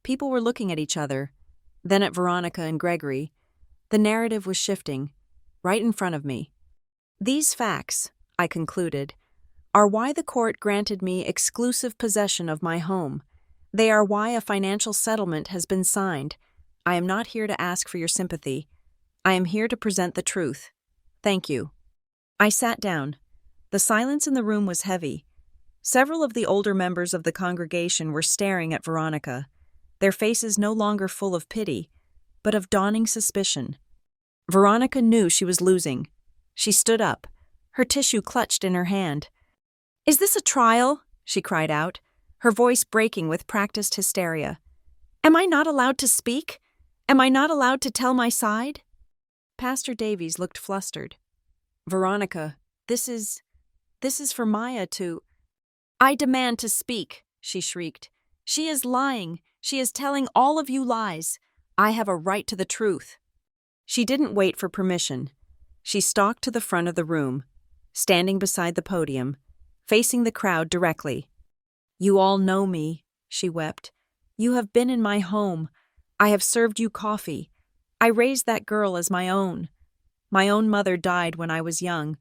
People were looking at each other, then at Veronica and Gregory. The narrative was shifting, right in front of me. "These facts," I concluded, "are why the court granted me exclusive possession of my home. They are why a financial settlement has been signed. I am not here to ask for your sympathy. I am here to present the truth. Thank you." I sat down. The silence in the room was heavy. Several of the older members of the congregation were staring at Veronica, their faces no longer full of pity, but of dawning suspicion. Veronica knew she was losing. She stood up, her tissue clutched in her hand. "Is this a trial?" she cried out, her voice breaking with practiced hysteria. "Am I not allowed to speak? Am I not allowed to tell my side?" Pastor Davies looked flustered. "Veronica, this is for Maya to—" "I demand to speak," she shrieked. "She is lying. She is telling all of you lies. I have a right to the truth." She didn't wait for permission. She stalked to the front of the room, standing beside the podium, facing the crowd directly. "You all know me," she wept. "You have been in my home. I have served you coffee. I raised that girl as my own. My own mother died when I was young,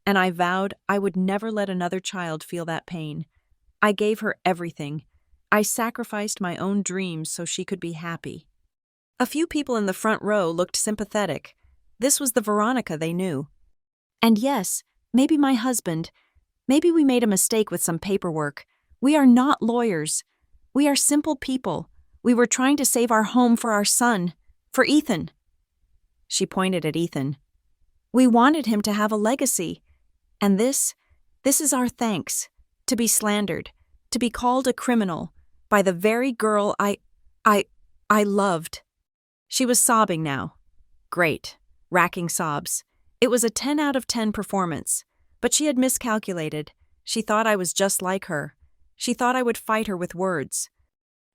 and I vowed I would never let another child feel that pain. I gave her everything. I sacrificed my own dreams so she could be happy." A few people in the front row looked sympathetic. This was the Veronica they knew. And yes, maybe my husband, maybe we made a mistake with some paperwork. We are not lawyers. We are simple people. We were trying to save our home for our son, for Ethan. She pointed at Ethan. We wanted him to have a legacy. And this is our thanks, to be slandered, to be called a criminal by the very girl I loved. She was sobbing now. Great, racking sobs. It was a 10 out of 10 performance, but she had miscalculated. She thought I was just like her. She thought I would fight her with words.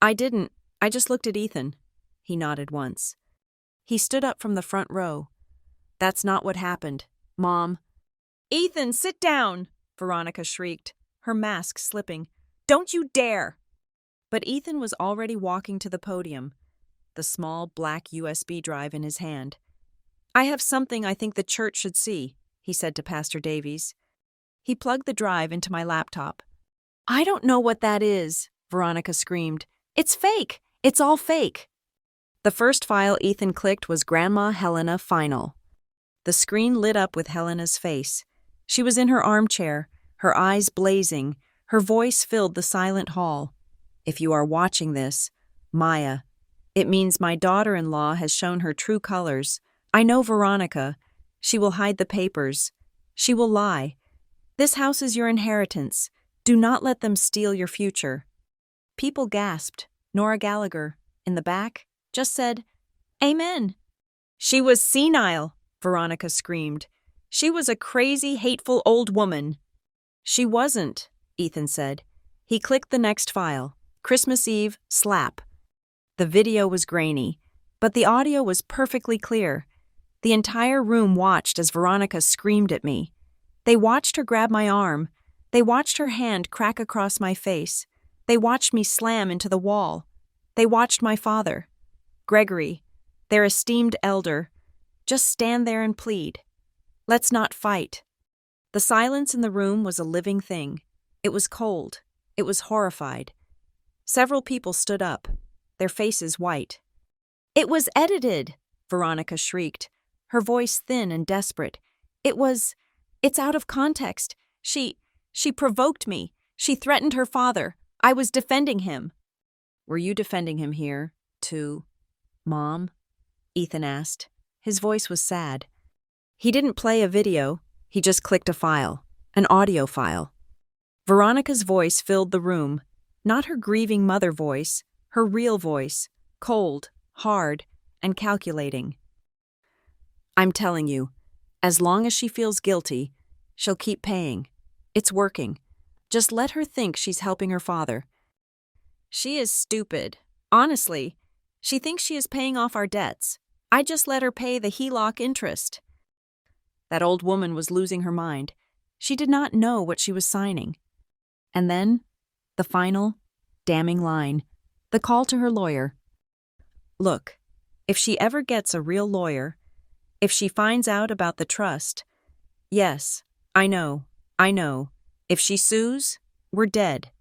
I didn't. I just looked at Ethan. He nodded once. He stood up from the front row. That's not what happened, Mom. Ethan, sit down, Veronica shrieked, her mask slipping. Don't you dare! But Ethan was already walking to the podium, the small black USB drive in his hand. I have something I think the church should see, he said to Pastor Davies. He plugged the drive into my laptop. I don't know what that is, Veronica screamed. It's fake! It's all fake! The first file Ethan clicked was Grandma Helena Final. The screen lit up with Helena's face. She was in her armchair, her eyes blazing, her voice filled the silent hall. If you are watching this, Maya, it means my daughter-in-law has shown her true colors. I know Veronica. She will hide the papers. She will lie. This house is your inheritance. Do not let them steal your future. People gasped. Nora Gallagher, in the back, just said, Amen. She was senile, Veronica screamed. She was a crazy, hateful old woman. She wasn't, Ethan said. He clicked the next file. Christmas Eve, slap. The video was grainy, but the audio was perfectly clear. The entire room watched as Veronica screamed at me. They watched her grab my arm. They watched her hand crack across my face. They watched me slam into the wall. They watched my father, Gregory, their esteemed elder, just stand there and plead. Let's not fight. The silence in the room was a living thing. It was cold. It was horrified. Several people stood up, their faces white. It was edited, Veronica shrieked, her voice thin and desperate. It's out of context. She provoked me. She threatened her father. I was defending him. Were you defending him here, too, Mom? Ethan asked. His voice was sad. He didn't play a video. He just clicked a file, an audio file. Veronica's voice filled the room, not her grieving mother voice, her real voice, cold, hard, and calculating. I'm telling you, as long as she feels guilty, she'll keep paying. It's working. Just let her think she's helping her father. She is stupid. Honestly, she thinks she is paying off our debts. I just let her pay the HELOC interest. That old woman was losing her mind. She did not know what she was signing. And then, the final, damning line, the call to her lawyer. Look, if she ever gets a real lawyer, if she finds out about the trust, yes, I know. If she sues, we're dead.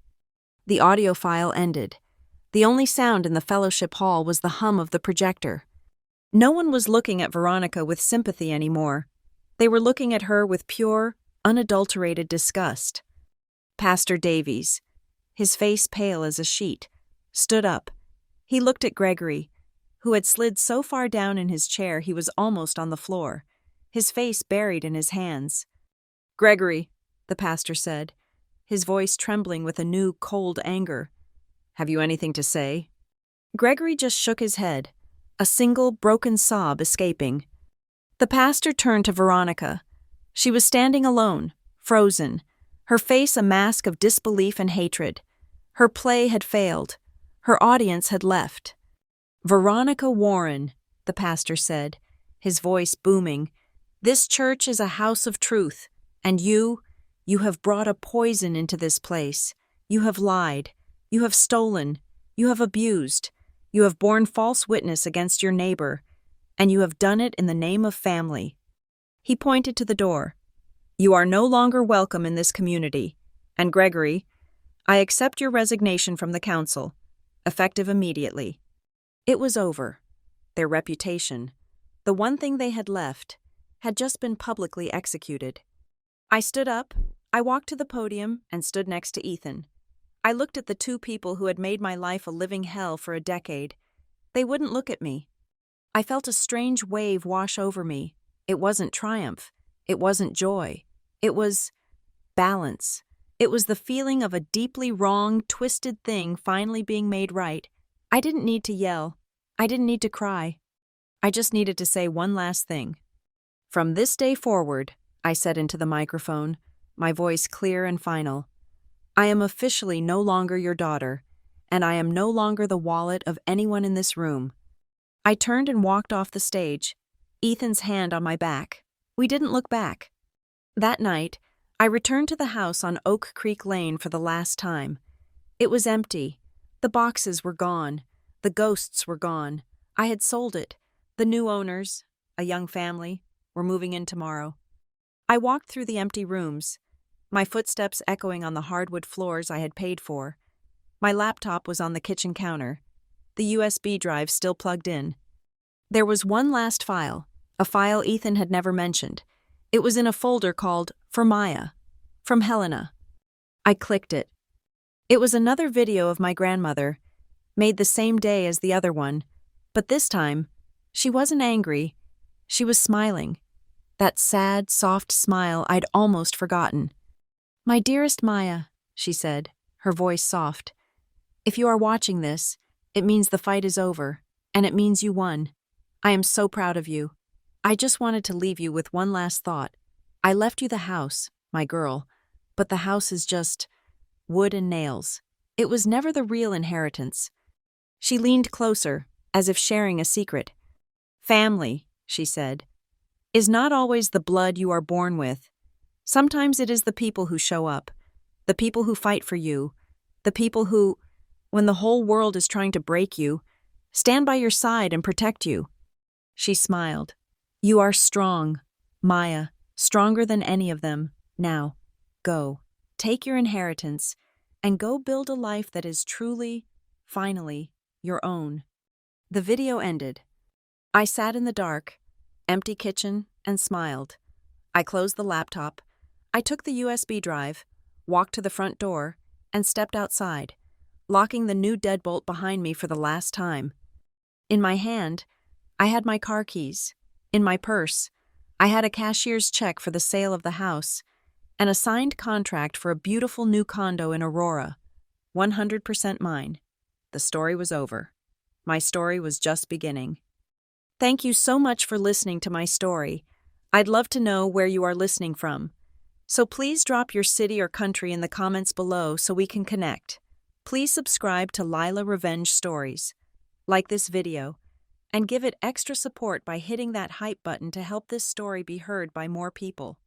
The audio file ended. The only sound in the fellowship hall was the hum of the projector. No one was looking at Veronica with sympathy anymore. They were looking at her with pure, unadulterated disgust. Pastor Davies, his face pale as a sheet, stood up. He looked at Gregory, who had slid so far down in his chair he was almost on the floor, his face buried in his hands. Gregory, the pastor said, his voice trembling with a new, cold anger. Have you anything to say? Gregory just shook his head, a single, broken sob escaping. The pastor turned to Veronica. She was standing alone, frozen, her face a mask of disbelief and hatred. Her play had failed. Her audience had left. Veronica Warren, the pastor said, his voice booming, this church is a house of truth, and you have brought a poison into this place. You have lied. You have stolen. You have abused. You have borne false witness against your neighbor, and you have done it in the name of family. He pointed to the door. You are no longer welcome in this community, and Gregory, I accept your resignation from the council, effective immediately. It was over. Their reputation, The one thing they had left had just been publicly executed. I stood up, I walked to the podium, and stood next to Ethan. I looked at the two people who had made my life a living hell for a decade. They wouldn't look at me. I felt a strange wave wash over me. It wasn't triumph. It wasn't joy. It was balance. It was the feeling of a deeply wrong, twisted thing finally being made right. I didn't need to yell. I didn't need to cry. I just needed to say one last thing. From this day forward, I said into the microphone, my voice clear and final, I am officially no longer your daughter, and I am no longer the wallet of anyone in this room. I turned and walked off the stage, Ethan's hand on my back. We didn't look back. That night, I returned to the house on Oak Creek Lane for the last time. It was empty. The boxes were gone. The ghosts were gone. I had sold it. The new owners, a young family, were moving in tomorrow. I walked through the empty rooms, my footsteps echoing on the hardwood floors I had paid for. My laptop was on the kitchen counter, the USB drive still plugged in. There was one last file, a file Ethan had never mentioned. It was in a folder called For Maya, from Helena. I clicked it. It was another video of my grandmother, made the same day as the other one, but this time, she wasn't angry. She was smiling. That sad, soft smile I'd almost forgotten. My dearest Maya, she said, her voice soft. If you are watching this, it means the fight is over, and it means you won. I am so proud of you. I just wanted to leave you with one last thought. I left you the house, my girl, but the house is just wood and nails. It was never the real inheritance. She leaned closer, as if sharing a secret. Family, she said, is not always the blood you are born with. Sometimes it is the people who show up, the people who fight for you, the people who, when the whole world is trying to break you, stand by your side and protect you. She smiled. You are strong, Maya, stronger than any of them. Now, go, take your inheritance, and go build a life that is truly, finally, your own. The video ended. I sat in the dark, empty kitchen, and smiled. I closed the laptop. I took the USB drive, walked to the front door, and stepped outside, locking the new deadbolt behind me for the last time. In my hand, I had my car keys. In my purse, I had a cashier's check for the sale of the house and a signed contract for a beautiful new condo in Aurora, 100% mine. The story was over. My story was just beginning. Thank you so much for listening to my story. I'd love to know where you are listening from. So please drop your city or country in the comments below so we can connect. Please subscribe to Lila Revenge Stories, like this video, and give it extra support by hitting that hype button to help this story be heard by more people.